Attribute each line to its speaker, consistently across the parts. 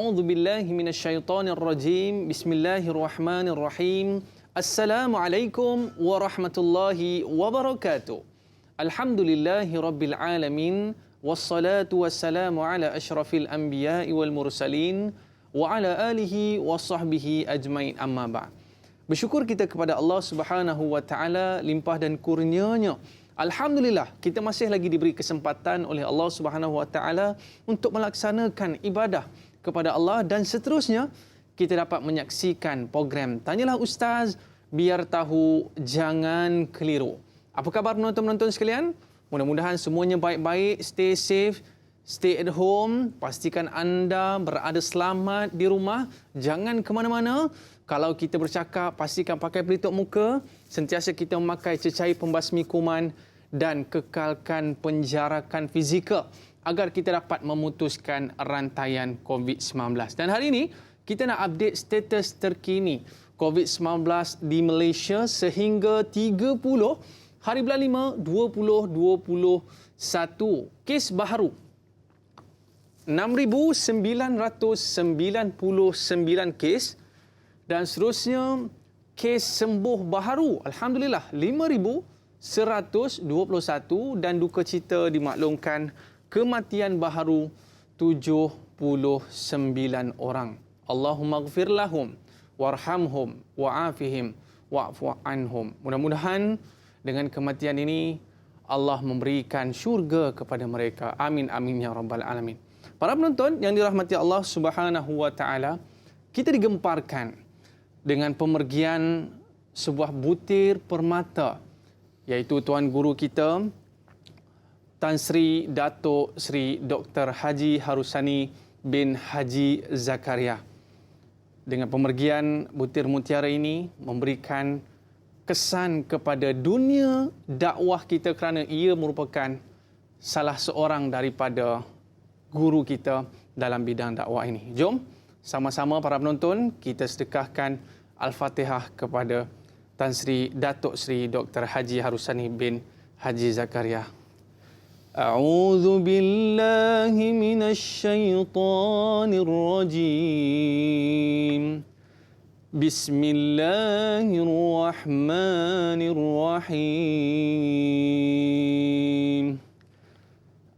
Speaker 1: A'udzu billahi minasyaitonir rajim. Bismillahirrahmanirrahim. Assalamualaikum warahmatullahi wabarakatuh. Alhamdulillahi rabbil alamin. Wassalatu wassalamu ala asyrafil anbiya'i wal mursalin wa ala alihi wa sahbihi ajmain, amma ba'd. Bersyukur kita kepada Allah Subhanahu wa taala limpah dan kurnianya. Alhamdulillah, kita masih lagi diberi kesempatan oleh Allah Subhanahu wa taala untuk melaksanakan ibadah kepada Allah, dan seterusnya kita dapat menyaksikan program Tanyalah Ustaz biar tahu jangan keliru. Apa khabar penonton-penonton sekalian? Mudah-mudahan semuanya baik-baik, stay safe, stay at home, pastikan anda berada selamat di rumah, jangan ke mana-mana. Kalau kita bercakap, pastikan pakai pelitup muka, sentiasa kita memakai cecair pembasmi kuman dan kekalkan penjarakan fizikal agar kita dapat memutuskan rantaian COVID-19. Dan hari ini, kita nak update status terkini COVID-19 di Malaysia sehingga 30 hari bulan 5, 2021. Kes baharu 6,999 kes, dan seterusnya kes sembuh baharu alhamdulillah 5,121, dan duka cita dimaklumkan kematian baharu 79 orang. Allahumma ighfir lahum warhamhum wa'afihim wa'fu anhum. Mudah-mudahan dengan kematian ini Allah memberikan syurga kepada mereka. Amin amin ya rabbal alamin. Para penonton yang dirahmati Allah Subhanahu wa taala, kita digemparkan dengan pemergian sebuah butir permata, iaitu tuan guru kita Tan Sri Datuk Sri Dr. Haji Harusani bin Haji Zakaria. Dengan pemergian butir mutiara ini memberikan kesan kepada dunia dakwah kita kerana ia merupakan salah seorang daripada guru kita dalam bidang dakwah ini. Jom sama-sama para penonton kita sedekahkan Al-Fatihah kepada Tan Sri Datuk Sri Dr. Haji Harusani bin Haji Zakaria. A'udzu billahi minasyaitonir rajim. Bismillahirrahmanirrahim.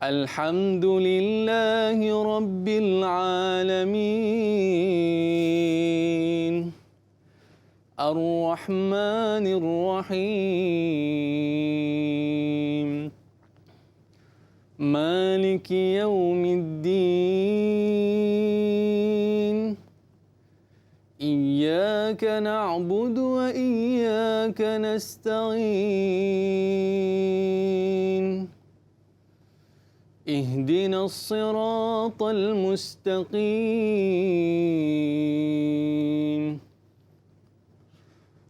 Speaker 1: Alhamdulillahi rabbil alamin. Ar-Rahmanir Rahim. Maliki yaumiddin. Iyyaka na'budu wa iyyaka nasta'in. Ihdinas siratal mustaqim.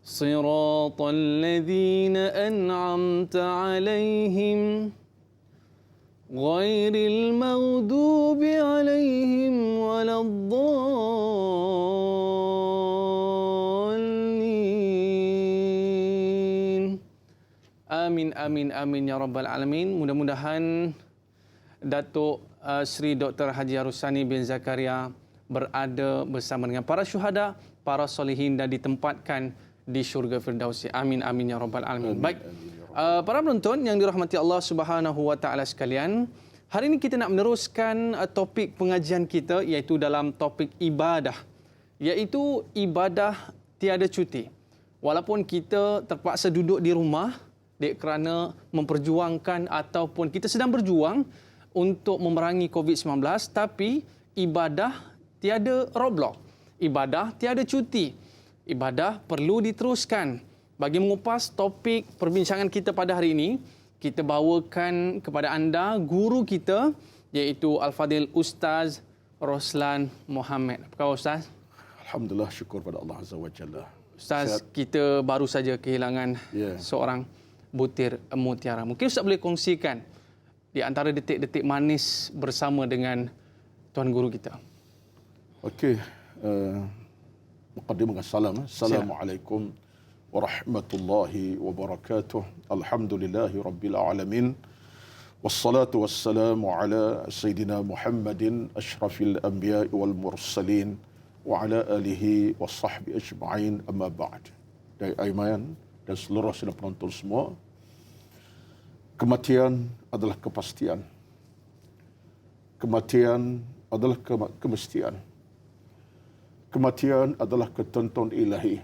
Speaker 1: Siratal ladzina an'amta 'alaihim ghairil maghdubi 'alaihim waladdallin. Amin amin amin ya rabbal alamin. Mudah-mudahan Datuk Sri Dr. Haji Harusani bin Zakaria berada bersama dengan para syuhada, para solihin, dan ditempatkan di syurga Firdausi. Amin amin ya rabbal alamin. Baik, para penonton yang dirahmati Allah Subhanahu wa taala sekalian, hari ini kita nak meneruskan topik pengajian kita, iaitu dalam topik ibadah, iaitu ibadah tiada cuti. Walaupun kita terpaksa duduk di rumah kerana memperjuangkan ataupun kita sedang berjuang untuk memerangi COVID-19, tapi ibadah tiada roadblock, ibadah tiada cuti. Ibadah perlu diteruskan. Bagi mengupas topik perbincangan kita pada hari ini, kita bawakan kepada anda guru kita, iaitu Al-Fadil Ustaz Roslan Mohammed. Apa khabar Ustaz?
Speaker 2: Alhamdulillah, syukur pada Allah Azza wa Jalla.
Speaker 1: Ustaz, kita baru saja kehilangan seorang butir mutiara. Mungkin Ustaz boleh kongsikan di antara detik-detik manis bersama dengan tuan guru kita.
Speaker 2: Okey. Muqaddimah salam. Assalamualaikum warahmatullahi wabarakatuh. Alhamdulillahi rabbil alamin. Wassalatu wassalamu ala Sayyidina Muhammadin ashrafil anbiya wal mursalin wa ala alihi wa sahbihi ajma'in amma ba'd. Dari Aiman dan seluruh sidang penonton semua, kematian adalah kepastian. Kematian adalah kemestian. Kematian adalah ketentuan ilahi.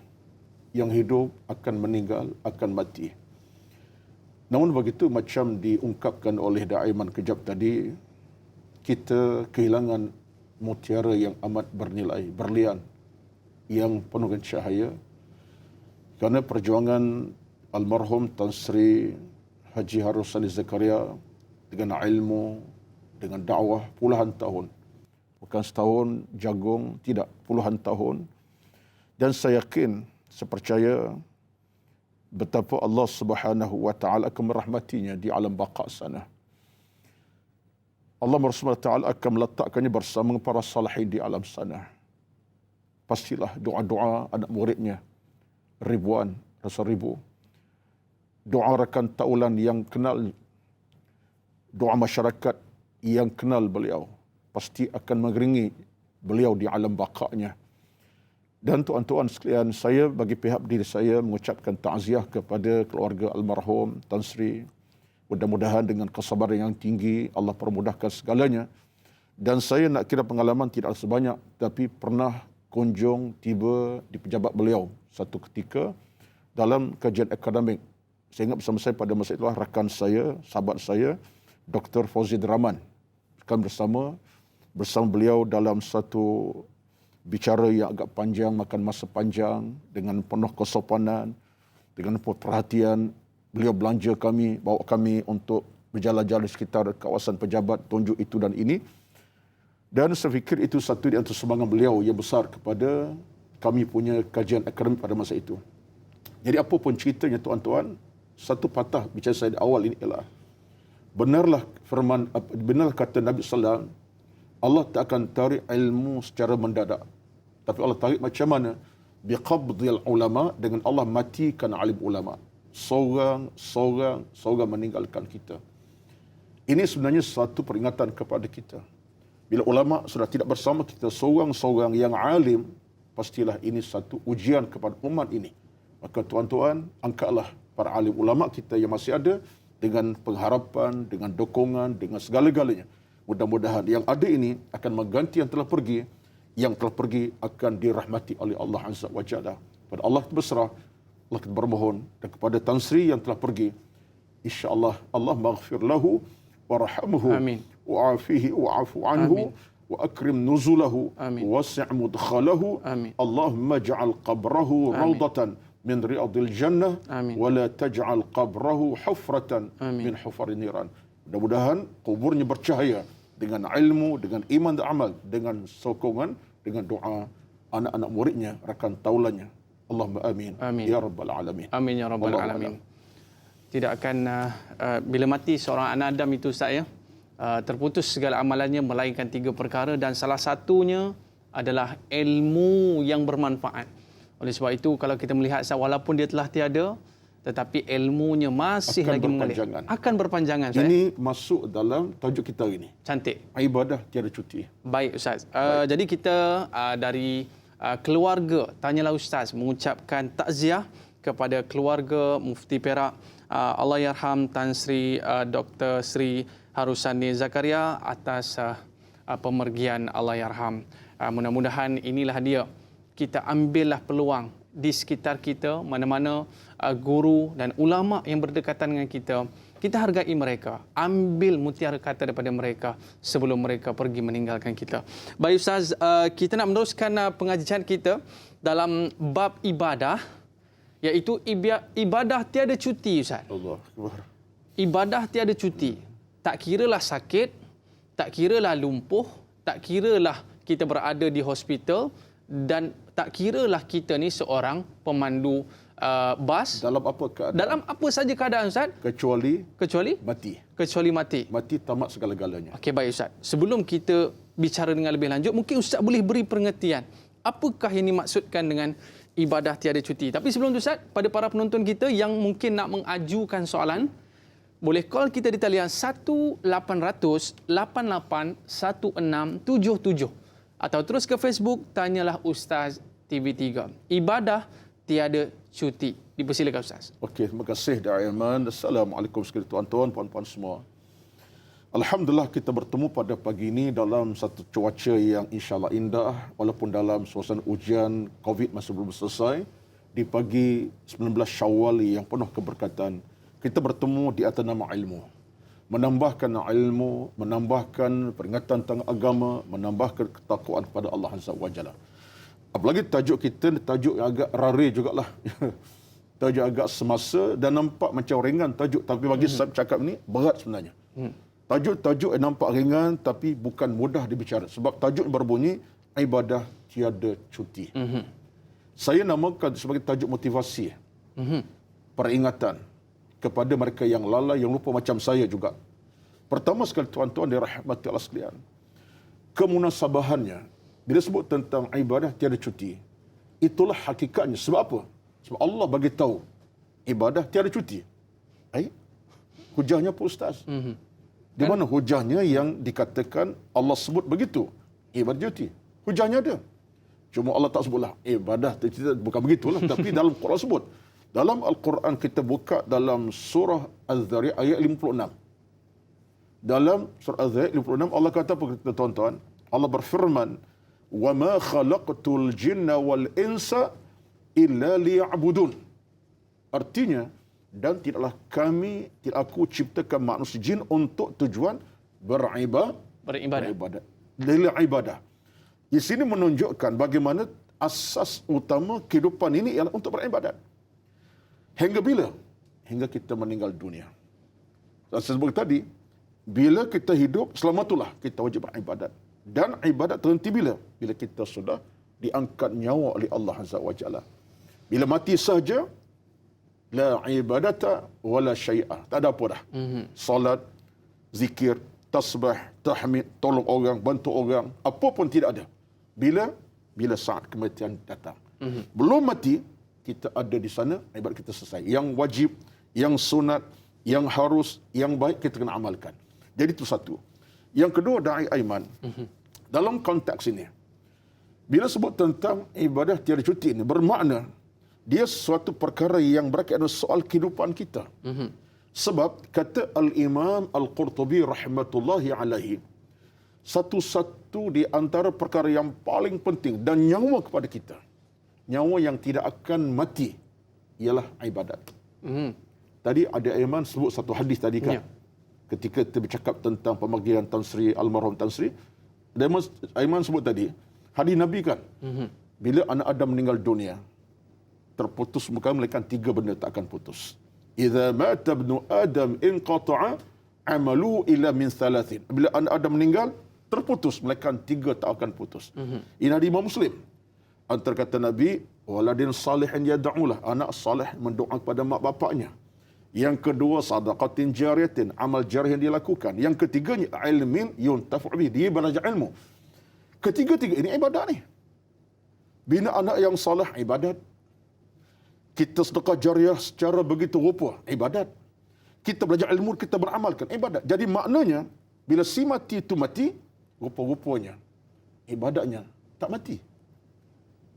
Speaker 2: Yang hidup akan meninggal, akan mati. Namun begitu macam diungkapkan oleh Aiman kejap tadi, kita kehilangan mutiara yang amat bernilai, berlian, yang penuh dengan cahaya. Kerana perjuangan almarhum Tan Sri Haji Harusani Zakaria dengan ilmu, dengan dakwah puluhan tahun. Bukan setahun jagung, tidak, puluhan tahun. Dan saya yakin, saya percaya betapa Allah Subhanahu wa taala akan merahmatinya di alam baqa sana. Allah Subhanahu wa taala akan meletakkannya bersama para salihin di alam sana. Pastilah doa-doa anak muridnya ribuan, rasa ribu. Doa rakan taulan yang kenal, doa masyarakat yang kenal beliau pasti akan mengiringi beliau di alam baqa'nya. Dan tuan-tuan sekalian, saya bagi pihak diri saya mengucapkan takziah kepada keluarga almarhum Tan Sri. Mudah-mudahan dengan kesabaran yang tinggi Allah permudahkan segalanya. Dan saya nak kira pengalaman tidak sebanyak, tapi pernah kunjung tiba di pejabat beliau satu ketika dalam kajian akademik. Saya ingat bersama saya pada masa itulah rakan saya, sahabat saya, Dr. Fauzi Rahman. Kami bersama beliau dalam satu bicara yang agak panjang, makan masa panjang dengan penuh kesopanan, dengan penuh perhatian. Beliau belanja kami, bawa kami untuk berjalan-jalan di sekitar kawasan pejabat, tunjuk itu dan ini. Dan saya fikir itu satu di antara sumbangan beliau yang besar kepada kami punya kajian akademik pada masa itu. Jadi apa pun ceritanya tuan-tuan, satu patah bicara saya di awal ini ialah benarlah firman, benar kata Nabi SAW, Allah tak akan tarik ilmu secara mendadak. Tapi Allah tarik macam mana? Biqabdil ulama, dengan Allah matikan alim ulama. Seorang meninggalkan kita. Ini sebenarnya satu peringatan kepada kita. Bila ulama sudah tidak bersama kita, seorang yang alim, pastilah ini satu ujian kepada umat ini. Maka tuan-tuan, angkatlah para alim ulama kita yang masih ada dengan pengharapan, dengan dukungan, dengan segala-galanya. Mudah-mudahan yang ada ini akan mengganti yang telah pergi. Yang telah pergi akan dirahmati oleh Allah Azza wa Jalla. Pada Allah berserah, Allah kita bermohon. Dan kepada Tan Sri yang telah pergi, insya-Allah Allah maghfir lahu warhamhu wa'afihi wa'afu anhu wa akrim nuzulahu wasi' mudkhalahu. Allahumma ja'al qabrahu rawdatan min riyadil jannah wa la taj'al qabrahu hufratan min hufarin niran. Mudah-mudahan kuburnya bercahaya dengan ilmu, dengan iman dan amal, dengan sokongan, dengan doa anak-anak muridnya, rakan taulannya. Allahumma amin. Ya Rabbal Alamin.
Speaker 1: Amin ya Rabbal Alamin. Tidak akan, bila mati seorang anak Adam itu Ustaz ya, terputus segala amalannya melainkan 3 perkara, dan salah satunya adalah ilmu yang bermanfaat. Oleh sebab itu kalau kita melihat walaupun dia telah tiada, tetapi ilmunya masih
Speaker 2: akan
Speaker 1: lagi mengalir. Akan berpanjangan.
Speaker 2: Ini masuk dalam tajuk kita hari ini.
Speaker 1: Cantik.
Speaker 2: Ibadah tiada cuti.
Speaker 1: Baik Ustaz. Jadi kita dari keluarga Tanyalah Ustaz mengucapkan takziah kepada keluarga Mufti Perak Allahyarham Tan Sri Dr. Sri Harusani Zakaria atas pemergian Allahyarham. Mudah-mudahan inilah dia. Kita ambillah peluang di sekitar kita, mana-mana guru dan ulama yang berdekatan dengan kita, kita hargai mereka, ambil mutiara kata daripada mereka sebelum mereka pergi meninggalkan kita. Baik Ustaz, kita nak meneruskan pengajian kita dalam bab ibadah, iaitu ibadah tiada cuti Ustaz.
Speaker 2: Allah Akbar.
Speaker 1: Ibadah tiada cuti. Tak kiralah sakit, tak kiralah lumpuh, tak kiralah kita berada di hospital, dan tak kiralah kita ni seorang pemandu bas.
Speaker 2: Dalam apa keadaan?
Speaker 1: Dalam apa saja keadaan Ustaz?
Speaker 2: Kecuali
Speaker 1: mati.
Speaker 2: Mati tamat segala-galanya.
Speaker 1: Okey, baik Ustaz. Sebelum kita bicara dengan lebih lanjut, mungkin Ustaz boleh beri pengertian. Apakah yang dimaksudkan dengan ibadah tiada cuti? Tapi sebelum tu Ustaz, pada para penonton kita yang mungkin nak mengajukan soalan, Boleh call kita di talian 1-800-88-1677 atau terus ke Facebook Tanyalah Ustaz TV3. Ibadah tiada cuti. Dipersilakan Ustaz.
Speaker 2: Okey, terima kasih Da'i Aiman. Assalamualaikum sekali tuan-tuan, puan-puan semua. Alhamdulillah kita bertemu pada pagi ini dalam satu cuaca yang insya-Allah indah walaupun dalam suasana ujian Covid masih belum selesai. Di pagi 19 Syawal yang penuh keberkatan, kita bertemu di atas nama ilmu. Menambahkan ilmu, menambahkan peringatan tentang agama, menambahkan ketakwaan kepada Allah Azza wa Jalla. Apalagi tajuk kita tajuk yang agak rare jugalah. Tajuk agak semasa dan nampak macam ringan tajuk, tapi bagi saya cakap ni berat sebenarnya. Tajuk-tajuk yang nampak ringan tapi bukan mudah dibicara. Sebab tajuk berbunyi ibadah tiada cuti. Saya namakan sebagai tajuk motivasi. Peringatan kepada mereka yang lalai, yang lupa macam saya juga. Pertama sekali tuan-tuan dirahmati Allah sekalian, kemunasabahannya bila sebut tentang ibadah tiada cuti, itulah hakikatnya. Sebab apa? Sebab Allah bagi tahu ibadah tiada cuti. Hujahnya apa Ustaz? Di mana hujahnya yang dikatakan Allah sebut begitu? Ibadah cuti. Hujahnya ada. Cuma Allah tak sebutlah ibadah bukan begitulah, tapi dalam Quran sebut. Dalam Al-Quran kita buka dalam surah Az-Zariyat ayat 56. Dalam surah Az-Zariyat 56 Allah kata apa tuan-tuan? Allah berfirman, "Wa ma khalaqtul jinna wal insa illa liya'budun." Artinya, dan tidaklah aku ciptakan manusia jin untuk tujuan beribadah. Lil ibadah. Di sini menunjukkan bagaimana asas utama kehidupan ini ialah untuk beribadat. Hingga bila? Hingga kita meninggal dunia. Saya sebut tadi, bila kita hidup, selama itulah kita wajib beribadat. Dan ibadat terhenti bila? Bila kita sudah diangkat nyawa oleh Allah Azza wa Jalla. Bila mati sahaja, la ibadata wala syai'ah. Tak ada apa dah. Salat, zikir, tasbih, tahmid, tolong orang, bantu orang, apa pun tidak ada. Bila saat kematian datang. Belum mati, kita ada di sana, ibadat kita selesai. Yang wajib, yang sunat, yang harus, yang baik kita kena amalkan. Jadi itu satu. Yang kedua, Da'i Aiman. Dalam konteks ini, bila sebut tentang ibadah tiada cuti ini, bermakna dia suatu perkara yang berkaitan dengan soal kehidupan kita. Sebab kata Al-Imam Al-Qurtubi rahmatullahi alaihi, satu-satu di antara perkara yang paling penting dan nyawa kepada kita, nyawa yang tidak akan mati, ialah ibadat. Tadi ada Aiman sebut satu hadis tadi kan. Ketika kita bercakap tentang pemanggilan Tan Sri, almarhum Tan Sri, Aiman sebut tadi, hadis Nabi kan, bila anak Adam meninggal dunia, terputus muka melainkan tiga benda tak akan putus. Idza mata ibnu Adam inqata'a amalu ila min thalathin. Bila anak Adam meninggal, terputus melainkan tiga tak akan putus. Ini hadis Imam Muslim. Antara kata Nabi, waladin salihin yad'ulah, anak salih mendoa kepada mak bapaknya. Yang kedua, sadaqatin jariyatin, amal jarih yang dilakukan. Yang ketiganya, ilmin yuntafa'u bih, dia belajar ilmu. Ketiga-tiga ini ibadat ni. Bina anak yang salih, ibadat. Kita sedekah jariah secara begitu rupa, ibadat. Kita belajar ilmu, kita beramalkan, ibadat. Jadi maknanya, bila si mati itu mati, rupa-rupanya, ibadatnya tak mati.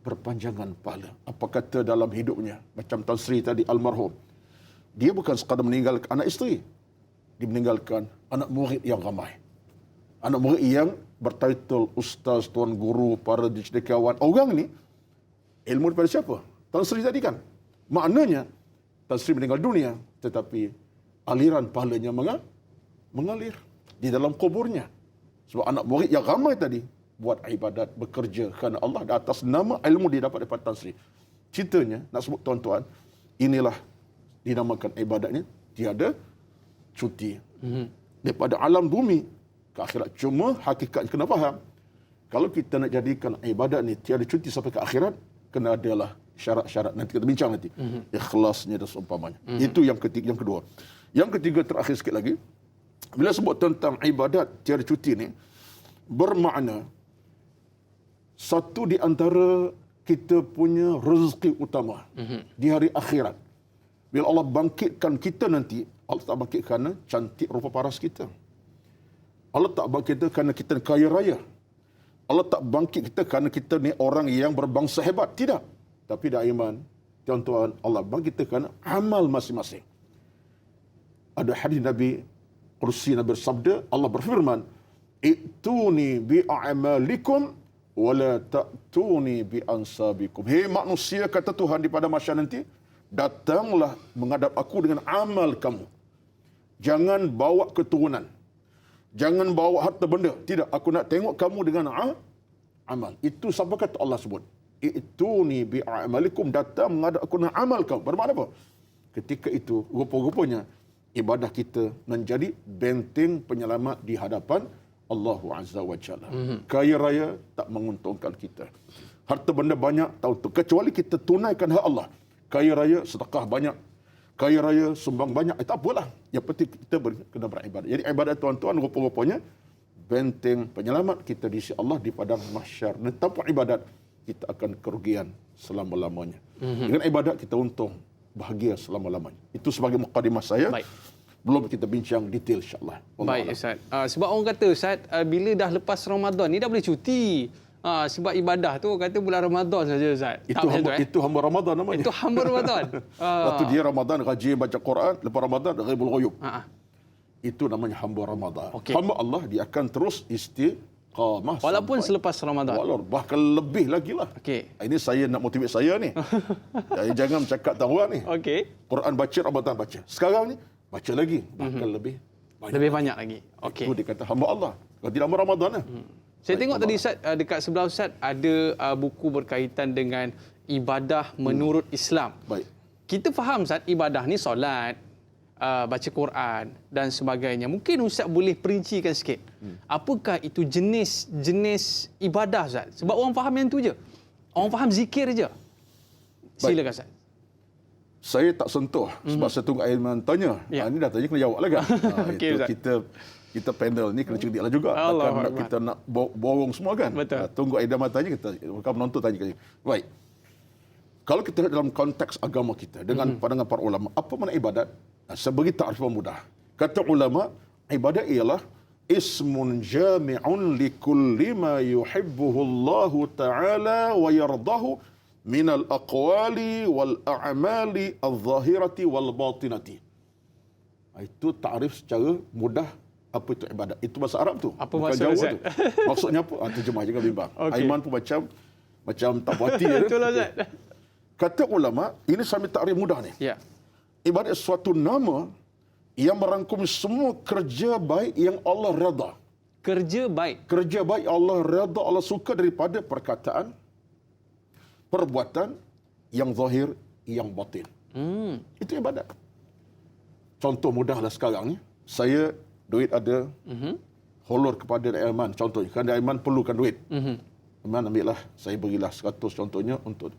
Speaker 2: Berpanjangan pahala. Apa kata dalam hidupnya, macam Tan Sri tadi, almarhum. Dia bukan sekadar meninggalkan anak isteri. Dia meninggalkan anak murid yang ramai. Anak murid yang bertitul ustaz, tuan guru, para cendekiawan. Orang ni, ilmu daripada siapa? Tan Sri tadi kan? Maknanya, Tan Sri meninggal dunia, tetapi aliran pahalanya mengalir di dalam kuburnya. Sebab anak murid yang ramai tadi, buat ibadat, bekerja kerana Allah di atas nama ilmu dia dapat daripada Tan Sri. Ceritanya, nak sebut tuan-tuan, inilah dinamakan ibadatnya tiada cuti. Daripada alam bumi ke akhirat. Cuma hakikatnya kena faham. Kalau kita nak jadikan ibadat ni tiada cuti sampai ke akhirat, kena adalah syarat-syarat. Nanti kita bincang nanti. Ikhlasnya dan seumpamanya. Itu yang ketiga, yang kedua. Yang ketiga terakhir sikit lagi. Bila sebut tentang ibadat tiada cuti ni, bermakna satu di antara kita punya rezeki utama di hari akhirat. Bila Allah bangkitkan kita nanti, Allah tak bangkit kerana cantik rupa paras kita. Allah tak bangkit kita kerana kita kaya raya. Allah tak bangkit kita kerana kita ni orang yang berbangsa hebat. Tidak. Tapi daiman, tuan-tuan, Allah bangkit kita kerana amal masing-masing. Ada hadis Nabi, kursi Nabi bersabda, Allah berfirman, "I'tuni bi'amalikum wala ta'tuni bi'ansabikum." Hei manusia, kata Tuhan di pada masyarakat nanti, datanglah menghadap aku dengan amal kamu. Jangan bawa keturunan. Jangan bawa harta benda. Tidak, aku nak tengok kamu dengan amal. Itu siapa kata Allah sebut. I'tuni bi'amalikum, datang menghadap aku dengan amal kamu. Bermakna apa? Ketika itu, rupa-rupanya, ibadah kita menjadi benteng penyelamat di hadapan Allah Azza wa Jalla. Kaya raya tak menguntungkan kita. Harta benda banyak tak untung. Kecuali kita tunaikan hak Allah. Kaya raya sedekah banyak. Kaya raya sumbang banyak. Tak apalah. Yang penting kita kena beribadat. Jadi ibadat tuan-tuan rupa-rupanya benteng penyelamat kita di sisi Allah di padang mahsyar. Dan tanpa ibadat kita akan kerugian selama-lamanya. Dengan ibadat kita untung, bahagia selama-lamanya. Itu sebagai mukadimah saya.
Speaker 1: Baik.
Speaker 2: Belum kita bincang detail insya-Allah.
Speaker 1: Baik Ustaz. Sebab orang kata Ustaz, bila dah lepas Ramadan ni dah boleh cuti. Sebab ibadah tu kata bulan Ramadan saja Ustaz.
Speaker 2: Itu hamba Ramadan namanya.
Speaker 1: Itu hamba Ramadan.
Speaker 2: Waktu dia Ramadan rajin baca Quran, lepas Ramadan ghaibul ghuyub. Itu namanya hamba Ramadan.
Speaker 1: Okey.
Speaker 2: Hamba Allah dia akan terus istiqamah
Speaker 1: Walaupun
Speaker 2: sampai,
Speaker 1: selepas Ramadan.
Speaker 2: bahkan lebih lagi lah.
Speaker 1: Okey.
Speaker 2: Ini saya nak motivate saya ni. Jadi jangan cakap tahuan ni.
Speaker 1: Okey.
Speaker 2: Quran baca, Ramadan baca. Sekarang ni baca lagi, bahkan lebih banyak.
Speaker 1: Lebih banyak lagi. Okey.
Speaker 2: Itu dia kata hamba Allah. Kalau tidak hamba Ramadan lah.
Speaker 1: Saya tengok tadi Ustaz, dekat sebelah Ustaz ada buku berkaitan dengan ibadah menurut Islam.
Speaker 2: Baik.
Speaker 1: Kita faham Ustaz, ibadah ni solat, baca Quran dan sebagainya. Mungkin Ustaz boleh perincikan sikit. Apakah itu jenis-jenis ibadah Ustaz? Sebab orang faham yang tu je. Orang faham zikir je. Silakan Ustaz.
Speaker 2: Saya tak sentuh sebab saya tunggu Aiman tanya.
Speaker 1: Ya.
Speaker 2: Ini dah tanya kena jawab lah kan.
Speaker 1: Okey,
Speaker 2: Itu
Speaker 1: Ustaz.
Speaker 2: kita panel ni kena cerdik lah juga.
Speaker 1: Allah
Speaker 2: Takkan
Speaker 1: Akbar.
Speaker 2: kita nak borong semua kan.
Speaker 1: Betul.
Speaker 2: Tunggu Aiman tanya, kita penonton tanya. Baik. Kalau kita lihat dalam konteks agama kita dengan pandangan para ulama, apa makna ibadat? Saya beri takrif mudah. Kata ulama, ibadat ialah ismun jami'un likulli ma yuhibbuhu Allah Ta'ala wa yardahu min al-aqwali wal a'mali al-zahirati wal batinati. Itu takrif secara mudah apa itu ibadat. Itu bahasa Arab tu.
Speaker 1: Apa
Speaker 2: bukan
Speaker 1: maksud
Speaker 2: Jawa
Speaker 1: Ustaz?
Speaker 2: tu. Maksudnya apa? Terjemah jangan bimbang.
Speaker 1: Okey.
Speaker 2: Aiman pun macam tak puati.
Speaker 1: Betul lah Ustaz.
Speaker 2: Kata ulama, ini sambil takrif mudah ni.
Speaker 1: Ya.
Speaker 2: Ibadat suatu nama yang merangkumi semua kerja baik yang Allah redha.
Speaker 1: Kerja baik.
Speaker 2: Kerja baik Allah redha, Allah suka daripada perkataan, perbuatan yang zahir, yang batin. Itu ibadat. Contoh mudahlah sekarang ni. Saya duit ada, holor kepada Aiman contohnya. Kerana Aiman perlukan duit. Aiman ambillah, saya berilah 100 contohnya untuk.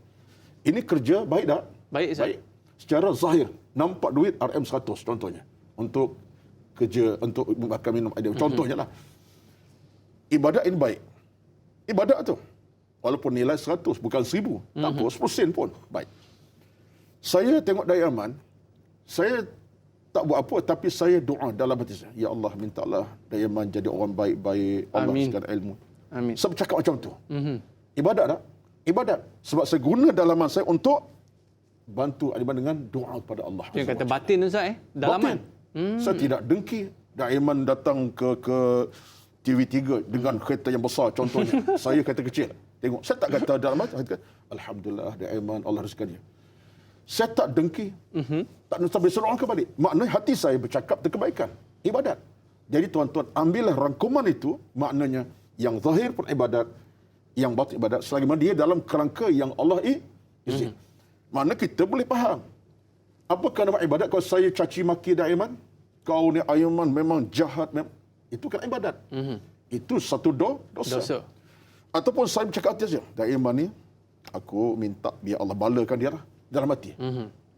Speaker 2: Ini kerja baik tak?
Speaker 1: Baik Ustaz.
Speaker 2: Baik. Secara zahir, nampak duit RM100 contohnya. Untuk kerja, untuk makan minum. Contohnya lah. Ibadat ini baik. Ibadat tu. Walaupun nilai 100, bukan 1000. Tak apa, 10 sen pun. Baik. Saya tengok dari Aiman, saya tak buat apa, tapi saya doa dalam hati saya. Ya Allah, mintalah dari Aiman jadi orang baik-baik. Allah
Speaker 1: Amin.
Speaker 2: sekalian ilmu.
Speaker 1: Amin.
Speaker 2: Saya bercakap macam tu. Ibadat tak? Ibadat. Sebab saya guna dalaman saya untuk bantu Aiman dengan doa kepada Allah.
Speaker 1: Yang kata batin Ustaz dalaman.
Speaker 2: Saya tidak dengki. Dan Aiman datang ke TV3 dengan kereta yang besar contohnya. Saya kereta kecil. Tengok. Saya tak kata dalam hati. Saya kata, Alhamdulillah dan Aiman Allah rezeki dia. Saya tak dengki. Tak nak sampai seorang kembali. Maknanya hati saya bercakap tentang kebaikan. Ibadat. Jadi tuan-tuan, ambillah rangkuman itu. Maknanya yang zahir pun ibadat, yang batin ibadat. Selagi mana dia dalam kerangka yang Allah isi. Mana kita boleh faham. Apakah nama ibadat kalau saya caci maki Aiman? Kau ni Aiman memang jahat. Itu kan ibadat. Itu satu dosa. Ataupun saya bercakap atas dia. Aiman ni, aku minta biar Allah balakan dia lah. Dalam hati.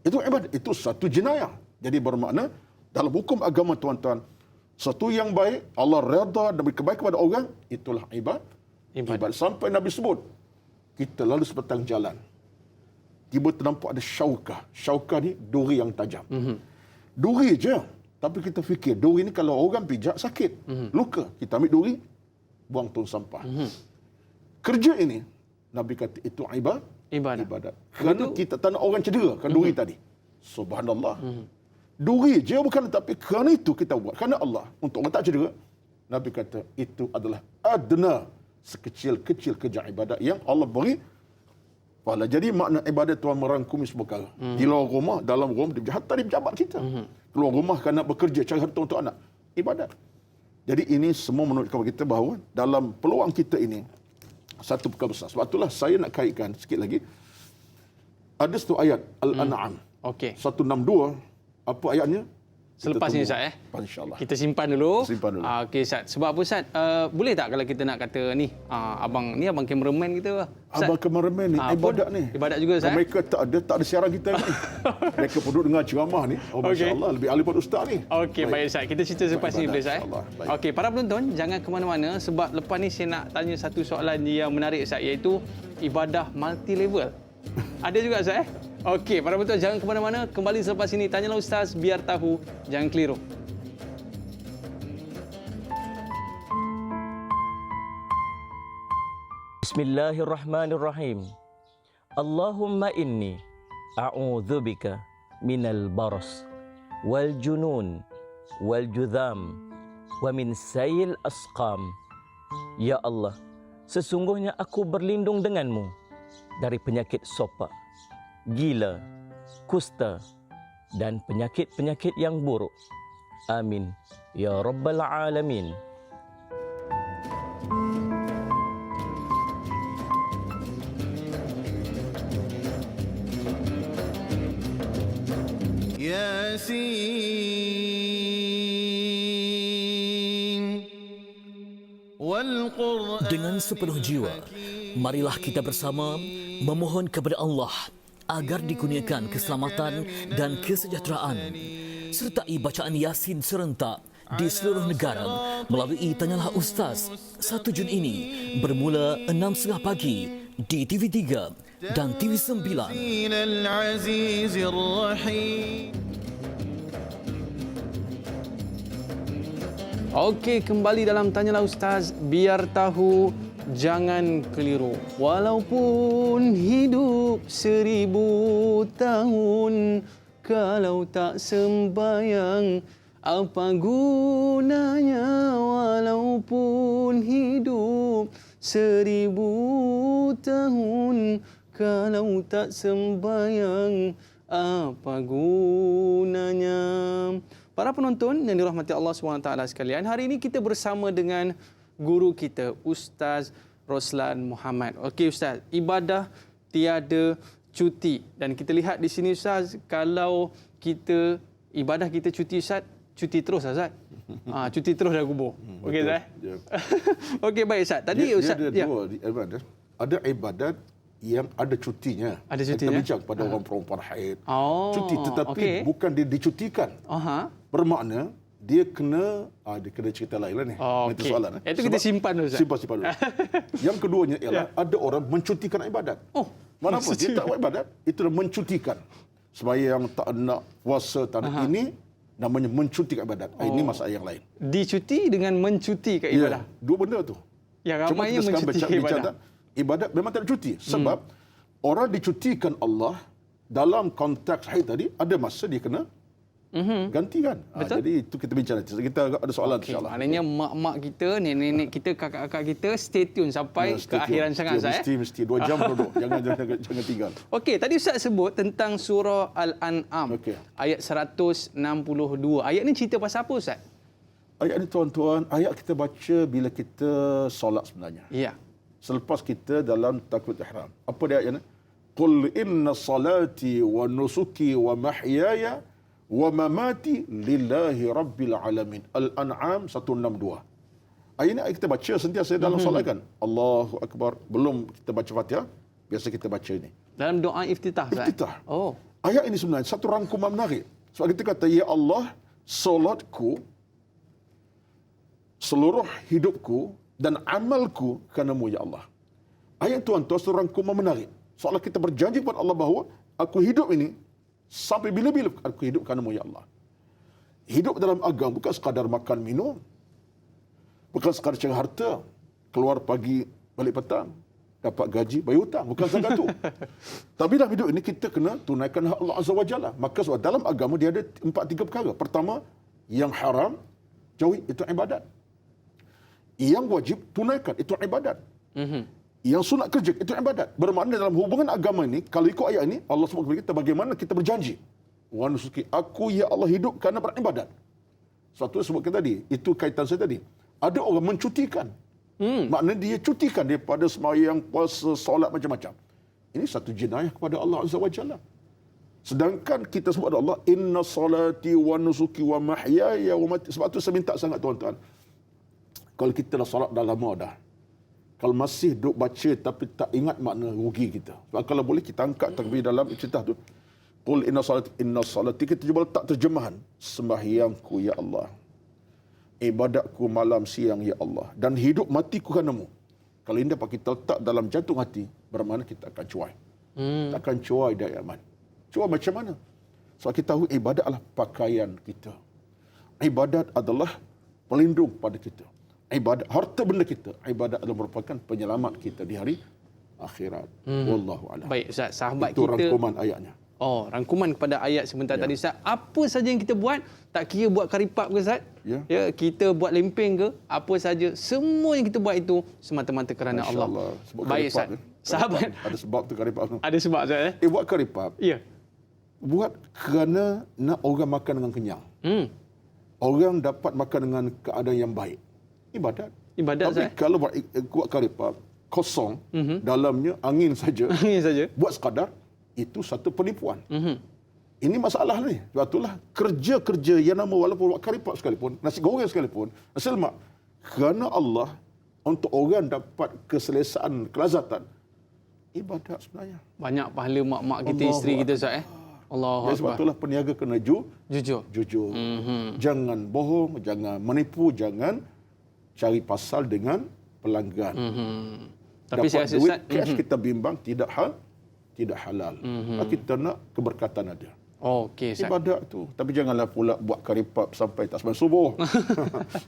Speaker 2: Itu ibadat. Itu satu jenayah. Jadi bermakna, dalam hukum agama tuan-tuan, satu yang baik, Allah redha dan beri kebaikan kepada orang, itulah ibadat. Sampai Nabi sebut, kita lalu sepetang jalan. Tiba ternampak ada syaukah. Syaukah ni duri yang tajam. Duri je. Tapi kita fikir, duri ni kalau orang pijak sakit, luka. Kita ambil duri, buang tong sampah. Kerja ini, Nabi kata itu ibadat. Kerana kita tak nak orang cedera, kan duri tadi. Subhanallah. Duri je bukan, tapi kerana itu kita buat. Kerana Allah, untuk orang tak cedera, Nabi kata itu adalah adna, sekecil-kecil kerja ibadat yang Allah beri pahala. Jadi makna ibadat Tuhan merangkumi semua perkara. Di luar rumah, dalam rumah, hatta di pejabat kita. Keluar rumah kerana bekerja, cari harta untuk anak. Ibadat. Jadi ini semua menunjukkan kepada kita bahawa dalam peluang kita ini, satu perkara besar. Sebab itulah saya nak kaitkan sikit lagi. Ada satu ayat, Al-An'am.
Speaker 1: Okey.
Speaker 2: 162. Apa ayatnya?
Speaker 1: Selepas ini Ustaz
Speaker 2: InsyaAllah.
Speaker 1: Kita simpan dulu.
Speaker 2: Simpan dulu.
Speaker 1: Okey Ustaz. Sebab apa Ustaz? Boleh tak kalau kita nak kata ni, abang cameraman kita Ustaz?
Speaker 2: Abang cameraman ni, ibadat ni.
Speaker 1: Ibadat juga Ustaz.
Speaker 2: Mereka tak ada siaran kita ni. Mereka duduk dengar ceramah ni. Oh masya-Allah, lebih ahli pada ustaz ni.
Speaker 1: Okey, baik Ustaz. Kita cerita selepas ini boleh Ustaz?
Speaker 2: Baik.
Speaker 1: Okey, para penonton jangan ke mana-mana sebab lepas ni saya nak tanya satu soalan yang menarik Ustaz, iaitu ibadah multi level. Ada juga Ustaz Okey, para penonton jangan ke mana-mana. Kembali selepas ini, tanyalah Ustaz biar tahu, jangan keliru.
Speaker 3: Bismillahirrahmanirrahim. Allahumma inni a'udzubika minal baras wal junun wal judham wa min sayil asqam. Ya Allah, sesungguhnya aku berlindung denganmu dari penyakit sopak, gila, kusta dan penyakit-penyakit yang buruk. Amin ya rabbal alamin.
Speaker 4: Dengan sepenuh jiwa, marilah kita bersama memohon kepada Allah agar dikurniakan keselamatan dan kesejahteraan sertai bacaan Yasin serentak di seluruh negara melalui Tanyalah Ustaz 1 Jun ini bermula 6.30 pagi di TV3 dan TV9.
Speaker 1: Okey, kembali dalam Tanyalah Ustaz biar tahu, jangan keliru. Walaupun hidup 1000 tahun, kalau tak sembayang, apa gunanya? Walaupun hidup 1000 tahun, kalau tak sembayang, apa gunanya? Para penonton yang dirahmati Allah SWT sekalian, hari ini kita bersama dengan guru kita, Ustaz Roslan Muhammad. Okey Ustaz, ibadah tiada cuti. Dan kita lihat di sini Ustaz, kalau kita ibadah kita cuti Ustaz, cuti terus Ustaz. Cuti terus dah kubur. Okey Ustaz. Okey baik Ustaz. Tadi Ustaz
Speaker 2: ada dua ibadat. Ada ibadat yang ada cutinya.
Speaker 1: Ada cutinya.
Speaker 2: Kita bincang pada orang perempuan haid.
Speaker 1: Cuti
Speaker 2: tetapi bukan dia dicutikan. Bermakna dia kena cerita lain lah ni. Itu soalan.
Speaker 1: Itu kita simpan dulu Ustaz.
Speaker 2: Simpan dulu. Yang keduanya ialah ada orang mencutikan ibadat. Mana pun dia tak buat ibadat, itu mencutikan. Sembahyang tak nak, puasa tak nak, ini namanya mencutikan ibadat. Ini masalah yang lain.
Speaker 1: Dicuti dengan mencutikan ibadah.
Speaker 2: Dua benda tu.
Speaker 1: Yang ramainya mencutikan ibadah.
Speaker 2: Ibadat memang tak cuti. Sebab orang dicutikan Allah dalam konteks haid tadi, ada masa dia kena gantikan. Jadi itu kita bincang nanti. Kita ada soalan insya-Allah.
Speaker 1: Maknanya mak-mak kita, nenek-nenek kita, kakak-kakak kita stay tune sampai ke akhiran sangat Ustaz.
Speaker 2: Mesti 2 jam duduk. jangan tinggal.
Speaker 1: Okey, tadi Ustaz sebut tentang surah Al-An'am. Ayat 162. Ayat ni cerita pasal apa Ustaz?
Speaker 2: Ayat ni tuan-tuan, ayat kita baca bila kita solat sebenarnya.
Speaker 1: Ya.
Speaker 2: Selepas kita dalam takbiratul ihram. Apa dia ayatnya? Qul inna salati wa nusuki wa mahyaya wa mamati lillahi rabbil alamin. Al-An'am 162. Ayat ini kita baca sentiasa dalam solat kan. Allahu Akbar. Belum kita baca Fatihah, biasa kita baca ini.
Speaker 1: Dalam doa iftitah.
Speaker 2: Iftitah. Ayat ini sebenarnya satu rangkuman menarik. Sebab kita kata, ya Allah, solatku, seluruh hidupku dan amalku kerana-Mu ya Allah. Ayat tuan-tuan satu rangkuman menarik. Seolah kita berjanji kepada Allah bahawa aku hidup ini sampai bila-bila aku hidup kerana-Mu ya Allah. Hidup dalam agama bukan sekadar makan minum. Bukan sekadar cari harta. Keluar pagi, balik petang. Dapat gaji, bayar hutang. Bukan sekadar itu. Tapi dalam hidup ini kita kena tunaikan hak Allah Azza wa Jalla. Maka sebab dalam agama dia ada 3 perkara. Pertama, yang haram, jauhi, itu ibadat. Yang wajib, tunaikan, itu ibadat. Yang sunat kerja, itu ibadat. Bermakna dalam hubungan agama ini, kalau ikut ayat ini, Allah sebut kepada kita bagaimana kita berjanji. Wa nusuki, aku ya Allah hidup kerana beribadat. Satu sebutkan tadi, itu kaitan saya tadi. Ada orang mencutikan. Maknanya dia cutikan daripada sembahyang, puasa, solat macam-macam. Ini satu jenayah kepada Allah Azza wa Jalla. Sedangkan kita sebut Allah, inna salati wa nusuki wa mahyaya wa mati. Sebab tu saya minta sangat tuan-tuan. Kalau kita dah solat dah lama dah. Kalau masih duk baca tapi tak ingat makna, rugi kita. Sebab kalau boleh kita angkat takbir dalam iftitah tu. Qul inna salati, kita cuba letak terjemahan. Sembahyangku ya Allah. Ibadatku malam siang ya Allah. Dan hidup matiku kerana-Mu. Kalau ini dapat kita letak dalam jantung hati, bermakna kita akan cuai. Kita akan cuai dari aman. Cuai macam mana? Sebab kita tahu ibadat adalah pakaian kita. Ibadat adalah pelindung pada kita. Ibadat, harta benda kita. Ibadat adalah merupakan penyelamat kita di hari akhirat. Wallahu a'lam.
Speaker 1: Baik Ustaz, sahabat
Speaker 2: Itu
Speaker 1: kita.
Speaker 2: rangkuman ayatnya.
Speaker 1: Oh, rangkuman kepada ayat sebentar tadi Ustaz. Apa saja yang kita buat, tak kira buat karipap ke Ustaz? Ya, kita buat lempeng ke, apa saja, semua yang kita buat itu semata-mata kerana
Speaker 2: Masya
Speaker 1: Allah.
Speaker 2: Allah. Sebut
Speaker 1: Baik
Speaker 2: karipap,
Speaker 1: Ustaz. Sahabat.
Speaker 2: Ada sebab tu karipap tu.
Speaker 1: Ada sebab Ustaz
Speaker 2: Buat karipap.
Speaker 1: Ya.
Speaker 2: Buat kerana nak orang makan dengan kenyang. Orang dapat makan dengan keadaan yang baik. Ibadat.
Speaker 1: Ibadat
Speaker 2: Tapi
Speaker 1: Ustaz.
Speaker 2: kalau buat karipap kosong, dalamnya angin saja.
Speaker 1: Angin saja.
Speaker 2: Buat sekadar, itu satu penipuan. Ini masalah ni. Sebab itulah kerja-kerja yang nama walaupun buat karipap sekalipun, nasi goreng sekalipun, nasi lemak, kerana Allah, untuk orang dapat keselesaan, kelazatan, ibadat sebenarnya.
Speaker 1: Banyak pahala mak-mak kita,
Speaker 2: Allahu
Speaker 1: isteri kita Ustaz Allahu
Speaker 2: Jadi sebab
Speaker 1: Akbar.
Speaker 2: itulah peniaga kena
Speaker 1: Jujur.
Speaker 2: jujur. Jangan bohong, jangan menipu, jangan cari pasal dengan pelanggan.
Speaker 1: Tapi
Speaker 2: Dapat
Speaker 1: saya rasa
Speaker 2: duit
Speaker 1: Ustaz,
Speaker 2: cash kita bimbang tidak halal. Kita nak keberkatan ada.
Speaker 1: okey Ustaz.
Speaker 2: Ibadat tu. Tapi janganlah pula buat karipap sampai tak sembahyang subuh.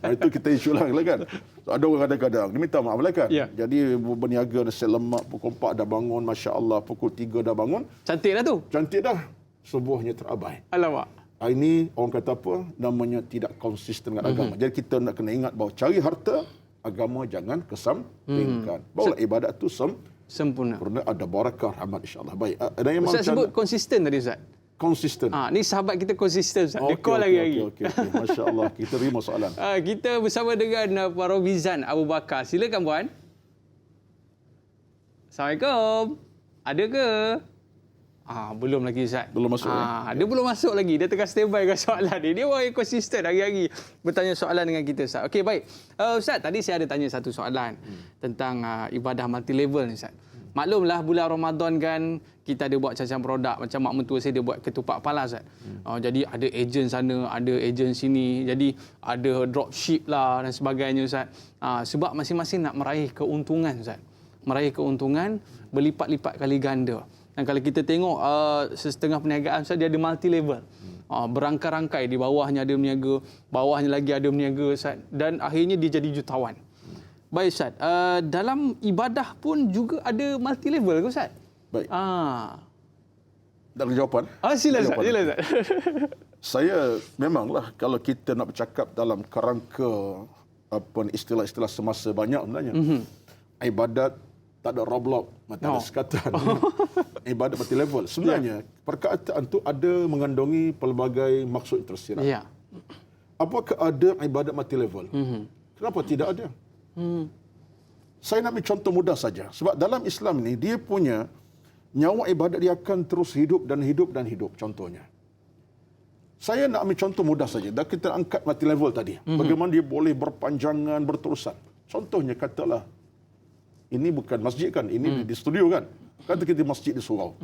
Speaker 2: Itu kita isu lah kan. Ada orang kadang-kadang, dia minta maaf lah kan.
Speaker 1: Ya.
Speaker 2: Jadi berniaga nasi lemak, pukul 4 dah bangun, Masya Allah, pukul 3 dah bangun.
Speaker 1: Cantik dah tu.
Speaker 2: Cantik dah. Subuhnya terabai.
Speaker 1: Alamak.
Speaker 2: Ini orang kata apa? Namanya tidak konsisten dengan agama. Jadi kita nak kena ingat bahawa cari harta, agama jangan kesampingkan. Bahawa ibadat tu
Speaker 1: Sempurna.
Speaker 2: sempurna, ada barakah, rahmat insyaAllah. Baik. Ada yang
Speaker 1: Ustaz sebut konsisten tadi Ustaz.
Speaker 2: konsisten.
Speaker 1: Ni sahabat kita konsisten Ustaz. Dia call lagi-lagi.
Speaker 2: Okey. Masya Allah. Kita terima soalan.
Speaker 1: Kita bersama dengan Puan Rovizan Abu Bakar. Silakan Puan. Assalamualaikum. Ada ke? Belum lagi Ustaz.
Speaker 2: Belum masuk,
Speaker 1: Dia belum masuk lagi. Dia tengah standby dengan soalan ni. Dia orang yang konsisten hari-hari bertanya soalan dengan kita Ustaz. Okey, baik. Ustaz, tadi saya ada tanya satu soalan tentang ibadah multi level ni Ustaz. Maklumlah bulan Ramadan kan kita ada buat macam produk, macam mak mentua saya dia buat ketupat pala Ustaz. Jadi ada ejen sana, ada ejen sini. Jadi ada dropship lah dan sebagainya Ustaz. Sebab masing-masing nak meraih keuntungan Ustaz. Meraih keuntungan berlipat-lipat kali ganda. Dan kalau kita tengok setengah perniagaan Ustaz, dia ada multi level. Berangkai-rangkai, di bawahnya ada berniaga, bawahnya lagi ada berniaga Ustaz. Dan akhirnya dia jadi jutawan. Baik Ustaz, dalam ibadah pun juga ada multi level ke Ustaz?
Speaker 2: Baik. Dah ada jawapan?
Speaker 1: Sila Ustaz, sila Ustaz.
Speaker 2: Saya memanglah kalau kita nak bercakap dalam kerangka istilah-istilah semasa banyak sebenarnya. Ibadat tak ada Roblox, tak ada sekatan. Ibadat multi level. Sebenarnya perkataan itu ada mengandungi pelbagai maksud tersirat.
Speaker 1: Ya.
Speaker 2: Apakah ada ibadat multi level? Kenapa tidak ada? Saya nak ambil contoh mudah saja. Sebab dalam Islam ni dia punya nyawa ibadat dia akan terus hidup dan hidup dan hidup. Contohnya. Saya nak ambil contoh mudah saja. Dah kita angkat multi level tadi. Bagaimana dia boleh berpanjangan, berterusan. Contohnya katalah, ini bukan masjid kan, ini di studio kan. Kata kita masjid di surau.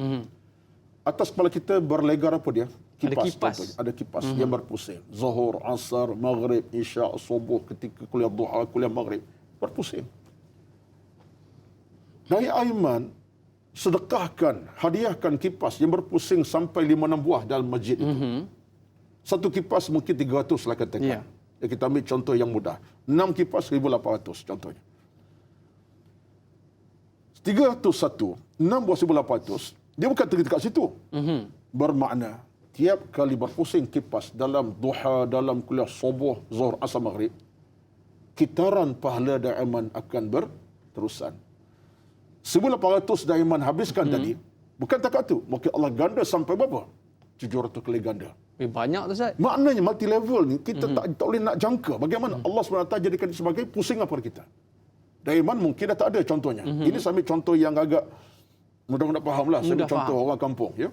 Speaker 2: Atas kepala kita berlegar apa dia?
Speaker 1: Ada kipas.
Speaker 2: Ada kipas yang berpusing. Zuhur, Asar, Maghrib, Isya, Subuh, ketika kuliah duha, kuliah Maghrib. Berpusing. Dari Aiman, sedekahkan, hadiahkan kipas yang berpusing sampai 5-6 buah dalam masjid itu. Satu kipas mungkin 300 lah katakan.
Speaker 1: Ya.
Speaker 2: Kita ambil contoh yang mudah. 6 kipas 1,800 contohnya. 301, 6 buah 1,800, dia bukan terhenti kat situ. Bermakna, tiap kali berpusing kipas dalam duha, dalam kuliah subuh, zuhur, asar, maghrib, kitaran pahala daiman akan berterusan. 1,800 daiman habiskan tadi, bukan takat tu, mungkin Allah ganda sampai berapa? 700 kali ganda.
Speaker 1: Banyak tu Ustaz.
Speaker 2: Maknanya multi level ni kita tak boleh nak jangka bagaimana Allah SWT jadikan dia sebagai pusing apa kita. Daiman mungkin dah tak ada contohnya. Ini saya ambil contoh yang agak mudah-mudah fahamlah. Saya ambil contoh orang kampung ya.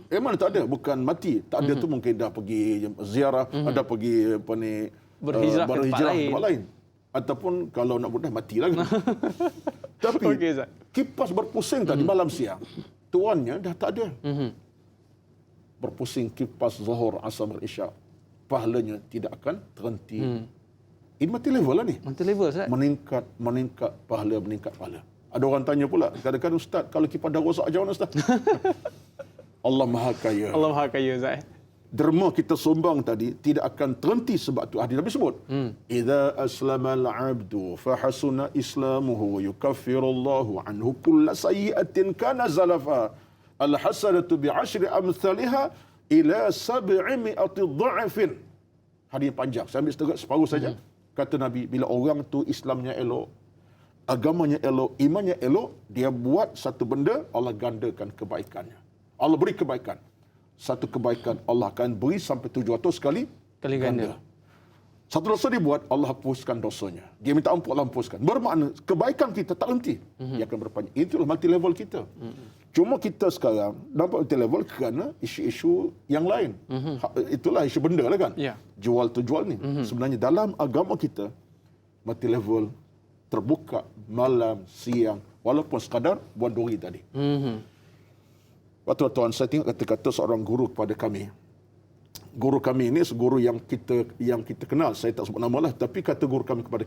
Speaker 2: Daiman tak ada, bukan mati. Tak ada tu mungkin dah pergi ziarah, ada pergi apa ni
Speaker 1: berhijrah ke tempat
Speaker 2: lain. Ataupun kalau nak mudah mati lagi. Tapi
Speaker 1: Okey, Ustaz.
Speaker 2: kipas berpusing tadi malam siang, tuannya dah tak ada. Berpusing kipas zuhur, asar, isyak, pahalanya tidak akan terhenti. Ini mati level lah ni.
Speaker 1: Mati level Ustaz.
Speaker 2: Meningkat pahala. Ada orang tanya pula, kadang-kadang Ustaz, kalau kipas dah rosak macam mana Ustaz? Allah Maha Kaya.
Speaker 1: Allah Maha Kaya Ustaz.
Speaker 2: Derma kita sombang tadi tidak akan terhenti sebab tu hadis Nabi sebut. Idza aslama al-'abdu fa hasuna islamuhu yukaffirullahu anhu kull sayyi'atin kana zalafa. Al-hasanatu bi'ashri amsalha ila 700 dha'fin. Hadis panjang. Saya ambil separuh saja. Kata Nabi, bila orang tu Islamnya elok, agamanya elok, imannya elok, dia buat satu benda, Allah gandakan kebaikannya. Allah beri kebaikan. Satu kebaikan Allah akan beri sampai 700 kali
Speaker 1: ganda.
Speaker 2: Satu dosa dia buat, Allah hapuskan dosanya. Dia minta ampun, Allah hapuskan. Bermakna kebaikan kita tak henti. Dia akan berpanjang. Itulah multi level kita. Cuma kita sekarang nampak multi level kerana isu-isu yang lain. Itulah isu benda lah kan.
Speaker 1: Ya.
Speaker 2: Jual tu jual ni. Sebenarnya dalam agama kita, multi level terbuka malam, siang, walaupun sekadar buat duri tadi. Tuan-tuan, saya tengok kata-kata seorang guru kepada kami. Guru kami ini guru yang kita kenal. Saya tak sebut nama lah, tapi kata guru kami kepada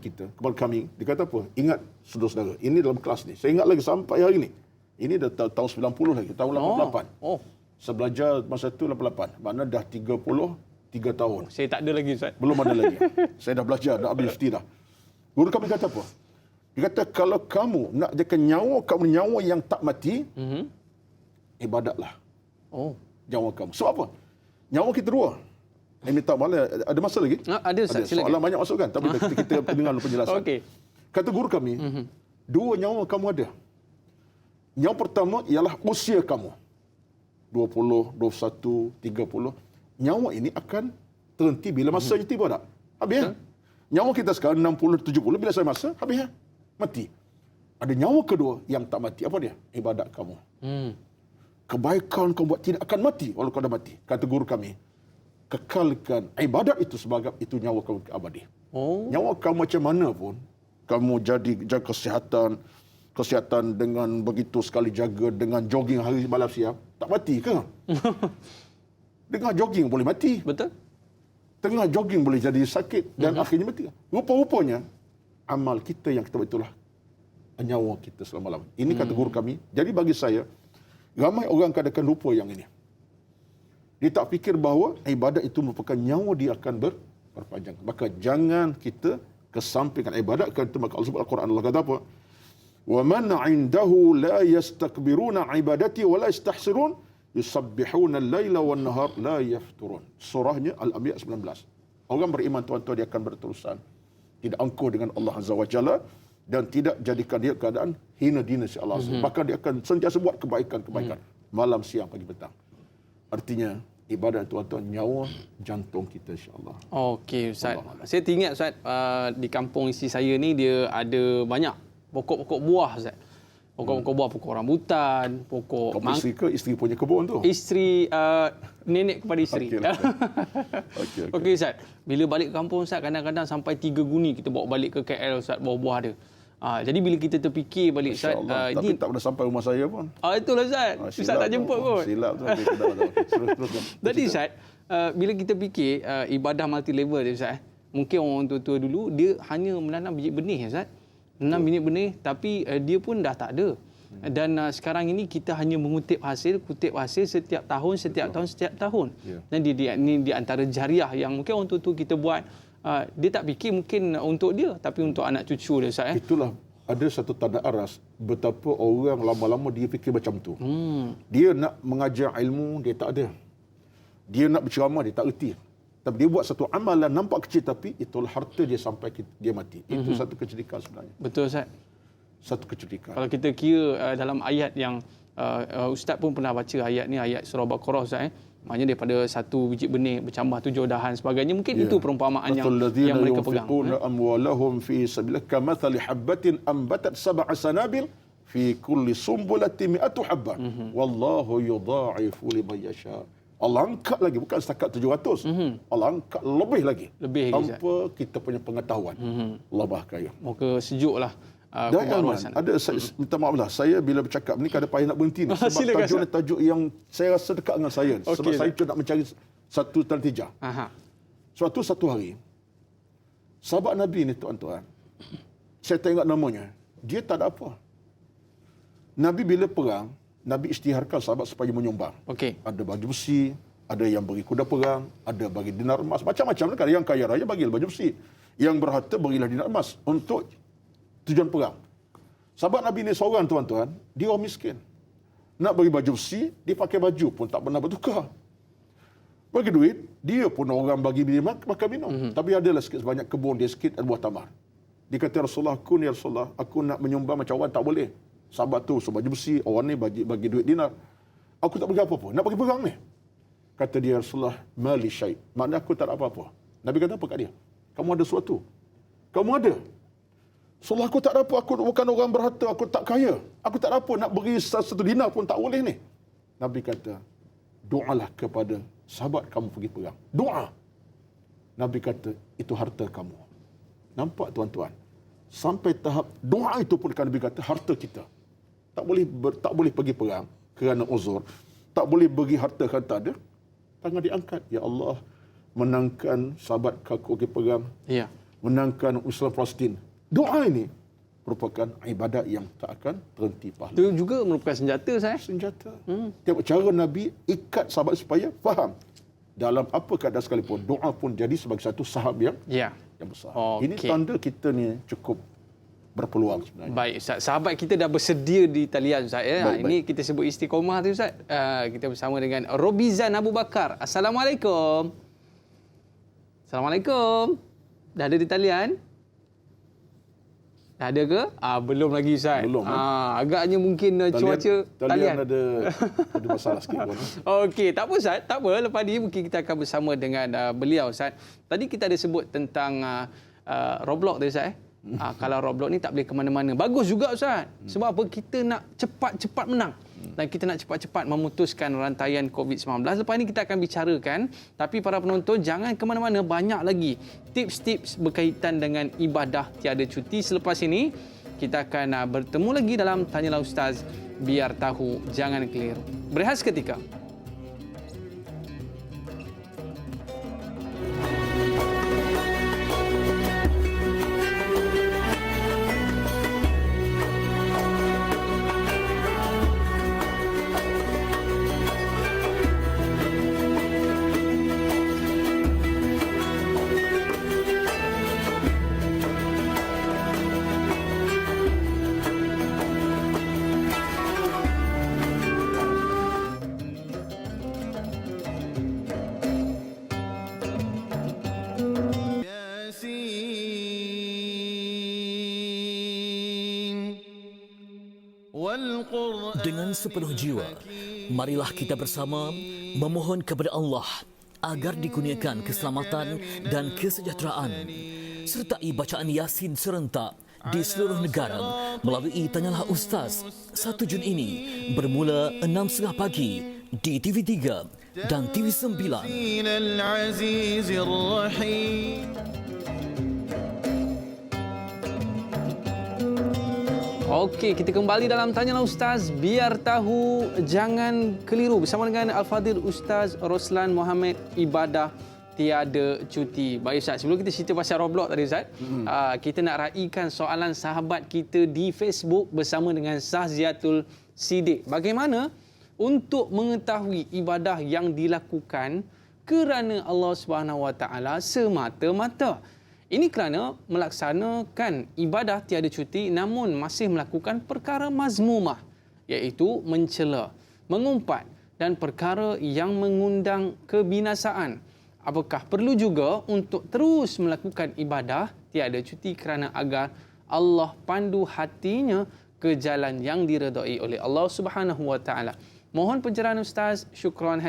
Speaker 2: kami, dia kata apa? Ingat saudara-saudara, ini dalam kelas ni. Saya ingat lagi sampai hari ini. Ini dah tahun 90 lagi, tahun 88. Saya belajar masa tu 88. Makna dah 33 tahun.
Speaker 1: Saya tak ada lagi Ustaz.
Speaker 2: Belum ada lagi. Saya dah belajar, dah habis cuti dah. Guru kami kata apa? Dia kata kalau kamu nak jadikan nyawa kamu nyawa yang tak mati, ibadatlah. Nyawa kamu. Sebab apa? Nyawa kita dua. Saya minta malah ada masa lagi?
Speaker 1: Ada Ustaz, silakan.
Speaker 2: Soalan banyak masuk kan? Tapi kita dengar penjelasan.
Speaker 1: Okey.
Speaker 2: Kata guru kami, dua nyawa kamu ada. Nyawa pertama ialah usia kamu. 20, 21, 30. Nyawa ini akan terhenti bila masanya tiba tak? Habis ya? Nyawa kita sekarang 60, 70, bila saya masa, habis ya? Mati. Ada nyawa kedua yang tak mati. Apa dia? Ibadat kamu. Kebaikan kamu buat tidak akan mati walau kau dah mati. Kata guru kami, kekalkan ibadat itu sebagai itu nyawa kamu abadi. Nyawa kamu macam mana pun, kamu jaga kesihatan dengan begitu sekali jaga, dengan jogging hari malam siang, tak mati ke? Dengan jogging boleh mati.
Speaker 1: Betul.
Speaker 2: Tengah jogging boleh jadi sakit dan akhirnya mati. Rupa-rupanya amal kita yang kita buat itulah nyawa kita selama lamanya. Ini kata guru kami. Jadi bagi saya, ramai orang kadang-kadang lupa yang ini. Dia tak fikir bahawa ibadat itu merupakan nyawa dia akan berpanjang. Maka jangan kita kesampingkan ibadat. Maka Allah sebut Al-Quran, Allah kata apa? وَمَنْ عِنْدَهُ لَا يَسْتَكْبِرُونَ عِبَادَتِي وَلَا يَسْتَحْسِرُونَ يُسَبِّحُونَ اللَّيْلَ وَالنَّهَارَ لَا يَفْتُرُونَ. Surahnya Al-Anbiya 19. Orang beriman tuan-tuan dia akan berterusan. Tidak angkuh dengan Allah Azza wa Jalla dan tidak jadikan dia keadaan hina dina si Allah. Bahkan dia akan sentiasa buat kebaikan-kebaikan malam, siang, pagi, petang. Artinya ibadat tuan-tuan nyawa jantung kita insya-Allah.
Speaker 1: Okey Ustaz. Saya teringat Ustaz, di kampung isteri saya ni dia ada banyak pokok-pokok buah Ustaz. Pokok-pokok buah, pokok rambutan, pokok
Speaker 2: isteri ke isteri punya kebun tu?
Speaker 1: Isteri, nenek kepada isteri. Okey Ustaz. Bila balik ke kampung Ustaz, kadang-kadang sampai 3 guni kita bawa balik ke KL Ustaz, buah-buah dia. Jadi bila kita terfikir balik Ustaz,
Speaker 2: tapi tak pernah sampai rumah saya pun.
Speaker 1: Itulah Ustaz. Ustaz tak jemput pun.
Speaker 2: Silap tu. Terus.
Speaker 1: Jadi Ustaz, bila kita fikir ibadah multi level dia Ustaz, mungkin orang tua-tua dulu dia hanya menanam biji benih Ustaz. Menanam biji benih tapi dia pun dah tak ada. Dan sekarang ini kita hanya mengutip hasil, kutip hasil setiap tahun.
Speaker 2: Ya.
Speaker 1: Dan ini di antara jariah yang mungkin orang tua kita buat, dia tak fikir mungkin untuk dia, tapi untuk anak cucu dia, Ustaz.
Speaker 2: Itulah ada satu tanda aras betapa orang lama-lama dia fikir macam tu. Dia nak mengajar ilmu, dia tak ada. Dia nak berceramah, dia tak erti. Tapi dia buat satu amalan nampak kecil, tapi itulah harta dia sampai dia mati. Itu satu kecerdikan sebenarnya.
Speaker 1: Betul, Ustaz.
Speaker 2: Satu kecerdikan.
Speaker 1: Kalau kita kira dalam ayat yang Ustaz pun pernah baca ayat ni, ayat surah Baqarah, Ustaz. Maknanya daripada satu biji benih bercambah 7 dahan sebagainya. Mungkin itu perumpamaan yang mereka pegang.
Speaker 2: Yunfiquna amwalahum fi sabilillah kamathali habbatin ambatat sab'a sanabil fi kulli sumbulatin mi'atu habbah. Wallahu yudha'ifu liman yasha. Allah angkat lagi, bukan setakat 700. Allah angkat lebih lagi. Tanpa kita punya pengetahuan. Allah Maha Kaya.
Speaker 1: Moga sejuklah.
Speaker 2: Dan ada, saya minta maaf lah, saya bila bercakap ni kadang payah nak berhenti ni. Sebab tajuk ni tajuk yang saya rasa dekat dengan saya. Sebab saya cuba nak mencari satu naltijah. Suatu hari, sahabat Nabi ni tuan-tuan, saya tengok namanya, dia tak ada apa. Nabi bila perang, Nabi isytiharkan sahabat supaya menyumbang. Ada baju besi, ada yang bagi kuda perang, ada bagi dinar emas, macam-macam. Kan yang kaya raya bagilah baju besi, yang berharta berilah dinar emas untuk tujuan perang. Sahabat Nabi ni seorang, tuan-tuan, dia orang miskin. Nak bagi baju besi, dia pakai baju pun tak pernah bertukar. Bagi duit, dia pun orang bagi makan minum. Tapi adalah sikit sebanyak kebun dia, sikit buah tamar. Dia kata, Rasulullah, aku nak menyumbang macam orang, tak boleh. Sahabat tu baju besi, orang ni bagi duit dinar. Aku tak bagi apa-apa, nak bagi perang ni. Kata dia, Rasulullah, mali syait. Maknanya aku tak ada apa-apa. Nabi kata apa kat dia? Kamu ada sesuatu? Kamu ada? Rasulullah, aku tak ada apa, aku bukan orang berharta, aku tak kaya. Aku tak ada apa, nak beri satu dinar pun tak boleh ni. Nabi kata, doalah kepada sahabat kamu pergi perang. Doa. Nabi kata, itu harta kamu. Nampak tuan-tuan? Sampai tahap doa itu pun Nabi kata, harta kita. Tak boleh pergi perang kerana uzur. Tak boleh bagi harta kerana tak ada. Tangan diangkat. Ya Allah, menangkan sahabat aku pergi perang.
Speaker 1: Ya.
Speaker 2: Menangkan Islam Palestin. Doa ini merupakan ibadat yang tak akan berhenti pahala.
Speaker 1: Itu juga merupakan senjata, saya.
Speaker 2: Senjata. Tengok cara Nabi ikat sahabat supaya faham. Dalam apa keadaan sekalipun, doa pun jadi sebagai satu sahab yang besar. Ini tanda kita ni cukup berpeluang sebenarnya.
Speaker 1: Baik, Ustaz. Sahabat kita dah bersedia di talian, Ustaz. Ini kita sebut istiqomah tu, Ustaz. Kita bersama dengan Robizan Abu Bakar. Assalamualaikum. Assalamualaikum. Dah ada di talian? Dah ada ke? Belum lagi, Ustaz.
Speaker 2: Belum.
Speaker 1: Agaknya mungkin cuaca talian
Speaker 2: ada masalah sikit.
Speaker 1: Okey, tak apa, Ustaz. Tak apa. Lepas ni mungkin kita akan bersama dengan beliau, Ustaz. Tadi kita ada sebut tentang Roblox tu, Ustaz. Kalau Roblox ni tak boleh ke mana-mana. Bagus juga, Ustaz. Sebab apa? Kita nak cepat-cepat menang. Dan kita nak cepat-cepat memutuskan rantaian COVID-19. Lepas ini kita akan bicarakan. Tapi para penonton, jangan ke mana-mana. Banyak lagi tips-tips berkaitan dengan ibadah tiada cuti. Selepas ini, kita akan bertemu lagi dalam Tanyalah Ustaz. Biar tahu, jangan keliru. Berehat seketika.
Speaker 4: Dengan sepenuh jiwa, marilah kita bersama memohon kepada Allah agar dikurniakan keselamatan dan kesejahteraan sertai bacaan Yasin serentak di seluruh negara melalui Tanyalah Ustaz 1 Jun ini bermula 6.30 pagi di TV3 dan TV9.
Speaker 1: Okey, kita kembali dalam Tanyalah Ustaz. Biar tahu, jangan keliru. Bersama dengan Al-Fadhil Ustaz Roslan Mohamed Ibadah tiada cuti. Baik Ustaz, sebelum kita cerita pasal Roblox tadi Ustaz, kita nak raikan soalan sahabat kita di Facebook bersama dengan Sahziatul Sidik. Bagaimana untuk mengetahui ibadah yang dilakukan kerana Allah Subhanahu Wa Taala semata-mata? Ini kerana melaksanakan ibadah tiada cuti namun masih melakukan perkara mazmumah, iaitu mencela, mengumpat dan perkara yang mengundang kebinasaan. Apakah perlu juga untuk terus melakukan ibadah tiada cuti kerana agar Allah pandu hatinya ke jalan yang diredai oleh Allah Subhanahu Wa Taala? Mohon pencerahan Ustaz. Syukran.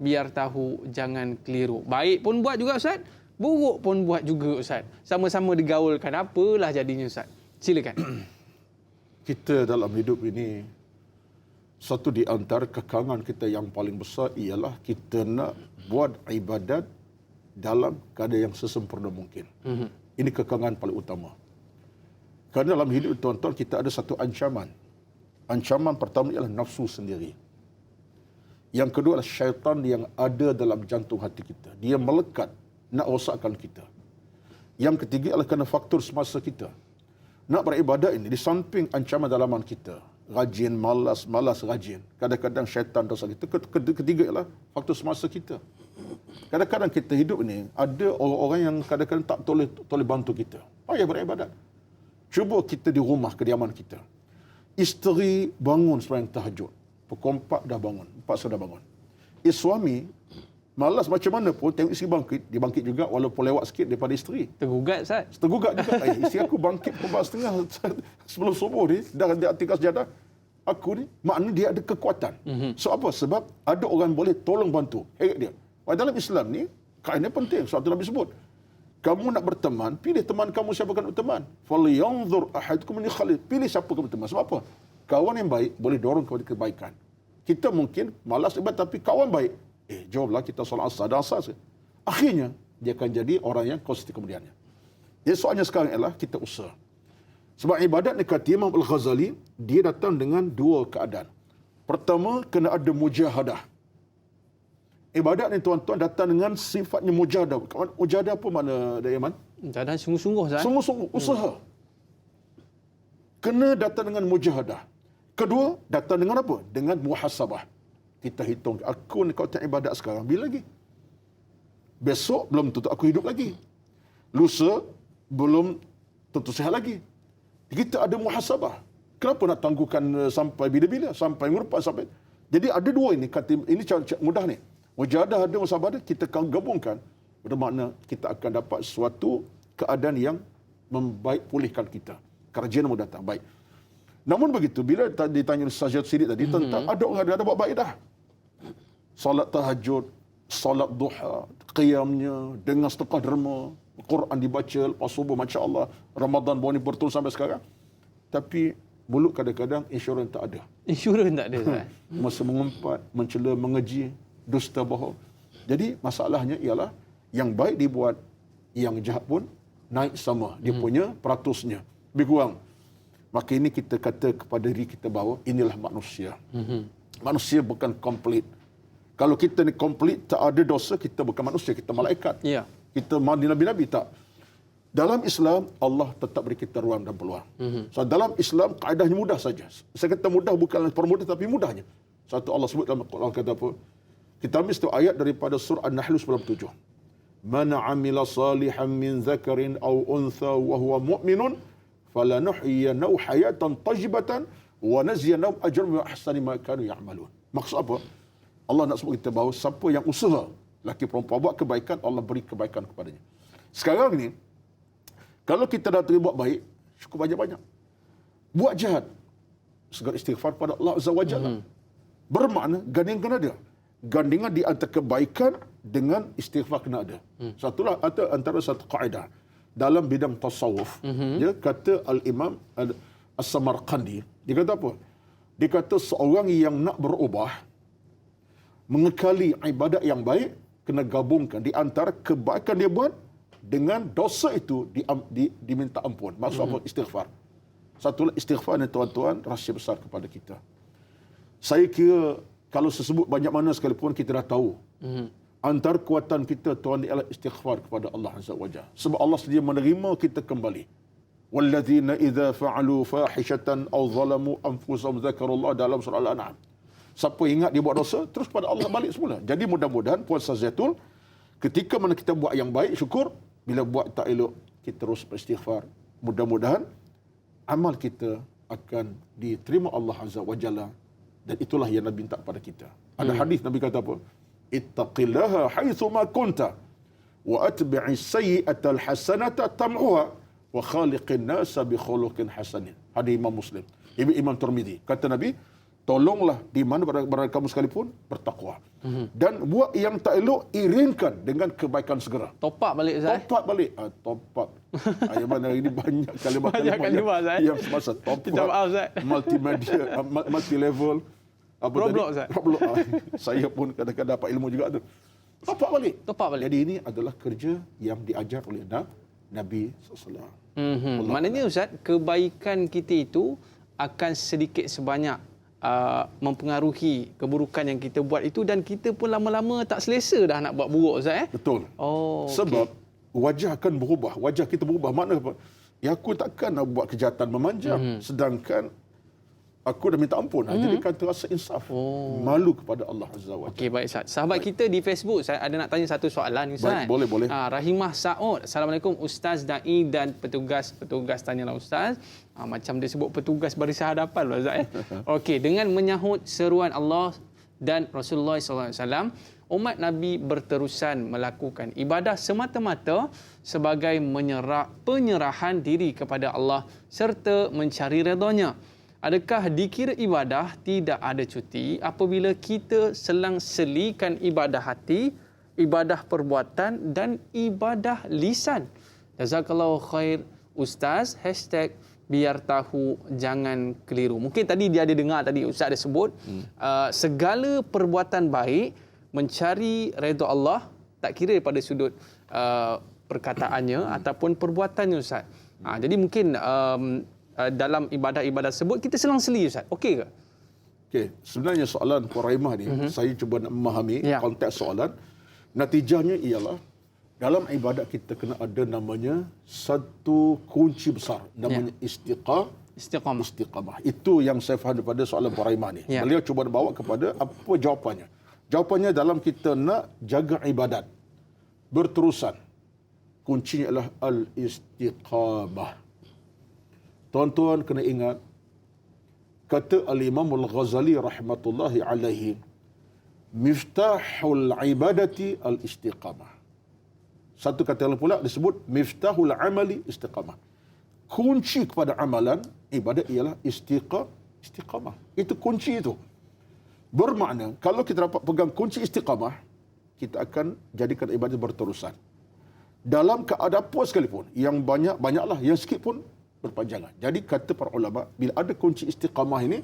Speaker 1: #biar tahu jangan keliru. Baik pun buat juga Ustaz, buruk pun buat juga Ustaz. Sama-sama digaulkan, apalah jadinya Ustaz. Silakan.
Speaker 2: Kita dalam hidup ini, satu di antara kekangan kita yang paling besar ialah kita nak buat ibadat dalam keadaan yang sesempurna mungkin. Ini kekangan paling utama. Kerana dalam hidup tuan-tuan kita ada satu ancaman. Ancaman pertama ialah nafsu sendiri. Yang kedua adalah syaitan yang ada dalam jantung hati kita. Dia melekat nak rosakkan kita. Yang ketiga adalah kerana faktor semasa kita. Nak beribadat ini di samping ancaman dalaman kita, rajin, malas, rajin. Kadang-kadang syaitan dosa kita. Ketiga ialah faktor semasa kita. Kadang-kadang kita hidup ini ada orang-orang yang kadang-kadang tak boleh bantu kita. Payah beribadat. Cuba kita di rumah kediaman kita. Isteri bangun sembahyang tahajud. Pukul 4 dah bangun, 4 sudah bangun. Suami malas macam mana pun tengok isteri bangkit, dia bangkit juga walaupun lewat sikit daripada isteri.
Speaker 1: Tergugat Ustaz.
Speaker 2: Tergugat juga. Isteri aku bangkit pukul 4:30 sebelum subuh ni, dah aktifkan sejadah. Aku ni, maknanya dia ada kekuatan. So apa? Sebab ada orang boleh tolong bantu. Heret dia. Dalam Islam ni, kaedah penting. Sebab tu Nabi sebut, kamu nak berteman, pilih teman kamu siapa kamu berteman. Falyanzur ahadukum min khalil. Pilih siapa kamu berteman. Sebab apa? Kawan yang baik boleh dorong kepada kebaikan. Kita mungkin malas ibadat tapi kawan baik, jawablah kita solat asar dan asar. Akhirnya dia akan jadi orang yang konsisten kemudiannya. Jadi soalnya sekarang ialah kita usaha. Sebab ibadat ni kata Imam Al-Ghazali, dia datang dengan dua keadaan. Pertama, kena ada mujahadah. Ibadat ni tuan-tuan datang dengan sifatnya mujahadah. Mujahadah apa makna Daiman?
Speaker 1: Mujahadah sungguh-sungguh Ustaz.
Speaker 2: Sungguh-sungguh usaha. Kena datang dengan mujahadah. Kedua, datang dengan apa? Dengan muhasabah. Kita hitung, aku ni kau tak ibadat sekarang, bila lagi? Besok belum tentu aku hidup lagi. Lusa belum tentu sihat lagi. Kita ada muhasabah. Kenapa nak tangguhkan sampai bila-bila? Sampai merupakan sampai. Jadi ada dua ini. Ini cara mudah ni. Mujahadah ada, muhasabah ada. Kita akan gabungkan. Bermakna kita akan dapat suatu keadaan yang membaik pulihkan kita. Kerajaan mau datang. Baik. Namun begitu, bila ditanya Sahziatul Sidik tadi, tentang ada orang ada buat baik dah. Solat tahajud, solat duha, qiyamnya, dengan setengah derma, Quran dibaca, lepas subuh, Masya Allah, Ramadan baru ni berturut sampai sekarang. Tapi mulut kadang-kadang insurans tak ada.
Speaker 1: Insurans tak ada.
Speaker 2: Masa mengumpat, mencela, mengeji, dusta, bohong. Jadi masalahnya ialah yang baik dibuat, yang jahat pun naik sama. Dia punya peratusnya. Lebih kurang. Maka ini kita kata kepada diri kita bahawa inilah manusia. Manusia bukan komplit. Kalau kita ni komplit, tak ada dosa, kita bukan manusia, kita malaikat.
Speaker 1: Ya.
Speaker 2: Kita nabi-nabi tak. Dalam Islam, Allah tetap beri kita ruang dan peluang. So, dalam Islam, kaedahnya mudah saja. Saya kata mudah bukanlah permudah, tapi mudahnya. Satu Allah sebut dalam Quran kata apa? Kita ambil satu ayat daripada surah An-Nahl 97. Man 'amila salihan min dzakarin aw untha wa huwa mu'minun falanuhyiyannahu hayatan tayyibatan wa nazyiyannahu ajran bi ahsani ma kanu ya'malun. Maksud apa? Allah nak sebut kita bahawa siapa yang usaha, laki perempuan buat kebaikan, Allah beri kebaikan kepadanya. Sekarang ni, kalau kita dah terima buat baik, cukup banyak-banyak. Buat jahat, segala istighfar pada Allah Azza wa Jalla. Bermakna gandingan ada. Gandingan di antara kebaikan dengan istighfar kena ada. Satulah antara satu kaedah dalam bidang tasawuf. Dia kata Al-Imam As-Samarqandi, dia kata apa? Dia kata seorang yang nak berubah, mengekali ibadat yang baik, kena gabungkan di antara kebaikan dia buat dengan dosa itu diminta ampun. Maksud apa? Istighfar. Satulah istighfar ni tuan-tuan, rahsia besar kepada kita. Saya kira kalau sesebut banyak mana sekalipun kita dah tahu Antara kekuatan kita Tuhan ialah istighfar kepada Allah Azza wa Jalla. Sebab Allah sedia menerima kita kembali. Walladzina idza fa'alu fahishatan aw zalamu anfusahum dzakarullah dalam surah Al-An'am. Siapa ingat dia buat dosa, terus pada Allah balik semula. Jadi mudah-mudahan puasa Zaitun, ketika mana kita buat yang baik, syukur. Bila buat tak elok, kita terus beristighfar. Mudah-mudahan amal kita akan diterima Allah Azza wa Jalla. Dan itulah yang Nabi minta pada kita. Ada hadis Nabi kata apa? Ittaqillaha haitsu ma kunta wa atbi'is sayyi'atal hasanata tam'uha wa khaliqin nasa bi khuluqin hasanin. Hadis Imam Muslim. Imam Tirmizi. Kata Nabi, tolonglah di mana berada kamu sekalipun bertakwa. Dan buat yang tak elok iringkan dengan kebaikan segera.
Speaker 1: Top up balik Ustaz.
Speaker 2: Top up balik. Top up. Yang mana ini banyak kalimat-kalimat yang semasa top
Speaker 1: Minta maaf,
Speaker 2: up.
Speaker 1: Ustaz.
Speaker 2: Multimedia, multi level. Apa
Speaker 1: Roblox,
Speaker 2: tadi?
Speaker 1: Ustaz.
Speaker 2: Roblox. Saya pun kadang-kadang dapat ilmu juga tu. Top up balik.
Speaker 1: Top up balik.
Speaker 2: Jadi ini adalah kerja yang diajar oleh Nabi SAW.
Speaker 1: Maknanya Ustaz, kebaikan kita itu akan sedikit sebanyak mempengaruhi keburukan yang kita buat itu, dan kita pun lama-lama tak selesa dah nak buat buruk Ustaz.
Speaker 2: Betul.
Speaker 1: Oh,
Speaker 2: Sebab wajah akan berubah. Wajah kita berubah. Makna apa? Ya aku takkan nak buat kejahatan memanjang. Sedangkan aku dah minta ampun. Jadi kan terasa insaf. Malu kepada Allah Azza wa Jalla.
Speaker 1: Okey, baik Ustaz. Sahabat kita di Facebook, saya ada nak tanya satu soalan ni Ustaz.
Speaker 2: Baik, boleh.
Speaker 1: Rahimah Saud. Assalamualaikum Ustaz, Da'i dan petugas. Petugas tanyalah Ustaz. Macam dia sebut petugas barisan hadapan lah Ustaz. Okey, dengan menyahut seruan Allah dan Rasulullah SAW, umat Nabi berterusan melakukan ibadah semata-mata sebagai penyerahan diri kepada Allah serta mencari redanya. Adakah dikira ibadah tidak ada cuti apabila kita selang-selikan ibadah hati, ibadah perbuatan dan ibadah lisan? Jazakallahu khair Ustaz. #biar tahu jangan keliru. Mungkin tadi dia ada dengar tadi Ustaz ada sebut segala perbuatan baik mencari redha Allah, tak kira daripada sudut perkataannya ataupun perbuatannya Ustaz. Jadi mungkin dalam ibadah-ibadah tersebut kita selang-seli Ustaz. Okey ke?
Speaker 2: Okey, sebenarnya soalan Puan Rahimah ni saya cuba nak memahami konteks soalan. Natijahnya ialah dalam ibadat kita kena ada namanya satu kunci besar namanya istiqamah. Itu yang saya faham daripada soalan Puan Rahimah ni. Beliau cuba bawa kepada apa jawapannya. Jawapannya dalam kita nak jaga ibadat berterusan, kuncinya adalah al-istiqamah. Tuan-tuan kena ingat, kata Al-Imam Al-Ghazali rahmatullahi alaihi, miftahul ibadati al-istiqamah. Satu kata lain pula disebut miftahul amali istiqamah. Kunci kepada amalan ibadat ialah istiqamah. Itu kunci itu. Bermakna kalau kita dapat pegang kunci istiqamah, kita akan jadikan ibadat berterusan. Dalam keadaan apa sekalipun, yang banyaklah, yang sikit pun berpanjangan. Jadi kata para ulama, bila ada kunci istiqamah ini,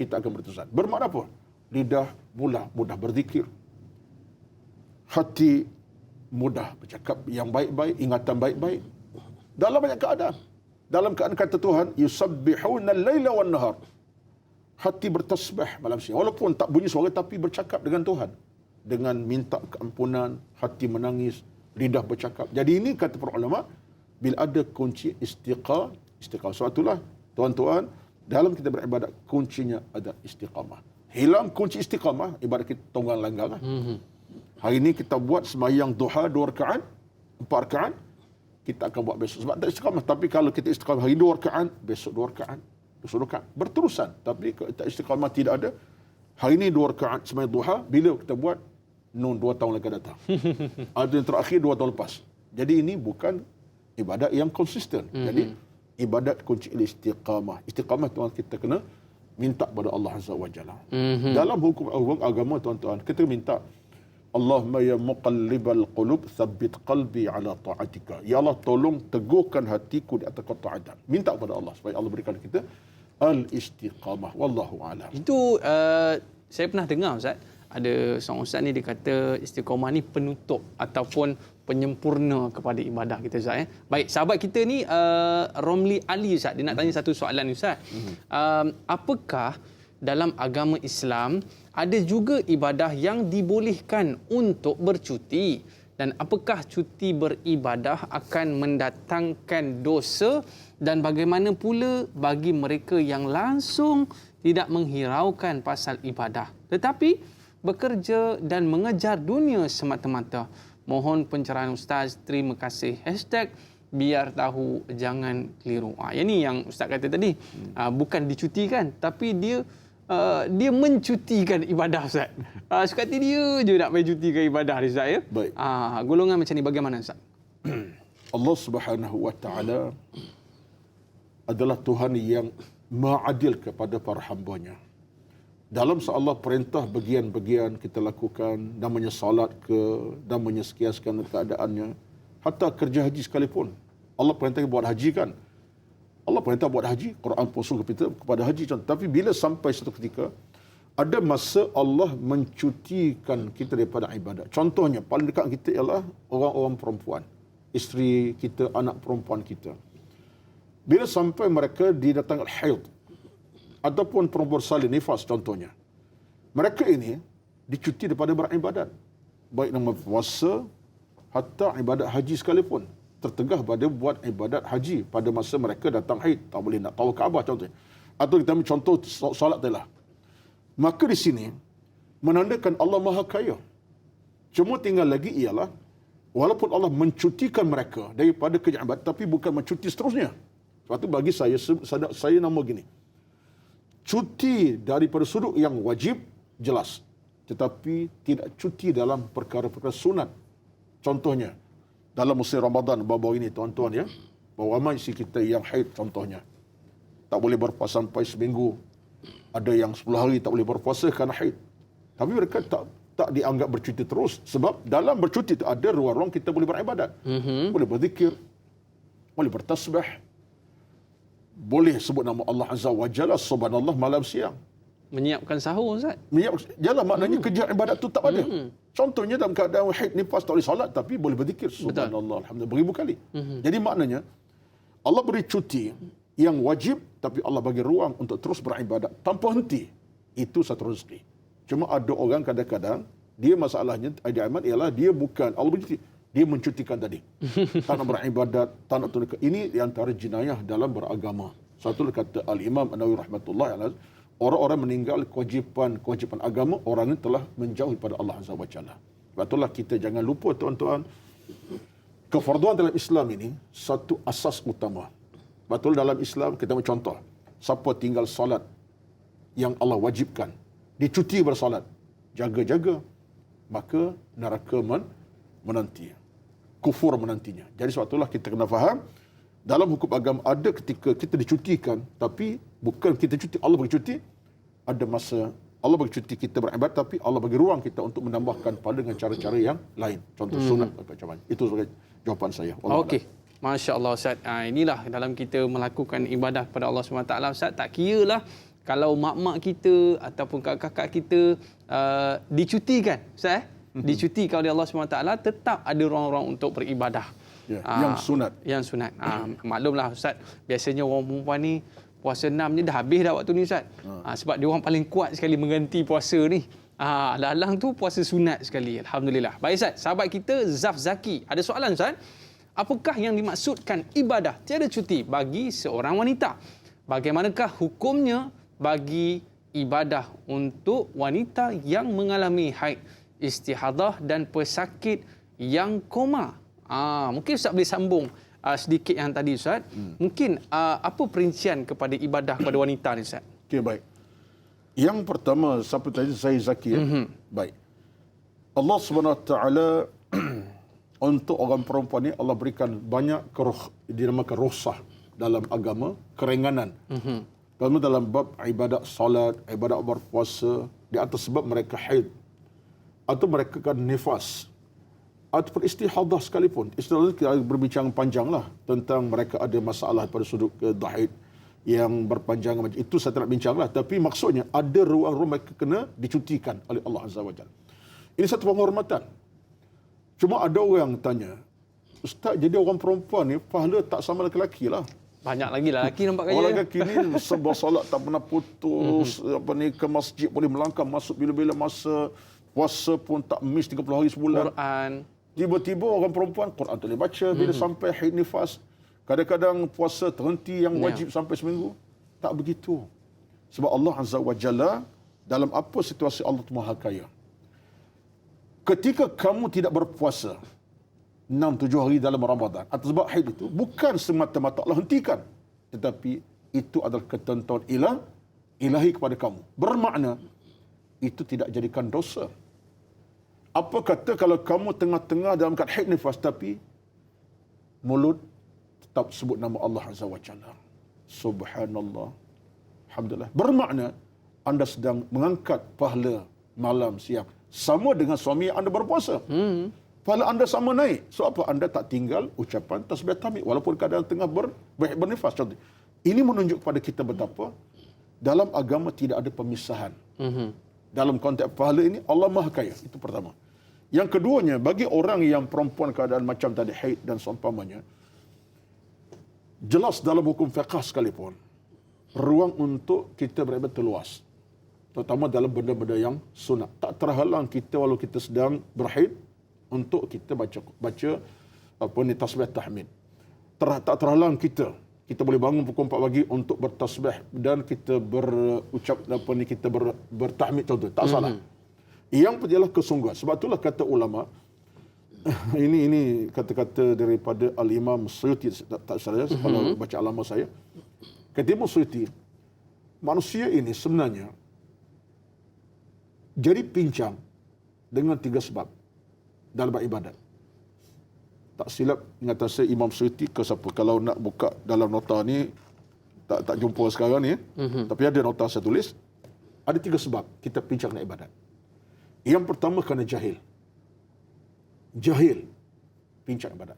Speaker 2: kita akan berterusan. Bermakna apa? Lidah mudah berzikir. Hati mudah bercakap yang baik-baik, ingatan baik-baik. Dalam banyak keadaan. Dalam keadaan kata Tuhan, yusabbihuna al-laila wan nahar. Hati bertasbih malam siang. Walaupun tak bunyi suara tapi bercakap dengan Tuhan. Dengan minta keampunan, hati menangis, lidah bercakap. Jadi ini kata para ulama, bila ada kunci istiqamah. Sebab itulah tuan-tuan, dalam kita beribadat kuncinya ada istiqamah. Hilang kunci istiqamah, ibadat kita tunggang langgang. Hari ini kita buat sembahyang duha 2 rakaat, 4 rakaat, kita akan buat besok. Sebab tak istiqamah. Tapi kalau kita istiqamah hari 2 rakaat, besok 2 rakaat, besok 2 rakaat. Berterusan. Tapi kalau tak istiqamah tidak ada, hari ini 2 rakaat sembahyang duha, bila kita buat, 2 tahun akan datang. Ada yang terakhir 2 tahun lepas. Jadi ini bukan ibadat yang konsisten. Jadi ibadat kunci istiqamah. Istiqamah tuan kita kena minta kepada Allah Azza wa Jalla. Dalam hukum agama tuan-tuan, kita minta Allahumma ya muqallibal qulub tsabbit qalbi ala ta'atika. Ya Allah, tolong teguhkan hatiku di atas ketaatan. Minta kepada Allah supaya Allah berikan kita al-istiqamah. Wallahu a'lam.
Speaker 1: Itu saya pernah dengar Ustaz, ada seorang ustaz ni dia kata istiqamah ni penutup ataupun penyempurna kepada ibadah kita Ustaz. Baik, sahabat kita ni Romli Ali Ustaz, dia nak tanya satu soalan Ustaz. Apakah dalam agama Islam, ada juga ibadah yang dibolehkan untuk bercuti. Dan apakah cuti beribadah akan mendatangkan dosa, dan bagaimana pula bagi mereka yang langsung tidak menghiraukan pasal ibadah tetapi bekerja dan mengejar dunia semata-mata? Mohon pencerahan Ustaz. Terima kasih. #biar tahu jangan keliru. Yang ni yang Ustaz kata tadi. Bukan dicutikan, tapi dia mencutikan ibadah, Ustaz. Suka hati dia je nak main cutikan ibadah, Ustaz, ya?
Speaker 2: Baik.
Speaker 1: Golongan macam ni bagaimana, Ustaz?
Speaker 2: Allah Subhanahu wa taala adalah Tuhan yang ma'adil kepada para hamba-Nya. Dalam seolah perintah bagian-bagian kita lakukan, namanya salat ke, namanya sekiaskan keadaannya, hatta kerja haji sekalipun. Allah perintah buat haji kan? Allah perintah buat haji, Quran pun suruh kita kepada haji. Tapi bila sampai satu ketika, ada masa Allah mencutikan kita daripada ibadat. Contohnya, paling dekat kita ialah orang-orang perempuan. Isteri kita, anak perempuan kita. Bila sampai mereka didatangkan haid, ataupun perempuan salin, nifas contohnya. Mereka ini dicuti daripada beribadat. Baik nama puasa, hatta ibadat haji sekalipun. Tertegah pada buat ibadat haji pada masa mereka datang haid. Tak boleh nak tahu Kaabah contohnya. Atau kita ambil contoh solat telah. Maka di sini menandakan Allah Maha Kaya. Cuma tinggal lagi ialah walaupun Allah mencutikan mereka daripada kerja ibadat, tapi bukan mencuti seterusnya. Sebab itu bagi saya nama gini. Cuti daripada sudut yang wajib jelas, tetapi tidak cuti dalam perkara-perkara sunat. Contohnya dalam musim Ramadan baru-baru ini, tuan-tuan, ya, bahawa ramai isi kita yang haid contohnya. Tak boleh berpuasa sampai seminggu. Ada yang 10 hari tak boleh berpuasa kerana haid. Tapi mereka tak dianggap bercuti terus. Sebab dalam bercuti itu ada ruang-ruang kita boleh beribadat. Boleh berzikir, boleh bertasbih, boleh sebut nama Allah Azza wa Jalla, subhanallah malam siang.
Speaker 1: Menyiapkan sahur, Ustaz.
Speaker 2: Jalan maknanya kerja ibadat tu tak ada. Contohnya dalam keadaan haid nifas tak boleh solat, tapi boleh berzikir subhanallah alhamdulillah beribu kali. Jadi maknanya Allah beri cuti yang wajib, tapi Allah bagi ruang untuk terus beribadat tanpa henti. Itu satu rezeki. Cuma ada orang kadang-kadang dia masalahnya iman ialah dia bukan Allah beri cuti, dia mencutikan tadi. Tak nak beribadat, tak nak tunduk. Ini di antara jenayah dalam beragama. Satu kata Al-Imam An-Nawawi rahmatullahi alaihi, orang-orang meninggal kewajipan agama, orang ini telah menjauh daripada Allah Azza wa Jalla. Sebab itulah kita jangan lupa, tuan-tuan, kefarduan dalam Islam ini satu asas utama. Betul, dalam Islam kita ambil contoh, siapa tinggal solat yang Allah wajibkan, dicuti bersolat, jaga-jaga, maka neraka menanti, kufur menantinya. Jadi sebab itulah kita kena faham, dalam hukum agama ada ketika kita dicutikan, tapi bukan kita cuti, Allah bagi cuti. Ada masa Allah bagi cuti kita beribadat, tapi Allah bagi ruang kita untuk menambahkan pada dengan cara-cara yang lain. Contoh sunat macam mana. Itu sebagai jawapan saya.
Speaker 1: Okey. Masya Allah, Ustaz. Inilah dalam kita melakukan ibadah kepada Allah SWT, Ustaz. Tak kira lah kalau mak-mak kita ataupun kakak-kakak kita dicutikan, Ustaz. Dicutikan oleh Allah SWT, tetap ada ruang-ruang untuk beribadah.
Speaker 2: Ya, yang sunat.
Speaker 1: Yang sunat. Maklumlah, Ustaz. Biasanya orang perempuan ni puasa 6 ni dah habis dah waktu ni, Ustaz. Sebab dia orang paling kuat sekali mengganti puasa ni. Lalang tu puasa sunat sekali. Alhamdulillah. Baik, Ustaz. Sahabat kita Zaf Zaki ada soalan, Ustaz. Apakah yang dimaksudkan ibadah tiada cuti bagi seorang wanita? Bagaimanakah hukumnya bagi ibadah untuk wanita yang mengalami haid, istihadah dan pesakit yang koma? Mungkin Ustaz boleh sambung sedikit yang tadi, Ustaz. Mungkin apa perincian kepada ibadah kepada wanita ni, Ustaz?
Speaker 2: Okey, baik. Yang pertama, siapa tadi saya Zaki, ya? Baik. Allah SWT untuk orang perempuan ni Allah berikan banyak dinamakan rukhsah dalam agama, keringanan. Pertama dalam bab ibadat solat, ibadat berpuasa, di atas sebab mereka haid atau mereka kan nifas ataupun istihadah sekalipun. Istihadah kita berbincang panjanglah tentang mereka ada masalah pada sudut haid yang berpanjangan macam itu, saya tak nak bincanglah, tapi maksudnya ada ruang-ruang mereka kena dicutikan oleh Allah Azza wa Jalla. Ini satu penghormatan. Cuma ada orang tanya, Ustaz, jadi orang perempuan ni pahala tak sama lelaki lah.
Speaker 1: Banyak lagi lelaki nampak
Speaker 2: Orang
Speaker 1: kaya.
Speaker 2: lelaki ni sebuah solat tak pernah putus, ke masjid boleh melangkah masuk bila-bila masa, puasa pun tak miss 30 hari sebulan.
Speaker 1: Quran.
Speaker 2: Tiba-tiba orang perempuan Quran tak boleh baca bila sampai haid nifas. Kadang-kadang puasa terhenti yang wajib sampai seminggu. Tak begitu. Sebab Allah Azza wa Jalla dalam apa situasi Allah Maha Kaya. Ketika kamu tidak berpuasa 6-7 hari dalam Ramadan atas sebab haid itu, bukan semata-mata Allah hentikan, tetapi itu adalah ketentuan ilahi kepada kamu. Bermakna itu tidak jadikan dosa. Apa kata kalau kamu tengah-tengah dalam keadaan haid nifas tapi mulut tetap sebut nama Allah Azza wa Jalla. Subhanallah. Alhamdulillah. Bermakna anda sedang mengangkat pahala malam siang sama dengan suami anda berpuasa. Pahala anda sama naik. So apa? Anda tak tinggal ucapan tasbih tahmid walaupun keadaan tengah bernifas. Contoh. Ini menunjuk kepada kita betapa dalam agama tidak ada pemisahan. Dalam konteks pahala ini Allah Maha Kaya. Itu pertama. Yang keduanya, bagi orang yang perempuan keadaan macam tadi haid dan seumpamanya, jelas dalam hukum fiqh sekalipun ruang untuk kita beribadat luas, terutama dalam benda-benda yang sunat. Tak terhalang kita walau kita sedang berhaid untuk kita baca apa ni tasbih tahmid. Tak terhalang kita boleh bangun pukul 4 pagi untuk bertasbih dan kita berucap apa ni, kita bertahmid contoh. Tak salah. Yang ialah kesungguhan. Sebab itulah kata ulama, ini kata-kata daripada Al-Imam Suyuti, tak salah kalau baca alama saya. Kata Imam Suyuti, manusia ini sebenarnya jadi pincang dengan 3 sebab dalam beribadat. Tak silap ingatan saya Imam Suyuti ke siapa, kalau nak buka dalam nota ni tak jumpa sekarang ni, tapi ada nota saya tulis, ada 3 sebab kita pincang nak ibadat. Yang pertama kerana jahil, pincang ibadat.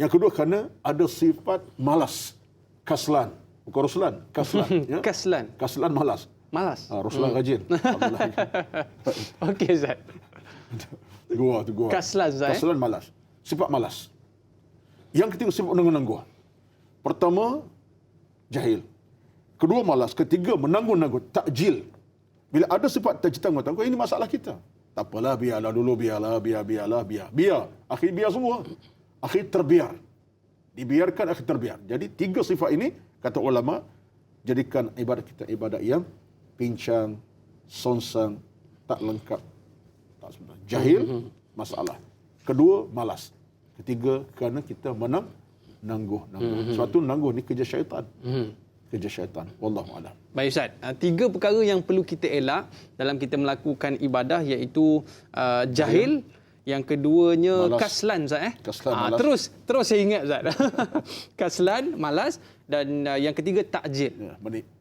Speaker 2: Yang kedua kerana ada sifat malas, kaslan, bukan ruslan, kaslan. Ya? Kaslan malas. Ruslan rajin. Alhamdulillah.
Speaker 1: Okey Ustaz.
Speaker 2: Gua.
Speaker 1: Kaslan Ustaz.
Speaker 2: Kaslan malas. Sifat malas. Yang ketiga sifat menangguh-nangguh. Pertama jahil. Kedua malas. Ketiga menangguh-nangguh, takjil. Bila ada sifat tangguh-tangguh, ini masalah kita. Tak apalah, biarlah dulu, biar. Akhir biar semua. Akhir terbiar. Dibiarkan, akhir terbiar. Jadi 3 sifat ini, kata ulama, jadikan ibadat kita ibadat yang pincang, sonsang, tak lengkap. Tak sebenarnya. Jahil, masalah. Kedua, malas. Ketiga, kerana kita nangguh. Sebab tu nangguh ni kerja syaitan. Kerja syaitan. Wallahualam.
Speaker 1: Baik Ustaz, 3 perkara yang perlu kita elak dalam kita melakukan ibadah, iaitu jahil, yang keduanya malas. Kaslan Ustaz.
Speaker 2: Kaslan, malas.
Speaker 1: Terus saya ingat Ustaz. Kaslan, malas, dan yang ketiga takjil.
Speaker 2: Ya,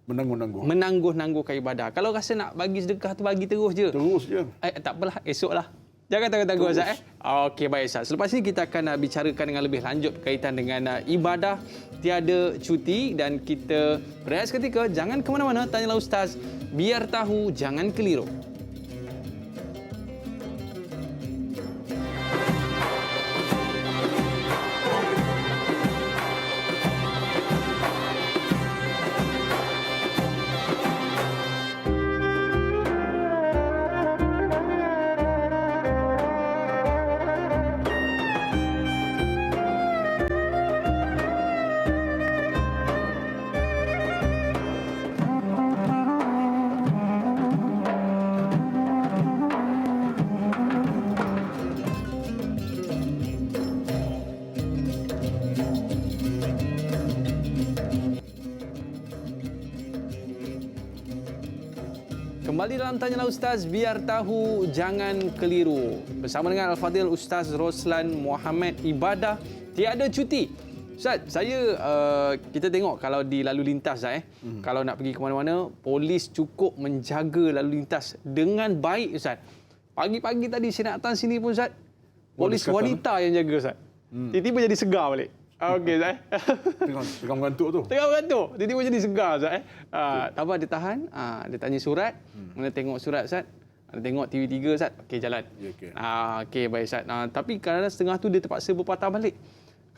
Speaker 2: menangguh-nangguh.
Speaker 1: Menangguh-nangguhkan ibadah. Kalau rasa nak bagi sedekah tu bagi terus je.
Speaker 2: Terus je.
Speaker 1: Tak apalah, esoklah. Jangan tangguh-tangguh Ustaz. Okey, baik Ustaz. Selepas ini kita akan bicarakan dengan lebih lanjut berkaitan dengan ibadah tiada cuti, dan kita berehat seketika. Jangan ke mana-mana, tanyalah Ustaz. Biar tahu, jangan keliru. Kembali dalam Tanyalah Ustaz, biar tahu jangan keliru. Bersama dengan Al-Fadhil Ustaz Roslan Muhammad, ibadah tiada cuti. Ustaz, kita tengok kalau di lalu lintas kalau nak pergi ke mana-mana, polis cukup menjaga lalu lintas dengan baik Ustaz. Pagi-pagi tadi saya nak datang sini pun Ustaz, polis wanita yang jaga Ustaz. Tiba-tiba jadi segar balik. Okey Ustaz.
Speaker 2: Tengah mengantuk tu.
Speaker 1: Tiba-tiba jadi segar Ustaz. Tak apa, dia tahan. Dia tanya surat. Mana tengok surat Ustaz. Dia tengok TV3 Ustaz. Okey, jalan.
Speaker 2: Ya, okey.
Speaker 1: Okey, baik Ustaz. Tapi kadang-kadang setengah tu dia terpaksa berpatah balik.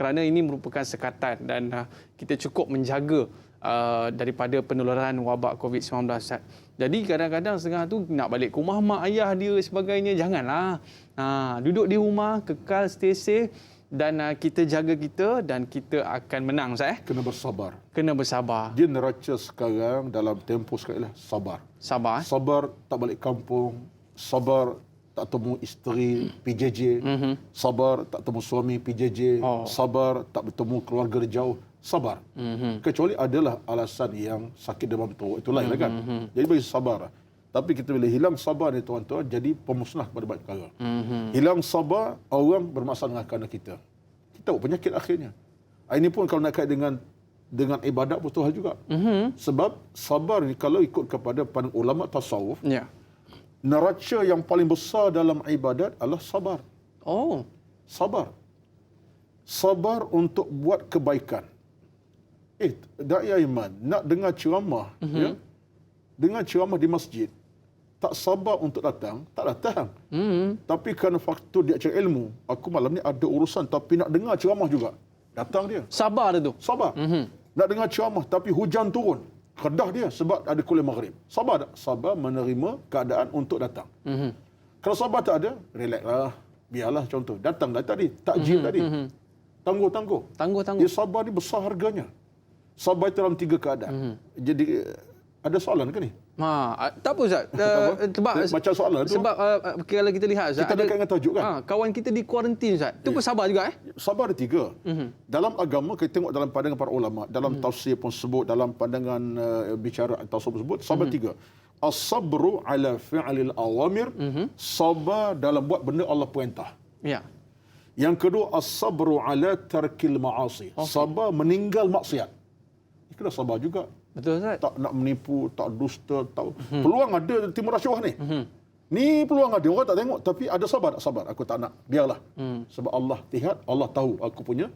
Speaker 1: kerana ini merupakan sekatan dan kita cukup menjaga daripada penularan wabak COVID-19, Ustaz. Jadi kadang-kadang setengah tu nak balik ke rumah mak ayah dia sebagainya, janganlah. Duduk di rumah, kekal stay safe dan kita jaga kita dan kita akan menang, Ustaz.
Speaker 2: Kena bersabar.
Speaker 1: Kena bersabar.
Speaker 2: Dia neraca sekarang dalam tempoh sekarang sabar.
Speaker 1: Sabar.
Speaker 2: Sabar tak balik kampung, sabar tak temu isteri PJJ, sabar tak temu suami PJJ, sabar tak bertemu keluarga jauh, sabar. Kecuali adalah alasan yang sakit demam teruk, itu lain kan. Jadi bagi sabar. Tapi kita bila hilang sabar ni tuan-tuan, jadi pemusnah kepada banyak perkara. Hilang sabar, orang bermasalah dengan kerana kita. Kita buat penyakit akhirnya. Ini pun kalau nak kait dengan ibadat betul hal juga. Sebab sabar ni kalau ikut kepada pandangan ulama tasawuf, neraca yang paling besar dalam ibadat adalah sabar. Sabar. Sabar untuk buat kebaikan. Dai iman nak dengar ceramah, ya? Dengar ceramah di masjid, tak sabar untuk datang, tak datang. Tapi kerana faktor dia cari ilmu, aku malam ni ada urusan tapi nak dengar ceramah juga, datang dia.
Speaker 1: Sabar tu.
Speaker 2: Sabar. Nak dengar ceramah tapi hujan turun, kedah dia sebab ada kuliah maghrib. Sabar tak? Sabar menerima keadaan untuk datang. Kalau sabar tak ada, relax lah. Biarlah contoh. Datang tadi, takjil tadi. Tangguh. Dia sabar ni besar harganya. Sabar itu dalam 3 keadaan. Jadi, ada soalan ke ni?
Speaker 1: Tak apa, Ustaz.
Speaker 2: Macam soalan tu.
Speaker 1: Sebab kalau kita lihat, Ustaz,
Speaker 2: kita nak dengan tajuk kan?
Speaker 1: Kawan kita di kuarantin, Ustaz. Itu pun sabar juga,
Speaker 2: Sabar ada 3. Dalam agama, kita tengok dalam pandangan para ulama, dalam tafsir pun sebut, dalam pandangan bicara tasawuf sebut, sabar 3. As-sabru ala fi'lil awamir, sabar dalam buat benda Allah perintah.
Speaker 1: Ya.
Speaker 2: Yang kedua, as-sabru ala tarkil ma'asi, sabar meninggal maksiat. Ini kena sabar juga.
Speaker 1: Betul, Ustaz.
Speaker 2: Tak nak menipu, tak dusta, tak peluang ada timur rasuah ni. Ni peluang ada, orang tak tengok tapi ada sabar tak sabar. Aku tak nak, biarlah. Sebab Allah lihat, Allah tahu aku punya.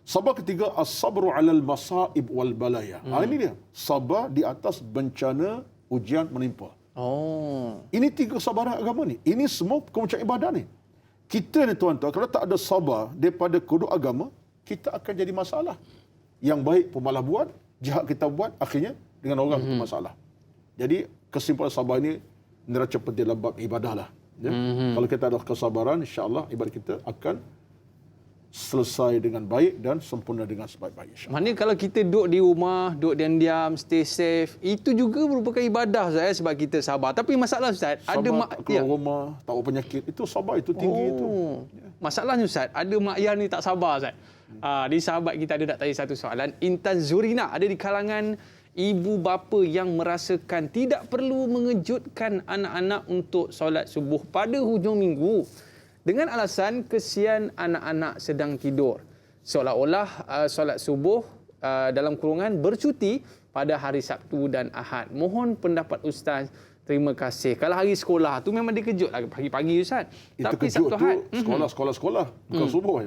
Speaker 2: Sabar ketiga, as-sabru 'alal masaib wal balaya. Ini dia. Sabar di atas bencana, ujian menimpa. Ini 3 sabaran agama ni. Ini semua kemuncak ibadah ni. Kita ni tuan-tuan, kalau tak ada sabar daripada kedua agama, kita akan jadi masalah. Yang baik pun malah buat, jahat kita buat, akhirnya dengan orang itu masalah. Jadi kesimpulan sabar ini neraca penting dalam bab ibadah lah. Ya? Kalau kita ada kesabaran, insya-Allah ibadah kita akan selesai dengan baik dan sempurna dengan sebaik-baik, insya-Allah.
Speaker 1: Maknanya kalau kita duduk di rumah, duduk diam-diam, stay safe, itu juga merupakan ibadah, Ustaz, sebab kita sabar. Tapi masalah, Ustaz,
Speaker 2: sabar, tak keluar rumah, tak ada penyakit, itu sabar, itu tinggi itu.
Speaker 1: Masalahnya, Ustaz, ada mak ayah ni tak sabar, Ustaz. Di sahabat kita ada nak tanya satu soalan. Intan Zurina ada di kalangan ibu bapa yang merasakan tidak perlu mengejutkan anak-anak untuk solat subuh pada hujung minggu dengan alasan kesian anak-anak sedang tidur. Seolah-olah solat subuh dalam kurungan bercuti pada hari Sabtu dan Ahad. Mohon pendapat Ustaz. Terima kasih. Kalau hari sekolah tu memang dia kejut lah pagi-pagi, Ustaz.
Speaker 2: Itu
Speaker 1: tapi
Speaker 2: kejut
Speaker 1: Sabtu
Speaker 2: tu sekolah. Bukan subuh.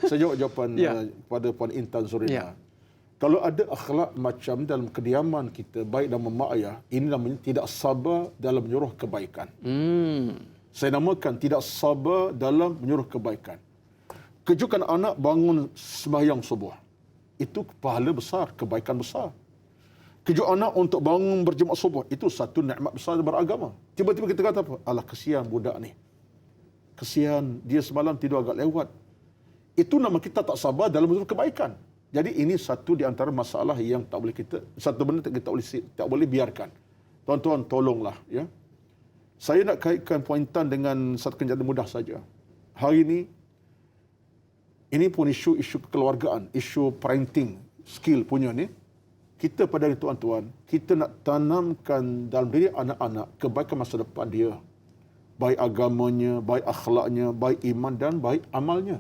Speaker 2: Saya jawab jawapan kepada Puan Intan Zurina. Kalau ada akhlak macam dalam kediaman kita, baik dalam mak ayah, ini namanya tidak sabar dalam menyuruh kebaikan. Saya namakan tidak sabar dalam menyuruh kebaikan. Kejutkan anak bangun sembahyang subuh. Itu pahala besar, kebaikan besar. Kejut anak untuk bangun berjemaah subuh, itu satu nikmat besar beragama. Tiba-tiba kita kata apa? Alah, kesian budak ni. Kesian, dia semalam tidur agak lewat. Itu nama kita tak sabar dalam menyuruh kebaikan. Jadi ini satu di antara masalah yang tak boleh satu benda kita tak boleh biarkan. Tuan-tuan, tolonglah, ya. Saya nak kaitkan pointan dengan satu kenyataan mudah saja. Hari ini pun isu kekeluargaan, isu parenting skill punya ni. Kita pada hari tuan-tuan, kita nak tanamkan dalam diri anak-anak kebaikan masa depan dia. Baik agamanya, baik akhlaknya, baik iman dan baik amalnya.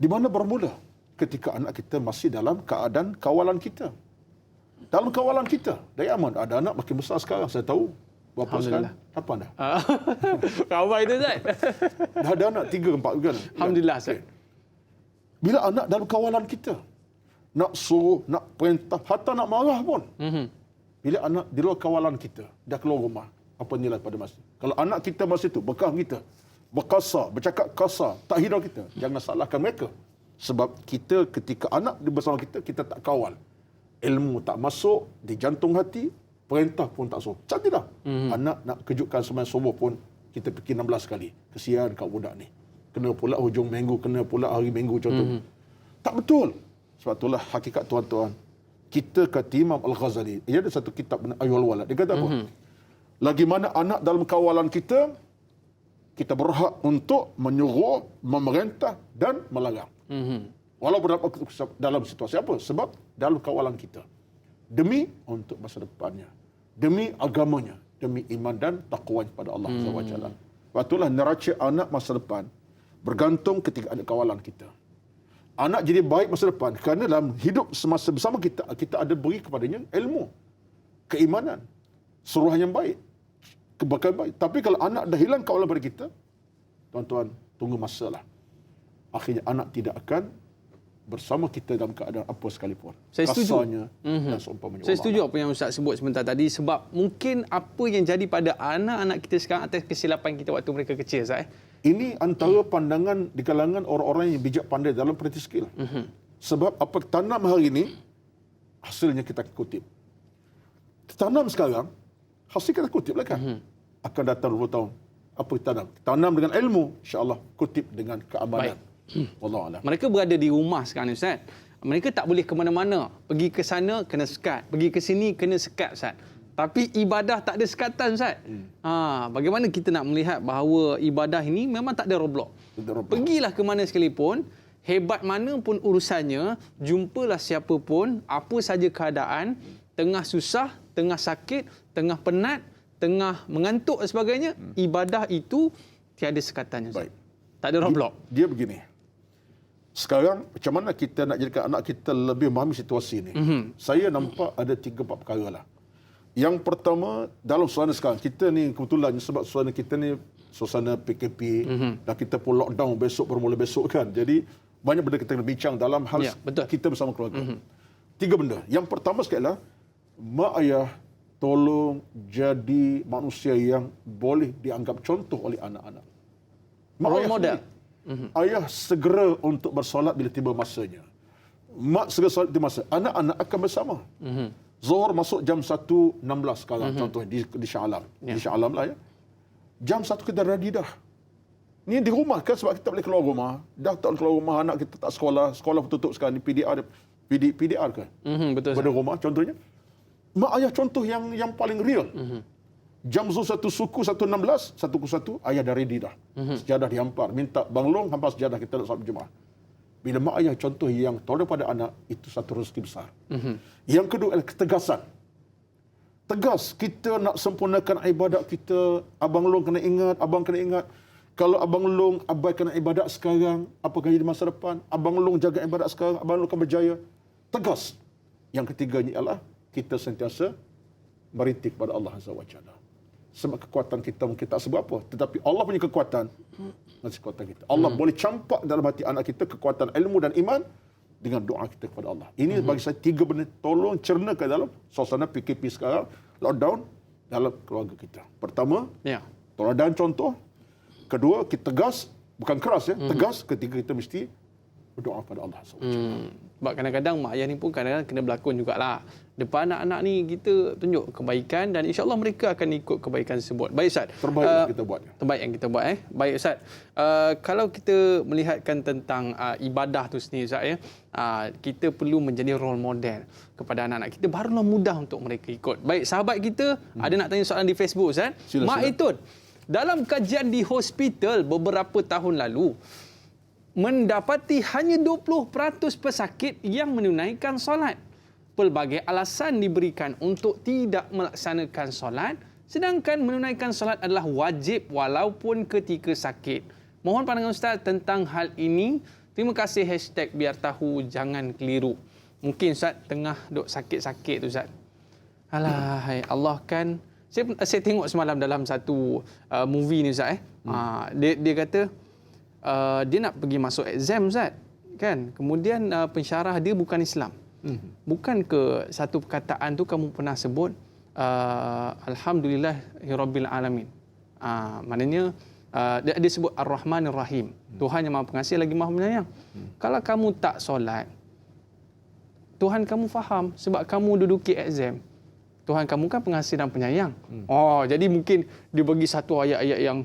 Speaker 2: Di mana bermula? Ketika anak kita masih dalam keadaan kawalan kita. Dalam kawalan kita. Dari aman, ada anak makin besar sekarang, saya tahu. Berapa sekarang? 8 dah.
Speaker 1: Kawan itu, Ustaz.
Speaker 2: Dah ada anak 3, 4 kan?
Speaker 1: Alhamdulillah, Ustaz.
Speaker 2: Bila anak dalam kawalan kita, nak suruh, nak perintah, hatta nak marah pun. Bila anak di luar kawalan kita, dah keluar rumah, apa nilai pada masa? Kalau anak kita masa itu, bekah kita, berkasar, bercakap kasar, tak hirau kita, jangan salahkan mereka. Sebab kita ketika anak bersama kita, kita tak kawal. Ilmu tak masuk di jantung hati, perintah pun tak suruh. Cantik dah. Anak nak kejutkan sembahyang subuh pun, kita fikir 16 kali. Kesian kau budak ni. Kena pula hujung minggu, kena pula hari minggu contoh. Tak betul. Sebab itulah hakikat tuan-tuan. Kita kata Imam Al-Ghazali, dia ada satu kitab Ayyuhal Walad. Dia kata apa? Lagi mana anak dalam kawalan kita, kita berhak untuk menyuruh, memerintah dan melarang. Walaupun dalam situasi apa? Sebab dalam kawalan kita. Demi untuk masa depannya. Demi agamanya. Demi iman dan taqwa kepada Allah SWT. Sebab itulah neraca anak masa depan bergantung ketika ada kawalan kita. Anak jadi baik masa depan kerana dalam hidup semasa bersama kita, kita ada beri kepadanya ilmu, keimanan, suruhan yang baik, kebaikan baik. Tapi kalau anak dah hilang kawalan pada kita, tuan-tuan, tunggu masalah. Akhirnya anak tidak akan bersama kita dalam keadaan apa sekalipun.
Speaker 1: Saya setuju.
Speaker 2: Kasarnya dan seumpamanya.
Speaker 1: Saya setuju apa yang Ustaz sebut sebentar tadi, sebab mungkin apa yang jadi pada anak-anak kita sekarang atas kesilapan kita waktu mereka kecil, Ustaz.
Speaker 2: Ini antara pandangan di kalangan orang-orang yang bijak pandai dalam praktik skill. Sebab apa tanam hari ini, hasilnya kita kutip. Tanam sekarang, hasil kita kutip lah kan. Akan datang 20 tahun. Apa kita tanam? Tanam dengan ilmu, insya-Allah kutip dengan keamanan. Wallahualam.
Speaker 1: Mereka berada di rumah sekarang ni, Ustaz. Mereka tak boleh ke mana-mana. Pergi ke sana, kena sekat. Pergi ke sini, kena sekat, Ustaz. Tapi ibadah tak ada sekatan, Ustaz. Bagaimana kita nak melihat bahawa ibadah ini memang tak ada roadblock. Pergilah ke mana sekalipun, hebat mana pun urusannya, jumpalah siapa pun, apa saja keadaan, tengah susah, tengah sakit, tengah penat, tengah mengantuk dan sebagainya, ibadah itu tiada sekatannya, Ustaz.
Speaker 2: Baik.
Speaker 1: Tak ada roadblock.
Speaker 2: Dia begini. Sekarang macam mana kita nak jadikan anak kita lebih memahami situasi ini? Saya nampak ada 3-4 perkara lah. Yang pertama, dalam suasana sekarang, kita ni kebetulan sebab suasana kita ni suasana PKP, dan kita pun lockdown besok, bermula besok kan. Jadi, banyak benda kita kena bincang dalam hal kita bersama keluarga. 3 benda. Yang pertama sekali lah, mak ayah tolong jadi manusia yang boleh dianggap contoh oleh anak-anak.
Speaker 1: Role model.
Speaker 2: Ayah segera untuk bersolat bila tiba masanya. Mak segera solat di masa. Anak-anak akan bersama. Zuhur masuk jam 1.16 sekarang contohnya di Shah Alam. Di Shah Alam lah ya. Jam 1 kita ready dah. Ni di rumah kan sebab kita tak boleh keluar rumah. Dah tak boleh keluar rumah, anak kita tak sekolah. Sekolah tutup sekarang ni PDR kan.
Speaker 1: Betul.
Speaker 2: Pada rumah contohnya. Mak ayah contoh yang paling real. Jam Zuhur 1 suku 1.16, 1:1, ayah dah ready dah. Sejadah dihampar. Minta Bang Long hampar sejadah kita nak solat berjemaah. Bila mak ayah contoh yang tahu pada anak, itu satu rezeki besar. Yang kedua adalah ketegasan. Tegas, kita nak sempurnakan ibadat kita. Abang Long kena ingat, abang kena ingat. Kalau Abang Long abaikan ibadat sekarang, apakah jadi masa depan? Abang Long jaga ibadat sekarang, Abang Long akan berjaya. Tegas. Yang ketiganya ialah kita sentiasa berintik kepada Allah Azza wa Jalla. Sebab kekuatan kita mungkin tak seberapa, tetapi Allah punya kekuatan masih kekuatan kita. Allah boleh campak dalam hati anak kita kekuatan ilmu dan iman dengan doa kita kepada Allah. Ini bagi saya 3 benda tolong cerna ke dalam suasana PKP sekarang, lockdown dalam keluarga kita. Pertama, teladan contoh. Kedua, kita tegas, bukan keras ya, tegas. Ketiga, kita mesti berdoa kepada Allah SWT.
Speaker 1: Sebab kadang-kadang mak ayah ni pun kadang-kadang kena berlakon jugalah. Depan anak-anak ni kita tunjuk kebaikan dan insya-Allah mereka akan ikut kebaikan tersebut. Baik Ustaz.
Speaker 2: Terbaik yang kita buat.
Speaker 1: Terbaik yang kita buat. Baik Ustaz. Kalau kita melihatkan tentang ibadah tu sendiri Ustaz ya. Kita perlu menjadi role model kepada anak-anak kita, barulah mudah untuk mereka ikut. Baik, sahabat kita ada nak tanya soalan di Facebook Ustaz. Mak Itun, dalam kajian di hospital beberapa tahun lalu, mendapati hanya 20% pesakit yang menunaikan solat. Pelbagai alasan diberikan untuk tidak melaksanakan solat, sedangkan menunaikan solat adalah wajib walaupun ketika sakit. Mohon pandangan Ustaz tentang hal ini. Terima kasih #biar tahu jangan keliru. Mungkin Ustaz tengah duk sakit-sakit tu Ustaz. Alah, Allah kan. Saya tengok semalam dalam satu movie ni Ustaz. Dia kata, dia nak pergi masuk exam Ustaz, kan? Kemudian pensyarah dia bukan Islam. Bukan ke satu perkataan tu kamu pernah sebut Alhamdulillahirabbil alamin. Maknanya dia disebut Ar-Rahmanir Rahim. Tuhan yang Maha Pengasih lagi Maha Penyayang. Kalau kamu tak solat, Tuhan kamu faham sebab kamu duduki exam. Tuhan kamu kan pengasih dan penyayang. Jadi mungkin dia bagi satu ayat-ayat yang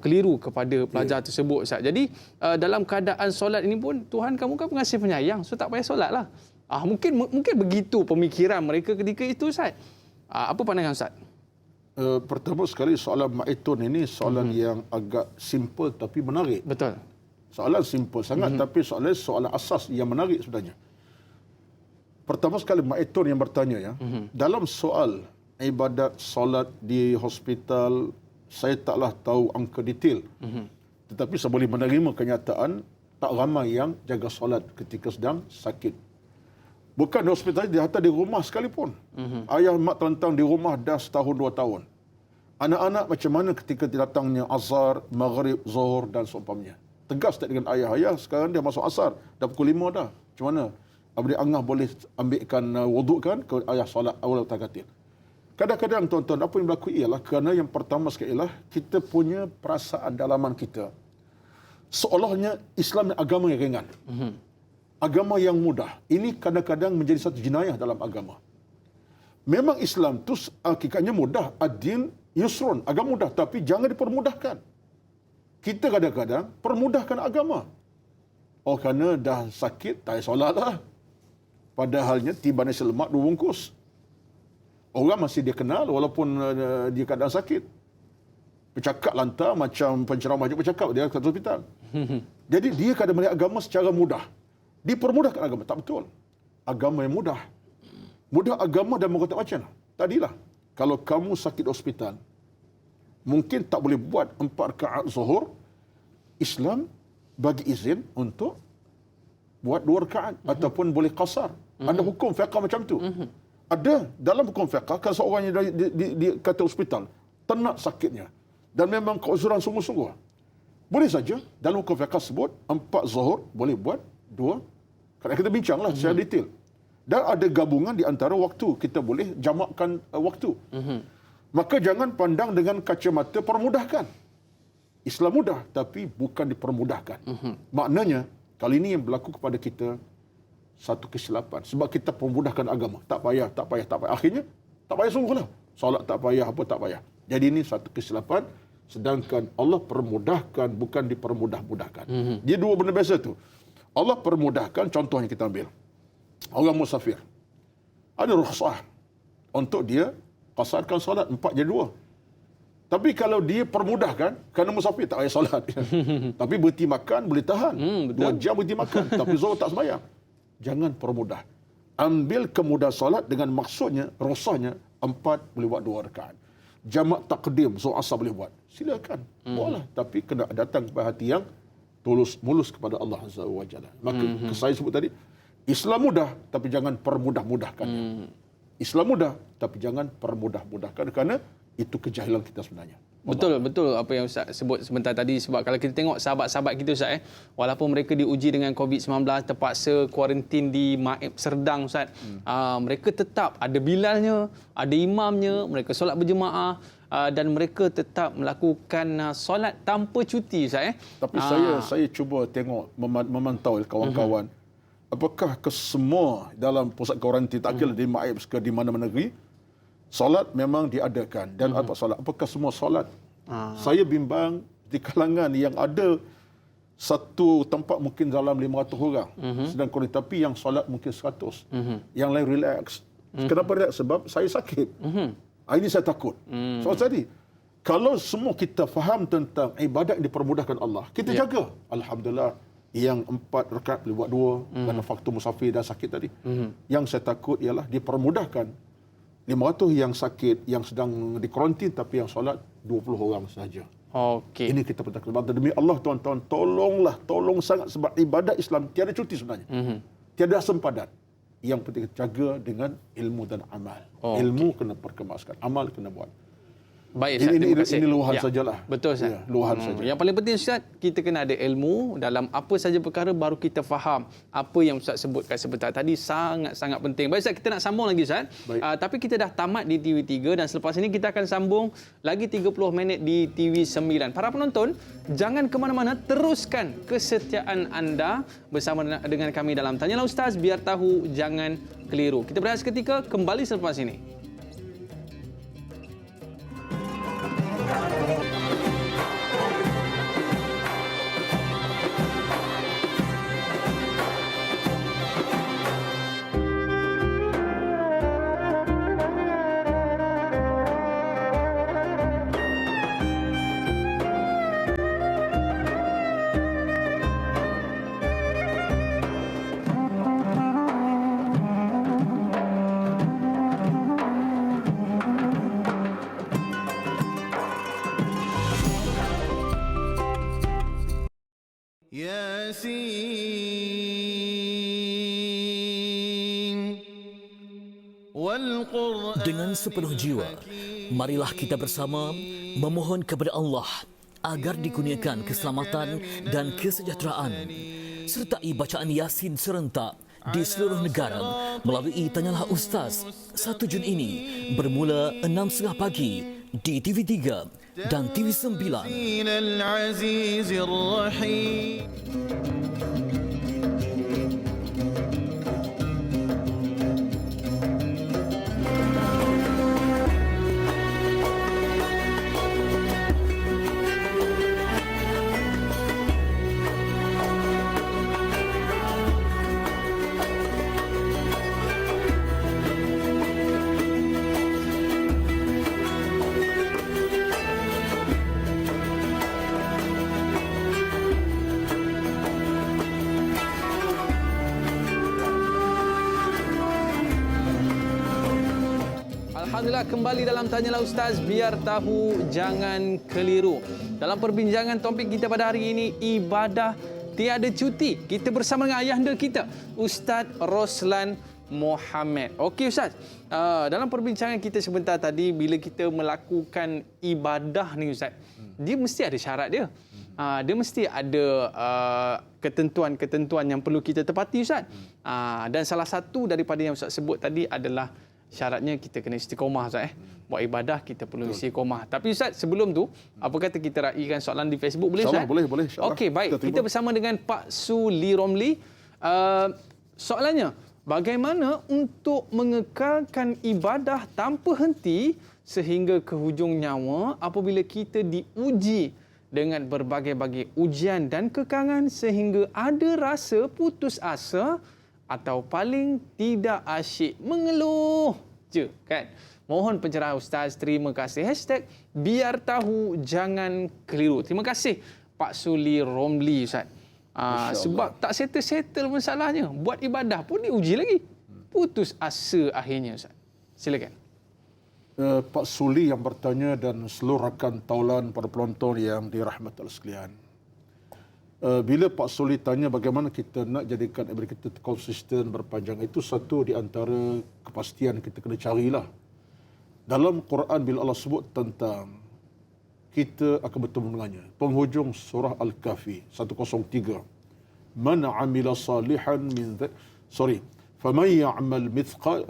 Speaker 1: keliru kepada pelajar tersebut, Ustaz. Jadi dalam keadaan solat ini pun Tuhan kamu kan pengasih penyayang, so tak payah solatlah. Mungkin begitu pemikiran mereka ketika itu, Ustaz. Apa pandangan Ustaz?
Speaker 2: Pertama sekali soalan Maitun ini soalan yang agak simple tapi menarik.
Speaker 1: Betul.
Speaker 2: Soalan simple sangat tapi soalan asas yang menarik sebenarnya. Pertama sekali Maitun yang bertanya ya, dalam soal ibadat solat di hospital, saya taklah tahu angka detail. Tetapi saya boleh menerima kenyataan tak ramai yang jaga solat ketika sedang sakit. Bukan di hospital, dia hatta di rumah sekalipun. Ayah mak telentang di rumah dah setahun 2 tahun. Anak-anak macam mana ketika datangnya azhar, maghrib, zuhur dan seumpamanya. Tegas tak dengan ayah sekarang dia masuk asar, dah pukul 5 dah. Macam mana? Abdi Angah boleh ambilkan wuduk kan ke ayah solat awal takatil. Kadang-kadang tuan-tuan apa yang berlaku ialah kerana yang pertama sekali ialah kita punya perasaan dalaman kita seolahnya Islam ni agama yang ringan. Agama yang mudah. Ini kadang-kadang menjadi satu jenayah dalam agama. Memang Islam tu hakikatnya mudah. Ad-din yusrun. Agama mudah. Tapi jangan dipermudahkan. Kita kadang-kadang permudahkan agama. Kerana dah sakit, tak payah solat lah. Padahalnya tiba nasi lemak 2 bungkus. Orang masih dia kenal walaupun dia keadaan sakit. Bercakap lantar macam penceramah juga bercakap dia ke hospital. Jadi dia kadang melihat agama secara mudah. Dipermudahkan agama. Tak betul. Agama yang mudah. Mudah agama dan mengatakan macam mana? Tadilah. Kalau kamu sakit hospital, mungkin tak boleh buat 4 rakaat zuhur, Islam bagi izin untuk buat 2 rakaat ataupun boleh qasar. Ada hukum fiqh macam tu. Ada dalam hukum fiqh kalau seorang yang di kata hospital ternak sakitnya dan memang keuzuran sungguh-sungguh, boleh saja dalam hukum fiqh sebut 4 zuhur boleh buat 2. Kadang kita bincanglah secara detail. Dan ada gabungan di antara waktu, kita boleh jamakkan waktu. Maka jangan pandang dengan kacamata permudahkan. Islam mudah tapi bukan dipermudahkan. Maknanya kali ini yang berlaku kepada kita satu kesilapan sebab kita permudahkan agama. Tak payah. Akhirnya tak payah sungguhlah. Solat tak payah, apa tak payah. Jadi ini satu kesilapan sedangkan Allah permudahkan bukan dipermudah-mudahkan. Dia dua benda biasa tu. Allah permudahkan, contohnya kita ambil. Orang musafir. Ada rukhsah untuk dia qasarkan solat 4 jadi 2. Tapi kalau dia permudahkan, kerana musafir tak payah solat. Tapi berhenti makan boleh tahan. 2 jam berhenti makan. Tapi zuhur tak sembahyang. Jangan permudah. Ambil kemudahan solat dengan maksudnya, rukhsahnya 4 boleh buat 2 rakaat. Jamak takdim, zuhur asar boleh buat. Silakan. Boleh. Tapi kena datang kepada hati yang tulus mulus kepada Allah Azza wa Jalla. Maka saya sebut tadi, Islam mudah tapi jangan permudah-mudahkannya. Islam mudah tapi jangan permudah-mudahkan kerana itu kejahilan kita sebenarnya.
Speaker 1: Betul apa yang Ustaz sebut sebentar tadi, sebab kalau kita tengok sahabat-sahabat kita Ustaz walaupun mereka diuji dengan COVID-19, terpaksa kuarantin di Maib Serdang Ustaz, mereka tetap ada bilalnya, ada imamnya, mereka solat berjemaah dan mereka tetap melakukan solat tanpa cuti Ustaz.
Speaker 2: Tapi saya cuba tengok memantau kawan-kawan. Apakah kesemua dalam pusat kuarantin, tak kira di Maib ke di mana-mana negeri, solat memang diadakan dan apa solat? Apakah semua solat? Saya bimbang di kalangan yang ada satu tempat mungkin dalam 500 orang sedang kuarantin, tapi yang solat mungkin 100. Yang lain relax. Kenapa relax? Sebab saya sakit. Ini saya takut. Soal tadi, kalau semua kita faham tentang ibadat yang dipermudahkan Allah, kita jaga. Alhamdulillah. Yang 4 rakaat boleh buat 2 kerana faktor musafir dan sakit tadi. Yang saya takut ialah dipermudahkan 500 yang sakit, yang sedang dikuarantin, tapi yang solat 20 orang sahaja.
Speaker 1: Okey.
Speaker 2: Ini kita bertakwa. Demi Allah tuan-tuan, tolong sangat sebab ibadat Islam tiada cuti sebenarnya. Tiada sempadan. Yang penting jaga dengan ilmu dan amal. Ilmu kena perkemaskan, amal kena buat.
Speaker 1: Baik Ustaz, terima kasih.
Speaker 2: Ini luahan sajalah.
Speaker 1: Betul Ustaz.
Speaker 2: Ya, luahan saja.
Speaker 1: Yang paling penting Ustaz, kita kena ada ilmu dalam apa saja perkara baru kita faham. Apa yang Ustaz sebutkan sebentar tadi sangat-sangat penting. Baik Ustaz, kita nak sambung lagi Ustaz. Tapi kita dah tamat di TV3 dan selepas ini kita akan sambung lagi 30 minit di TV9. Para penonton, jangan ke mana-mana, teruskan kesetiaan anda bersama dengan kami dalam Tanyalah Ustaz, biar tahu jangan keliru. Kita berehat seketika, kembali selepas ini.
Speaker 4: Dengan sepenuh jiwa, marilah kita bersama memohon kepada Allah agar dikurniakan keselamatan dan kesejahteraan sertai bacaan Yasin serentak di seluruh negara melalui Tanyalah Ustaz 1 Jun ini bermula 6.30 pagi di TV3 dan TV9.
Speaker 1: Alhamdulillah, kembali dalam Tanyalah Ustaz, biar tahu jangan keliru. Dalam perbincangan topik kita pada hari ini, ibadah tiada cuti. Kita bersama dengan ayahanda kita, Ustaz Roslan Mohammed. Okey Ustaz, dalam perbincangan kita sebentar tadi, bila kita melakukan ibadah ni Ustaz, dia mesti ada syarat dia. Dia mesti ada ketentuan-ketentuan yang perlu kita tepati Ustaz. Dan salah satu daripada yang Ustaz sebut tadi adalah syaratnya kita kena istiqomah Ustaz. Buat ibadah kita perlu istiqomah. Tapi Ustaz, sebelum tu, apa kata kita raikan soalan di Facebook, boleh Ustaz?
Speaker 2: Boleh.
Speaker 1: Okey, baik. Kita bersama dengan Pak Suli Romli. Soalannya, bagaimana untuk mengekalkan ibadah tanpa henti sehingga ke hujung nyawa apabila kita diuji dengan berbagai-bagai ujian dan kekangan sehingga ada rasa putus asa atau paling tidak asyik mengeluh je, kan? Mohon pencerahan Ustaz, terima kasih. #biar tahu jangan keliru. Terima kasih Pak Suli Romli Ustaz. Sebab tak settle masalahnya. Buat ibadah pun diuji lagi. Putus asa akhirnya Ustaz. Silakan.
Speaker 2: Pak Suli yang bertanya dan seluruh rakan taulan para penonton yang dirahmati Allah sekalian. Bila Pak Suli tanya bagaimana kita nak jadikan ibadah kita konsisten berpanjang, itu satu di antara kepastian kita kena carilah. Dalam Quran bila Allah sebut tentang kita akan bertemu dengannya, penghujung surah Al-Kahfi 103, man amila salihan min faman ya'mal mithqal,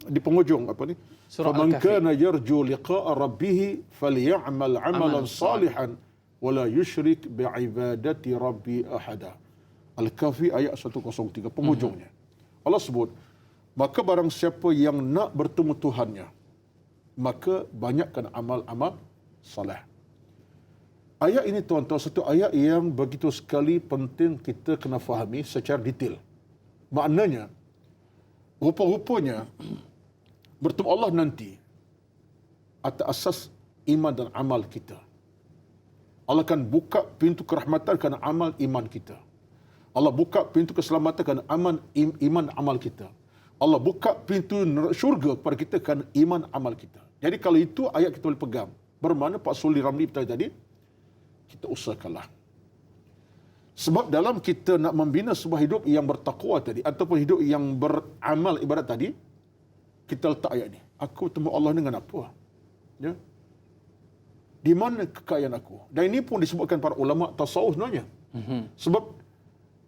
Speaker 2: di penghujung apa ni, faman kana yarju liqa'a rabbih falya'mal 'amalan salihan wala yusyrik bi'ibadati rabbi ahada. Al-Kahfi ayat 103 penghujungnya. Allah sebut, maka barang siapa yang nak bertemu Tuhannya, maka banyakkan amal-amal soleh. Ayat ini tuan-tuan, satu ayat yang begitu sekali penting kita kena fahami secara detail. Maknanya, rupa-rupanya bertemu Allah nanti atas asas iman dan amal kita. Allah akan buka pintu kerahmatan kerana amal iman kita. Allah buka pintu keselamatan kerana iman amal kita. Allah buka pintu syurga kepada kita kerana iman amal kita. Jadi kalau itu ayat kita boleh pegang. Bermakna Pak Suli Ramli bertanya tadi, kita usahakanlah. Sebab dalam kita nak membina sebuah hidup yang bertakwa tadi, ataupun hidup yang beramal ibadat tadi, kita letak ayat ni. Aku bertemu Allah dengan apa? Ya? Di mana kekayaan aku? Dan ini pun disebutkan para ulama tasawuf sebenarnya. Sebab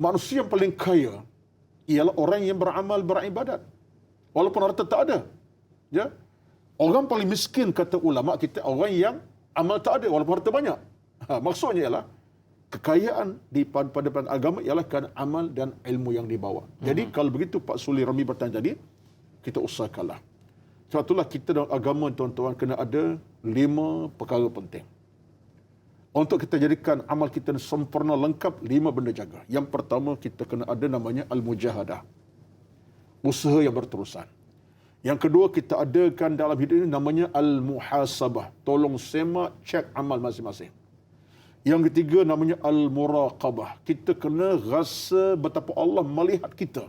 Speaker 2: manusia yang paling kaya ialah orang yang beramal, beribadat. Walaupun harta tak ada. Ya. Orang paling miskin, kata ulama kita, orang yang amal tak ada walaupun harta banyak. Maksudnya ialah kekayaan pada agama ialah kerana amal dan ilmu yang dibawa. Jadi kalau begitu Pak Suli Rami bertanya tadi, kita usahakanlah. Sebab itulah kita dalam agama, tuan-tuan, kena ada 5 perkara penting. Untuk kita jadikan amal kita sempurna, lengkap, 5 benda jaga. Yang pertama, kita kena ada namanya al-mujahadah. Usaha yang berterusan. Yang kedua, kita adakan dalam hidup ini namanya al-muhasabah. Tolong semak, cek amal masing-masing. Yang ketiga, namanya al-muraqabah. Kita kena rasa betapa Allah melihat kita.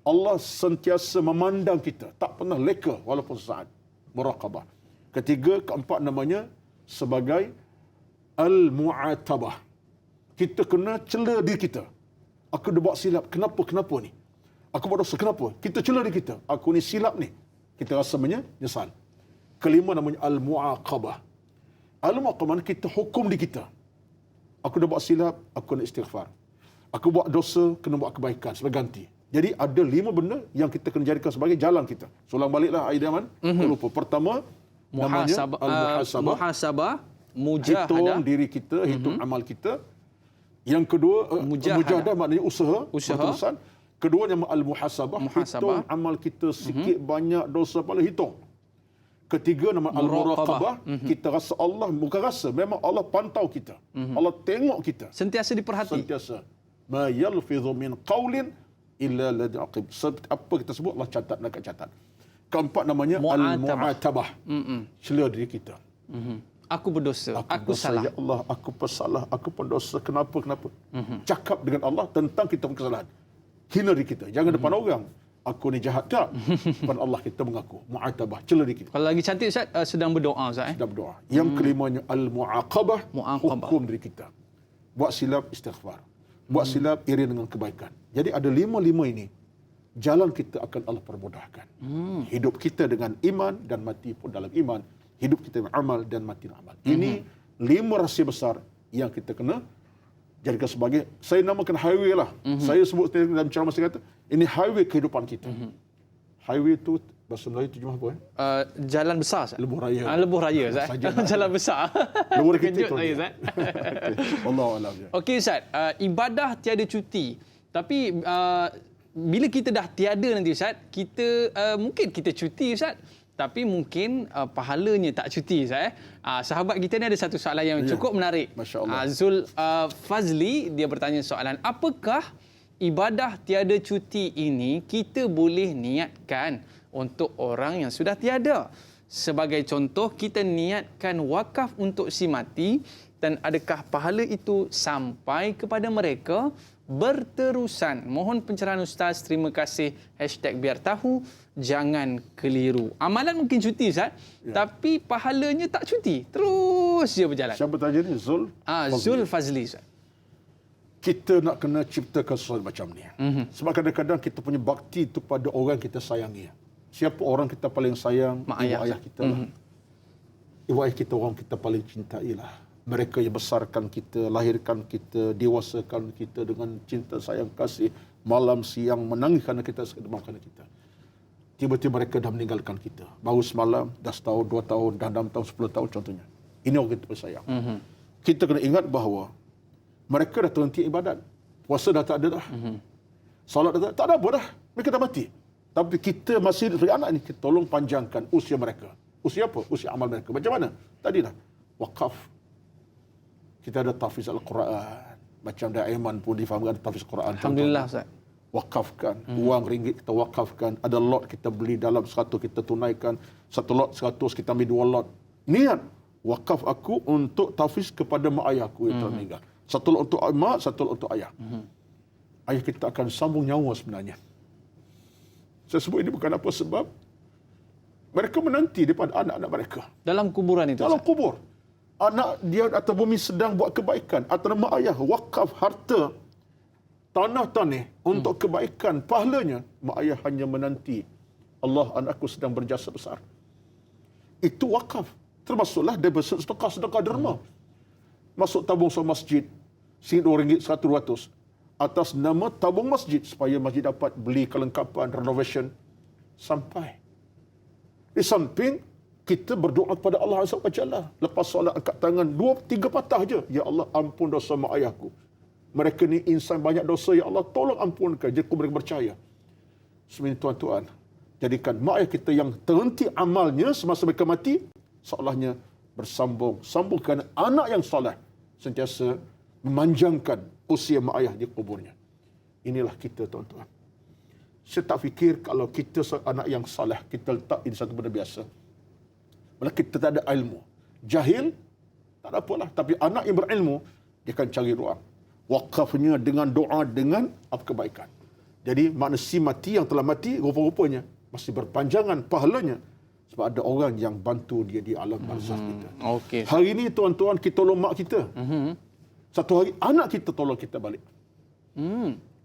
Speaker 2: Allah sentiasa memandang kita. Tak pernah leka walaupun sesaat. Muraqabah. Ketiga, keempat namanya sebagai al-mu'atabah. Kita kena cela diri kita. Aku dah buat silap. Kenapa ni? Aku buat dosa. Kenapa? Kita cela diri kita. Aku ni silap ni. Kita rasa menyesal. Kelima namanya al-mu'aqabah. Al-mu'aqabah kita hukum diri kita. Aku dah buat silap, aku nak istighfar. Aku buat dosa, kena buat kebaikan sebagai ganti. Jadi ada 5 benda yang kita kena jadikan sebagai jalan kita. Solang baliklah Aidaman. Lupa. Pertama, namanya al-muhasabah.
Speaker 1: Muhasabah, mujahadah.
Speaker 2: Hitung diri kita, hitung amal kita. Yang kedua, mujahadah maknanya usaha. Berterusan. Kedua nama al-muhasabah. Hitung amal kita sikit, banyak, dosa pala, hitung. Ketiga nama al-muraqabah. Kita rasa Allah, bukan rasa, memang Allah pantau kita. Allah tengok kita.
Speaker 1: Sentiasa diperhati.
Speaker 2: Sentiasa. Ma yalfidhu min qawlin illa ladhi aqib. Apa kita sebut, Allah catat, nak catat. Keempat namanya al-mu'atabah. Cela diri kita.
Speaker 1: Aku berdosa, aku salah.
Speaker 2: Ya Allah, aku bersalah, aku pendosa. Kenapa? Cakap dengan Allah tentang kita punya kesalahan. Hina diri kita. Jangan depan orang. Aku ni jahat tak? Depan Allah kita mengaku. Mu'atabah. Cela diri kita.
Speaker 1: Kalau lagi cantik Ustaz, sedang berdoa Ustaz.
Speaker 2: Sedang berdoa. Yang kelimanya al-mu'aqabah. Hukum diri kita. Buat silap, istighfar. Buat silap, iring dengan kebaikan. Jadi ada 5 ini. Jalan kita akan Allah permudahkan. Hidup kita dengan iman dan mati pun dalam iman. Hidup kita dengan amal dan mati dengan amal. Ini 5 rahsia besar yang kita kena jadikan sebagai, saya namakan highway lah. Saya sebut dalam ceramah saya kata, ini highway kehidupan kita. Highway tu bahasa Melayu terjemah apa?
Speaker 1: Jalan besar Ustaz.
Speaker 2: Lebuh raya.
Speaker 1: Lebuh raya Ustaz. Jalan besar.
Speaker 2: Lebuh kita tu.
Speaker 1: Ustaz.
Speaker 2: Wallahualam.
Speaker 1: Okey Ustaz, ibadah tiada cuti. Tapi bila kita dah tiada nanti Ustaz, kita mungkin kita cuti Ustaz. Tapi mungkin pahalanya tak cuti Ustaz. Sahabat kita ni ada satu soalan yang cukup menarik.
Speaker 2: Masya-Allah.
Speaker 1: Zul Fazli, dia bertanya soalan, apakah ibadah tiada cuti ini kita boleh niatkan untuk orang yang sudah tiada? Sebagai contoh, kita niatkan wakaf untuk si mati, dan adakah pahala itu sampai kepada mereka berterusan? Mohon pencerahan Ustaz. Terima kasih. #biar tahu, jangan keliru. Amalan mungkin cuti Ustaz, tapi pahalanya tak cuti. Terus dia berjalan.
Speaker 2: Siapa tanya ni? Zul?
Speaker 1: Zul Fazli Ustaz.
Speaker 2: Kita nak kena ciptakan sesuatu macam ni. Sebab kadang-kadang kita punya bakti itu pada orang kita sayangi. Siapa orang kita paling sayang? Mak ayah kita lah. Ibu ayah kita orang kita paling cintai lah. Mereka yang besarkan kita, lahirkan kita, dewasakan kita dengan cinta sayang kasih, malam siang menangis kerana kita, sedemam kerana kita. Tiba-tiba mereka dah meninggalkan kita. Baru semalam, dah setahun, 2 tahun, dah 6 tahun, 10 tahun contohnya. Ini orang kita bersayang. Kita kena ingat bahawa mereka dah terhenti ibadat. Puasa dah tak ada dah. Salat dah tak ada apa dah. Mereka dah mati. Tapi kita masih dari anak ni, kita tolong panjangkan usia mereka. Usia apa? Usia amal mereka. Macam mana? Tadi dah. Wakaf. Kita ada tahfiz Al-Quran. Macam Dai Aiman pun difahamkan ada tahfiz Al-Quran.
Speaker 1: Alhamdulillah Ustaz.
Speaker 2: Wakafkan. Wang ringgit kita wakafkan. Ada lot kita beli dalam 100 kita tunaikan. 1 lot 100 kita ambil 2 lot. Niat. Wakaf aku untuk tahfiz kepada mak ayahku yang telah meninggal. 1 lot untuk mak, 1 lot untuk ayah. Ayah kita akan sambung nyawa sebenarnya. Saya sebut ini bukan apa sebab mereka menanti daripada anak-anak mereka.
Speaker 1: Dalam kuburan itu
Speaker 2: Dalam
Speaker 1: Ustaz.
Speaker 2: kubur. Anak dia atas bumi sedang buat kebaikan. Atas nama ayah, wakaf harta, tanah-tanah untuk kebaikan. Pahalanya, mak ayah hanya menanti. Allah, anakku sedang berjasa besar. Itu wakaf. Termasuklah dia sedekah derma. Masuk tabung sebuah masjid, RM1 100 atas nama tabung masjid supaya masjid dapat beli kelengkapan renovation sampai. Di samping kita berdoa kepada Allah Azza wa Jalla. Lepas solat angkat tangan 2-3 patah je. Ya Allah, ampun dosa mak ayahku. Mereka ni insan banyak dosa, ya Allah, tolong ampunkan jika mereka percaya. Sebenarnya tuan-tuan, jadikan mak ayah kita yang terhenti amalnya semasa mereka mati, seolahnya sambungkan anak yang soleh, sentiasa memanjangkan usia mak ayah di kuburnya. Inilah kita, tuan-tuan. Saya tak fikir kalau kita anak yang soleh, kita letak ini satu benda biasa. Malah kita tak ada ilmu. Jahil, tak ada apalah. Tapi anak yang berilmu, dia akan cari ruang. Wakafnya dengan doa, dengan kebaikan. Jadi manusia mati yang telah mati, rupa-rupanya masih berpanjangan pahalanya. Sebab ada orang yang bantu dia di alam barzakh kita.
Speaker 1: Okey.
Speaker 2: Hari ini tuan-tuan, kita tolong mak kita. Satu hari anak kita tolong kita balik.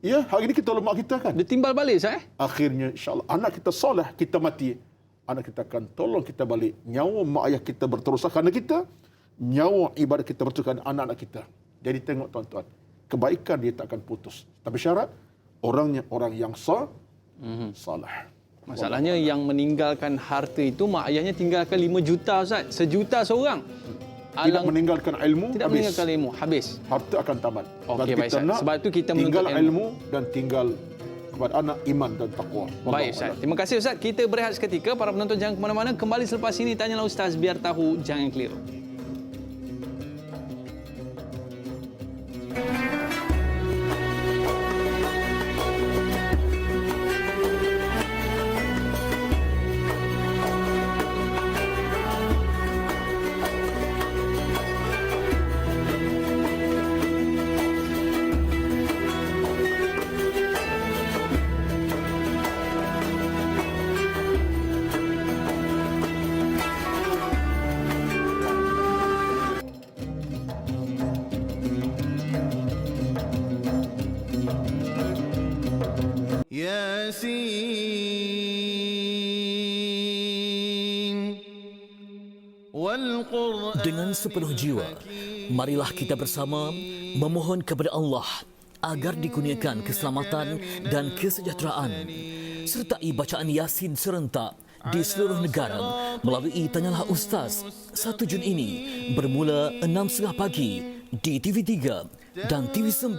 Speaker 2: Ya, hari ini kita tolong mak kita kan.
Speaker 1: Dia timbal balik, Ustaz?
Speaker 2: Akhirnya insya-Allah anak kita soleh, kita mati, anak kita akan tolong kita balik. Nyawa mak ayah kita berterusan kerana kita, nyawa ibadat kita berterusan kerana anak-anak kita. Jadi tengok tuan-tuan, kebaikan dia tak akan putus. Tapi syarat orangnya orang yang saleh.
Speaker 1: Masalahnya yang meninggalkan harta itu mak ayahnya tinggalkan 5 juta, Ustaz. 1 juta seorang.
Speaker 2: Tidak meninggalkan ilmu,
Speaker 1: tidak
Speaker 2: habis.
Speaker 1: meninggalkan ilmu, habis.
Speaker 2: Harta akan tamat.
Speaker 1: Okey, baik,
Speaker 2: kita
Speaker 1: Ustaz.
Speaker 2: nak
Speaker 1: Sebab itu kita
Speaker 2: tinggal
Speaker 1: menuntut ilmu.
Speaker 2: dan tinggal kepada anak iman dan takwa.
Speaker 1: Baik, Ustaz. Terima kasih, Ustaz. Kita berehat seketika. Para penonton jangan ke mana-mana. Kembali selepas ini, tanyalah Ustaz biar tahu, jangan keliru.
Speaker 4: Dengan sepenuh jiwa, marilah kita bersama memohon kepada Allah agar dikurniakan keselamatan dan kesejahteraan sertai bacaan Yasin serentak di seluruh negara melalui Tanyalah Ustaz 1 Jun ini bermula 6.30 pagi di TV3 dan TV9.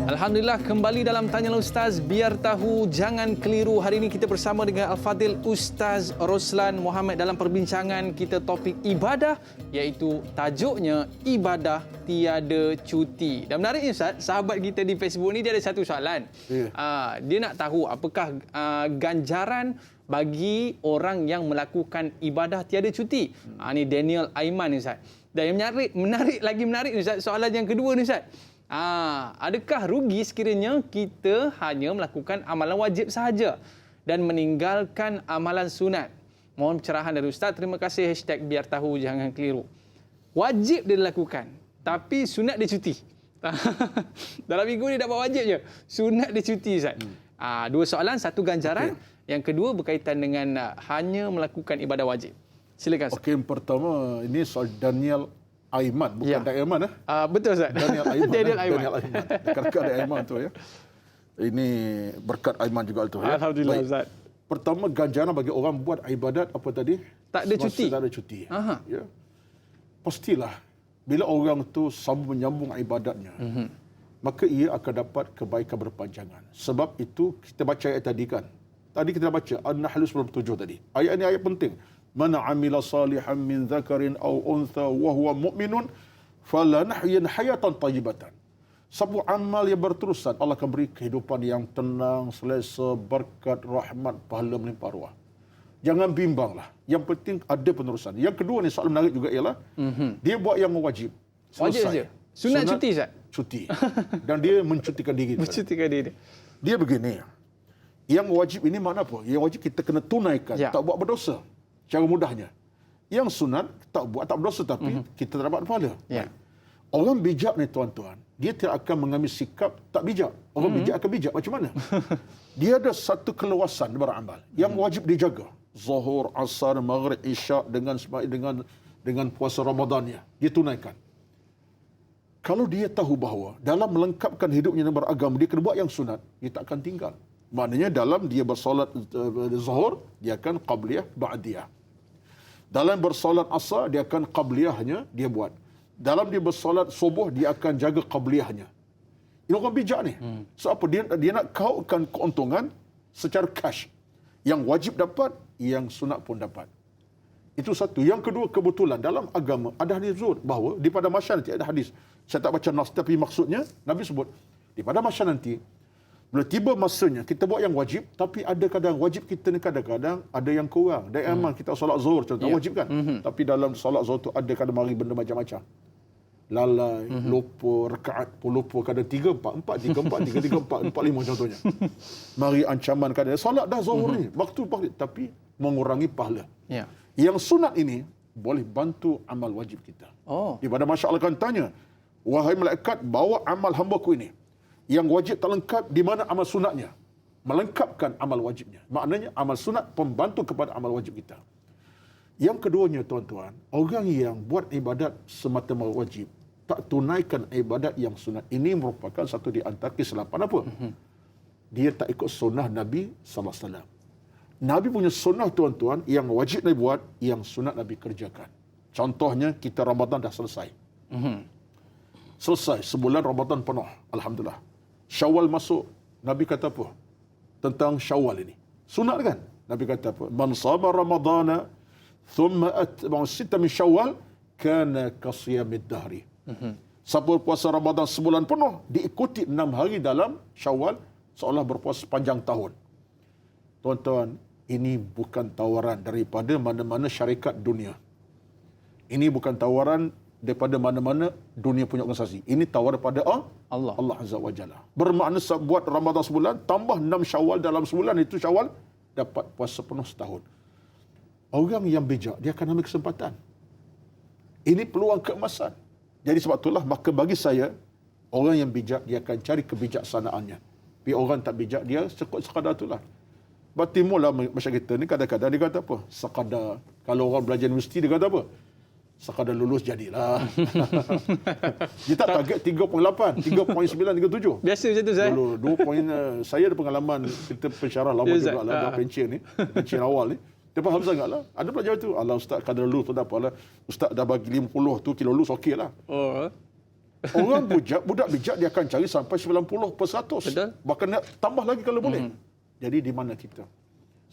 Speaker 1: Alhamdulillah, kembali dalam Tanyalah Ustaz biar tahu, jangan keliru. Hari ini kita bersama dengan Al-Fadil Ustaz Roslan Muhammad dalam perbincangan kita topik ibadah, iaitu tajuknya ibadah tiada cuti. Dan menariknya Ustaz, sahabat kita di Facebook ni dia ada satu soalan. Dia nak tahu apakah ganjaran bagi orang yang melakukan ibadah tiada cuti. Ni Daniel Aiman ni Ustaz. Dan yang menarik ni Ustaz, soalan yang kedua ni Ustaz. Adakah rugi sekiranya kita hanya melakukan amalan wajib sahaja dan meninggalkan amalan sunat? Mohon pencerahan dari Ustaz. Terima kasih. #biar tahu jangan keliru. Wajib dia dilakukan, tapi sunat dia cuti. Dalam minggu ni dapat wajib je, sunat dia cuti, Ustaz. Dua soalan, satu ganjaran, yang kedua berkaitan dengan hanya melakukan ibadah wajib. Silakan Ustaz.
Speaker 2: Okey, yang pertama ini soal Daniel Aiman, bukan Aiman.
Speaker 1: Betul Ustaz.
Speaker 2: Daniel Aiman.
Speaker 1: Daniel Aiman.
Speaker 2: Daniel Aiman. Kakak ada Aiman tu ya. Ini berkat Aiman juga tu ya.
Speaker 1: Alhamdulillah. Baik. Ustaz.
Speaker 2: Pertama, ganjaran bagi orang buat ibadat apa tadi?
Speaker 1: Tak ada cuti.
Speaker 2: Tak ada cuti. Ya. Pastilah bila orang tu sambung menyambung ibadatnya, maka ia akan dapat kebaikan berpanjangan. Sebab itu kita baca ayat tadi kan. Tadi kita dah baca An-Nahl 97 tadi. Ayat ini ayat penting. Man amila salihan min dzakarin aw untha wa huwa mu'minun falanahyin hayatan tayyibatan. Sebuah amal yang berterusan, Allah akan beri kehidupan yang tenang, selesa, berkat, rahmat, pahala melimpah ruah. Jangan bimbanglah. Yang penting ada penerusan. Yang kedua ni soal menarik juga ialah dia buat yang wajib.
Speaker 1: Wajib saja. Sunat cuti Ustaz.
Speaker 2: Cuti. Dan dia mencutikan diri.
Speaker 1: Mencutikan diri.
Speaker 2: Dia begini. Yang wajib ini makna apa? Yang wajib kita kena tunaikan, tak buat berdosa. Cara mudahnya. Yang sunat tak buat tak berdosa tapi kita tak dapat pahala.
Speaker 1: Ya.
Speaker 2: Orang bijak ni tuan-tuan, dia tidak akan mengambil sikap tak bijak. Orang bijak akan bijak macam mana? Dia ada satu keluasan beramal yang wajib dijaga. Zuhur, Asar, Maghrib, Isyak dengan puasa Ramadannya dia tunaikan. Kalau dia tahu bahawa dalam melengkapkan hidupnya dan beragama dia kena buat yang sunat, dia tak akan tinggal. Maknanya dalam dia bersolat Zuhur, dia akan qabliyah, ba'diyah. Dalam bersolat Asar, dia akan qabliyahnya dia buat. Dalam dia bersolat subuh, dia akan jaga qabliyahnya. Ini orang bijak ni. So apa? Dia nak kautkan keuntungan secara cash. Yang wajib dapat, yang sunat pun dapat. Itu satu. Yang kedua, kebetulan dalam agama ada hadis zuhud bahawa di pada masa nanti ada hadis. Saya tak baca nas tapi maksudnya Nabi sebut di pada masa nanti bila tiba masanya kita buat yang wajib, tapi ada kadang wajib kita ni kadang-kadang ada yang kurang. Dan aman kita solat zuhur contoh wajib kan. Tapi dalam solat zuhur tu ada kadang mari benda macam-macam. Lalai, lupa, rakaat pun lupa, kadang 3, 4, 4, 3, 4, 3, 4, 4, 5 contohnya. Mari ancaman kadang solat dah zuhur ni, waktu tapi mengurangi pahala.
Speaker 1: Ya.
Speaker 2: Yang sunat ini boleh bantu amal wajib kita. Di pada masyarakat akan tanya, wahai malaikat, bawa amal hamba-Ku ini. Yang wajib tak lengkap, di mana amal sunatnya? Melengkapkan amal wajibnya. Maknanya amal sunat pembantu kepada amal wajib kita. Yang keduanya tuan-tuan, orang yang buat ibadat semata-mata wajib, tak tunaikan ibadat yang sunat, ini merupakan satu di antara kesilapan apa? Dia tak ikut sunnah Nabi SAW. Nabi punya sunnah tuan-tuan, yang wajib Nabi buat, yang sunat Nabi kerjakan. Contohnya, kita Ramadan dah selesai. Selesai, sebulan Ramadan penuh. Alhamdulillah. Syawal masuk, Nabi kata apa? Tentang Syawal ini. Sunat kan? Nabi kata apa? Man sama Ramadana, thumma atba'u sita min Syawal, kana kasiyamid dahri. Siapa puasa Ramadan sebulan penuh, diikuti 6 hari dalam Syawal, seolah berpuasa sepanjang tahun. Tuan-tuan, ini bukan tawaran daripada mana-mana syarikat dunia. Ini bukan tawaran daripada mana-mana dunia punya organisasi. Ini tawaran daripada Allah Azza wa Jalla. Bermakna buat Ramadan sebulan, tambah 6 Syawal dalam sebulan, itu Syawal, dapat puasa penuh setahun. Orang yang bijak, dia akan ambil kesempatan. Ini peluang keemasan. Jadi sebab itulah, maka bagi saya, orang yang bijak, dia akan cari kebijaksanaannya. Tapi orang tak bijak, dia sekadar itulah. Sebab timurlah masyarakat kita ni kadang-kadang dia kata apa? Sekadar, kalau orang belajar universiti dia kata apa? Sekadar lulus jadilah. Dia tak target 3.8, 3.9, 3.7.
Speaker 1: Biasa macam tu, Zai.
Speaker 2: Dulu 2 point, saya ada pengalaman, kita pensyarah lama juga lah, dah pencen ni, pencen awal ni. Dia faham sangat lah. Ada pelajar tu, Allah Ustaz kadar lulus tu tak apalah. Ustaz dah bagi 50 tu, kilo lulus okey lah. Orang budak bijak dia akan cari sampai 90%.
Speaker 1: Betul.
Speaker 2: Bahkan nak tambah lagi kalau boleh. Jadi di mana kita?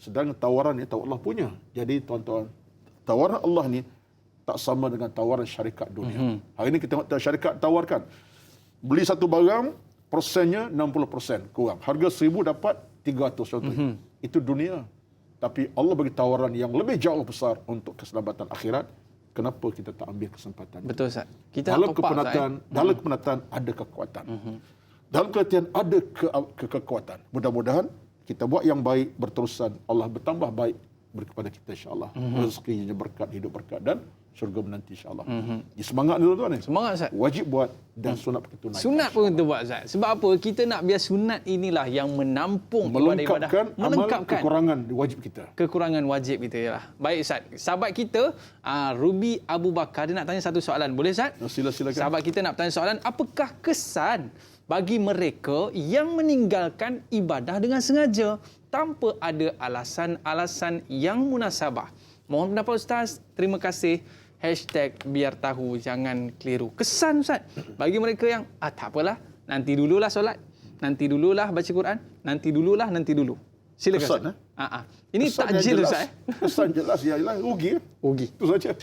Speaker 2: Sedang tawaran ni tahu Allah punya. Jadi tuan-tuan, tawaran Allah ni tak sama dengan tawaran syarikat dunia. Hari ini kita tengok syarikat tawarkan. Beli satu barang, persennya 60% kurang. Harga 1,000 dapat 300 contohnya. Itu dunia. Tapi Allah bagi tawaran yang lebih jauh besar untuk keselamatan akhirat. Kenapa kita tak ambil kesempatan?
Speaker 1: Betul, Ustaz. Kita
Speaker 2: Dalam
Speaker 1: nak topak,
Speaker 2: dalam kepenatan ada kekuatan. Dalam kepenatan ada kekuatan. Mudah-mudahan kita buat yang baik berterusan, Allah bertambah baik kepada kita insya-Allah. Rezekinya berkat, hidup berkat dan syurga menanti insya-Allah. Semangat ni tuan-tuan ni.
Speaker 1: Semangat, Ustaz.
Speaker 2: Wajib buat dan sunat kita tunaikan.
Speaker 1: Sunat pun kita buat, Ustaz. Sebab apa? Kita nak biar sunat inilah yang menampung ibadah-ibadah,
Speaker 2: melengkapkan kekurangan wajib kita.
Speaker 1: Kekurangan wajib kita lah. Baik, Ustaz. Sahabat kita, Ruby Abu Bakar, dia nak tanya satu soalan. Boleh, Ustaz?
Speaker 2: Silakan.
Speaker 1: Sahabat kita nak bertanya soalan, apakah kesan bagi mereka yang meninggalkan ibadah dengan sengaja tanpa ada alasan-alasan yang munasabah? Mohon pendapat Ustaz. Terima kasih. #biar tahu jangan keliru. Kesan, Ustaz, bagi mereka yang tak apalah, nanti dululah solat, nanti dululah baca Quran, nanti dulu. Silakan.
Speaker 2: Kesan,
Speaker 1: Ustaz. Ini takjil, Ustaz.
Speaker 2: Kesan jelas, ialah rugi.
Speaker 1: Rugi.
Speaker 2: Itu saja.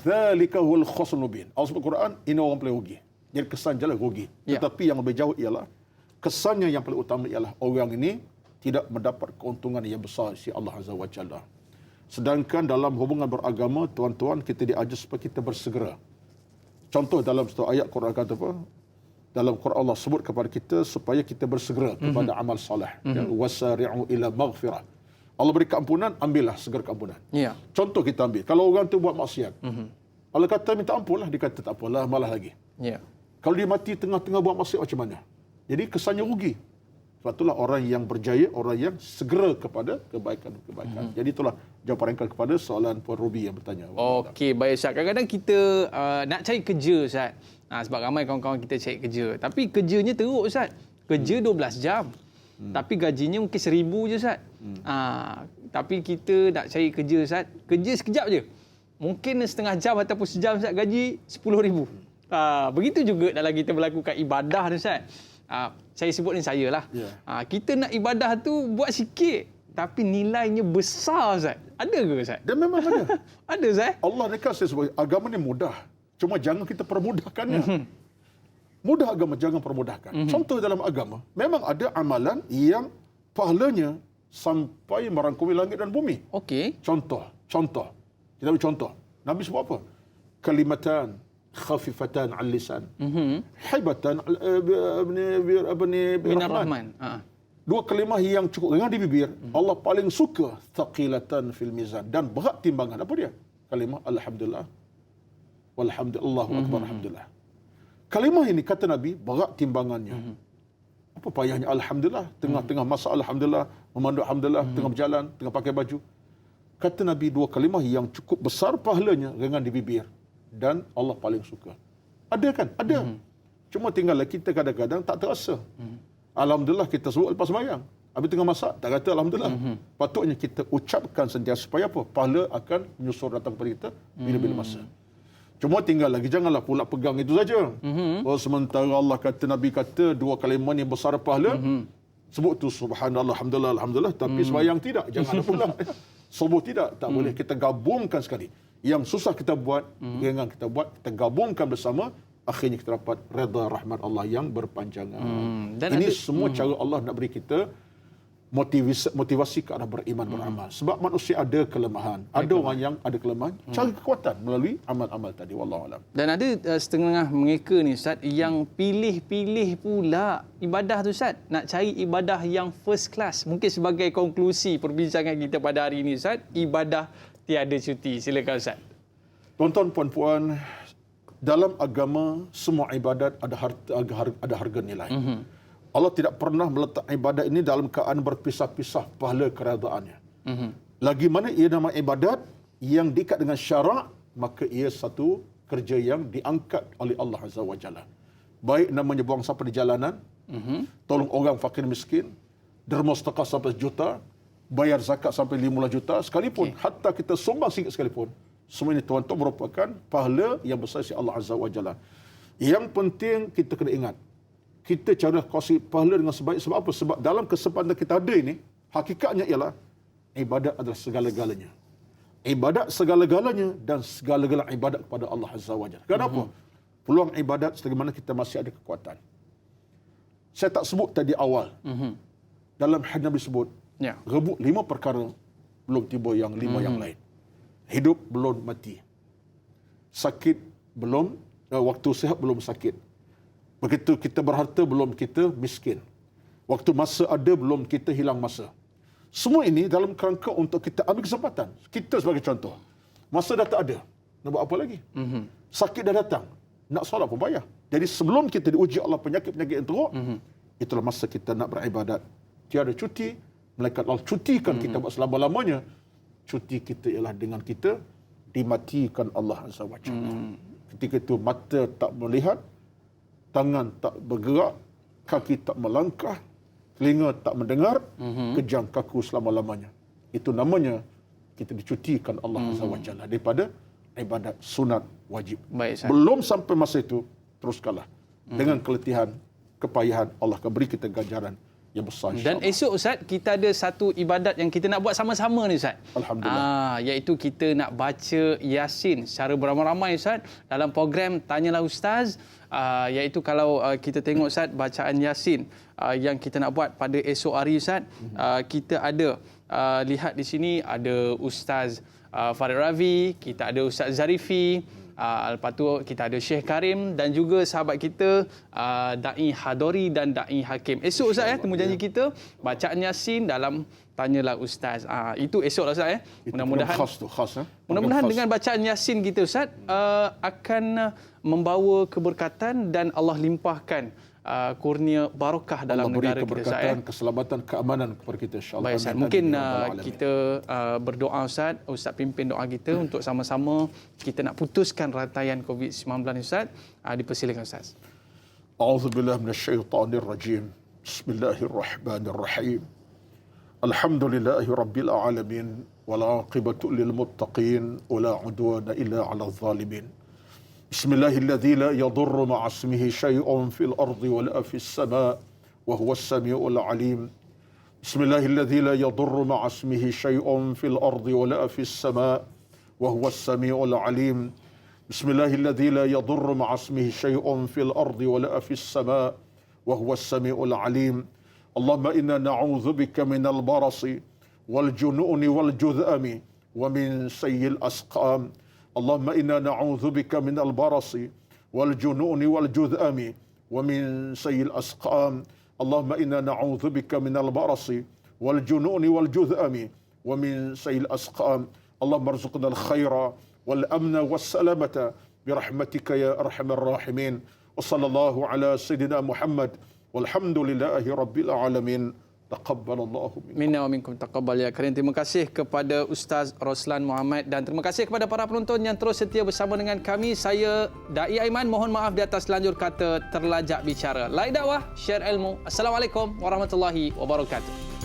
Speaker 2: Dzalika huwal khusrul mubin. Allah sebut Quran, ini orang paling rugi. Jadi kesan jelas rugi. Tetapi yang lebih jauh ialah kesannya yang paling utama ialah orang ini tidak mendapat keuntungan yang besar si Allah Azza wa Jalla. Sedangkan dalam hubungan beragama, tuan-tuan, kita diajar supaya kita bersegera. Contoh dalam satu ayat Quran kata apa? Dalam Quran Allah sebut kepada kita supaya kita bersegera kepada amal soleh. Wasari'u ila maghfirah. Allah beri keampunan, ambillah segera keampunan.
Speaker 1: Ya.
Speaker 2: Contoh kita ambil. Kalau orang tu buat maksiat, Allah kata minta ampun lah. Dia kata tak apalah, malah lagi.
Speaker 1: Ya.
Speaker 2: Kalau dia mati tengah-tengah buat maksiat macam mana? Jadi kesannya rugi. Sebab itulah orang yang berjaya, orang yang segera kepada kebaikan-kebaikan. Jadi itulah jawapan ringkas kepada soalan Puan Ruby yang bertanya.
Speaker 1: Okey, baik Ustaz. Kadang-kadang kita nak cari kerja Ustaz. Sebab ramai kawan-kawan kita cari kerja. Tapi kerjanya teruk Ustaz. Kerja 12 jam. Tapi gajinya mungkin 1,000 je Ustaz. Tapi kita nak cari kerja Ustaz. Kerja sekejap je. Mungkin setengah jam ataupun sejam Ustaz, gaji 10,000. Begitu juga dalam kita melakukan ibadah ni Ustaz. Saya sebut ni saya lah. Kita nak ibadah tu buat sikit. Tapi nilainya besar Ustaz. Ada ke Ustaz?
Speaker 2: Dan memang ada.
Speaker 1: Ada Ustaz?
Speaker 2: Allah ni kan saya sebut, agama ni mudah. Cuma jangan kita permudahkannya. Mudah agama, jangan permudahkan. Contoh dalam agama, memang ada amalan yang pahalanya sampai merangkumi langit dan bumi.
Speaker 1: Okey.
Speaker 2: Contoh. Kita ambil contoh. Nabi sebut apa? Kalimatan khafifatan al lisan. Hibatan
Speaker 1: Minar Rahman.
Speaker 2: Dua kalimah yang cukup ringan di bibir, Allah paling suka thaqilatan fil mizan, dan berat timbangan. Apa dia? Kalimah alhamdulillah. Walhamdulillah akbar alhamdulillah. Kalimah ini kata Nabi berat timbangannya. Apa payahnya alhamdulillah, tengah-tengah masa alhamdulillah, memandu alhamdulillah, tengah berjalan, tengah pakai baju. Kata Nabi dua kalimah yang cukup besar pahalanya, ringan di bibir, dan Allah paling suka. Ada kan? Ada. Cuma tinggallah kita kadang-kadang tak terasa. Alhamdulillah kita sebut lepas sembahyang. Habis tengah masak, tak kata alhamdulillah. Patutnya kita ucapkan sentiasa supaya apa? Pahala akan menyusul datang kepada kita bila-bila masa. Cuma tinggal lagi, janganlah pula pegang itu saja. Sementara Allah kata, Nabi kata dua kalimah yang besar pahala, sebut tu subhanallah, alhamdulillah, alhamdulillah, tapi sembahyang tidak. Jangan pula. Sebut tidak, tak boleh. Kita gabungkan sekali. Yang susah kita buat, ringan kita buat, kita gabungkan bersama, akhirnya kita dapat redha rahmat Allah yang berpanjangan. Dan ini semua cara Allah nak beri kita motivasi ke arah beriman, beramal. Sebab manusia ada kelemahan. Ada orang yang ada kelemahan, cari kekuatan melalui amal-amal tadi. Wallahu alam.
Speaker 1: Dan ada setengah mereka ni Ustaz yang pilih-pilih pula ibadah tu Ustaz. Nak cari ibadah yang first class. Mungkin sebagai konklusi perbincangan kita pada hari ini Ustaz, ibadah tiada cuti. Silakan Ustaz.
Speaker 2: Tuan-tuan, puan-puan, dalam agama semua ibadat ada harga nilai. Allah tidak pernah meletak ibadat ini dalam keadaan berpisah-pisah pahala keredaannya. Lagi mana ia nama ibadat yang diikat dengan syarak, maka ia satu kerja yang diangkat oleh Allah Azza wa Jalla. Baik namanya buang sampah di jalanan, tolong orang fakir miskin, derma sedekah sampai 1 juta, bayar zakat sampai 15 juta, sekalipun, hatta kita sumbang sikit sekalipun, semua ini tuan-tuan merupakan pahala yang besar si Allah Azza wa Jalla. Yang penting kita kena ingat, kita cara kasih pahala dengan sebaik. Sebab apa? Sebab dalam kesempatan kita ada ini, hakikatnya ialah ibadat adalah segala-galanya. Ibadat segala-galanya dan segala-galanya ibadat kepada Allah Azza wa Jalla. Kenapa? Peluang ibadat selagi mana kita masih ada kekuatan. Saya tak sebut tadi awal. Dalam hadis Nabi sebut, rebut 5 perkara, belum tiba yang 5 yang lain. Hidup belum mati. Sakit belum, waktu sihat belum sakit. Begitu kita berharta, belum kita miskin. Waktu masa ada, belum kita hilang masa. Semua ini dalam kerangka untuk kita ambil kesempatan. Kita sebagai contoh, masa dah tak ada, nak buat apa lagi? Sakit dah datang, nak solat pun payah. Jadi sebelum kita diuji Allah penyakit-penyakit yang teruk, itulah masa kita nak beribadat. Tiada cuti, melainkan Allah cutikan kita buat selama-lamanya. Cuti kita ialah dengan kita dimatikan Allah Azza wa Jalla. Ketika itu mata tak melihat, tangan tak bergerak, kaki tak melangkah, telinga tak mendengar, kejang kaku selama-lamanya. Itu namanya kita dicutikan Allah Azza wa Jalla daripada ibadat sunat wajib.
Speaker 1: Baik,
Speaker 2: belum sampai masa itu, teruskanlah. Dengan keletihan, kepayahan, Allah akan beri kita ganjaran yang besar.
Speaker 1: Dan esok Ustaz, kita ada satu ibadat yang kita nak buat sama-sama ni Ustaz.
Speaker 2: Alhamdulillah.
Speaker 1: Iaitu kita nak baca Yasin secara beramai-ramai Ustaz dalam program Tanyalah Ustaz. Iaitu kalau kita tengok Ustaz bacaan Yasin yang kita nak buat pada esok hari Ustaz, kita ada lihat di sini ada Ustaz Farid Ravi, kita ada Ustaz Zarifi, lepas tu kita ada Syekh Karim dan juga sahabat kita Da'i Hadori dan Da'i Hakim. Esok Ustaz temu janji kita bacaan Yasin dalam tanyalah Ustaz. Itu esok lah Ustaz.
Speaker 2: Itu
Speaker 1: Mudah-mudahan
Speaker 2: khas tu, khas.
Speaker 1: Mudah-mudahan
Speaker 2: Khas.
Speaker 1: dengan bacaan Yasin kita Ustaz akan membawa keberkatan dan Allah limpahkan kurnia barakah dalam
Speaker 2: Allah beri
Speaker 1: negara kita Ustaz.
Speaker 2: keberkatan, keselamatan, keamanan kepada kita insya-Allah.
Speaker 1: Baik Ustaz,
Speaker 2: Amin,
Speaker 1: mungkin
Speaker 2: amin, ya rabbal alamin.
Speaker 1: kita berdoa Ustaz pimpin doa kita untuk sama-sama kita nak putuskan rantaian COVID-19 Ustaz. Dipersilakan Ustaz.
Speaker 2: A'udzubillahi minasyaitonir rajim. Bismillahirrahmanirrahim. Alhamdulillahi rabbil alamin wal 'aqibatu lil muttaqin wala 'udwana illa 'alal zalimin. Bismillahilladzi la yadurru ma'a ismihi syai'un fil ardi wala fis sama' wa huwas samiul 'alim. Bismillahilladzi la yadurru ma'a ismihi syai'un fil ardi wala fis sama' wa huwas samiul 'alim. Bismillahilladzi la yadurru ma'a ismihi syai'un fil ardi wala fis sama' wa huwas samiul 'alim. Allahumma inna na'udzubika minal barasi wal jununi wal judhami wa min sayyi'il asqam. Allahumma inna na'udzubika minal barasi wal jununi wal judhami wa min sayyi'il asqam. Allahumma inna na'udzubika minal barasi wal jununi wal judhami wa min sayyi'il asqam. Allahumma arzuqna al-khaira wal amna was salamata bi rahmatika ya arhamar rahimin. Wa sallallahu ala sayyidina Muhammad walhamdulillahi rabbil alamin. Taqabbalallahu minkum.
Speaker 1: Minna wa minkum taqabbal ya karim. Terima kasih kepada Ustaz Roslan Muhammad dan terima kasih kepada para penonton yang terus setia bersama dengan kami. Saya Dai Aiman, mohon maaf di atas lanjur kata terlajak bicara. Like dakwah, share ilmu. Assalamualaikum warahmatullahi wabarakatuh.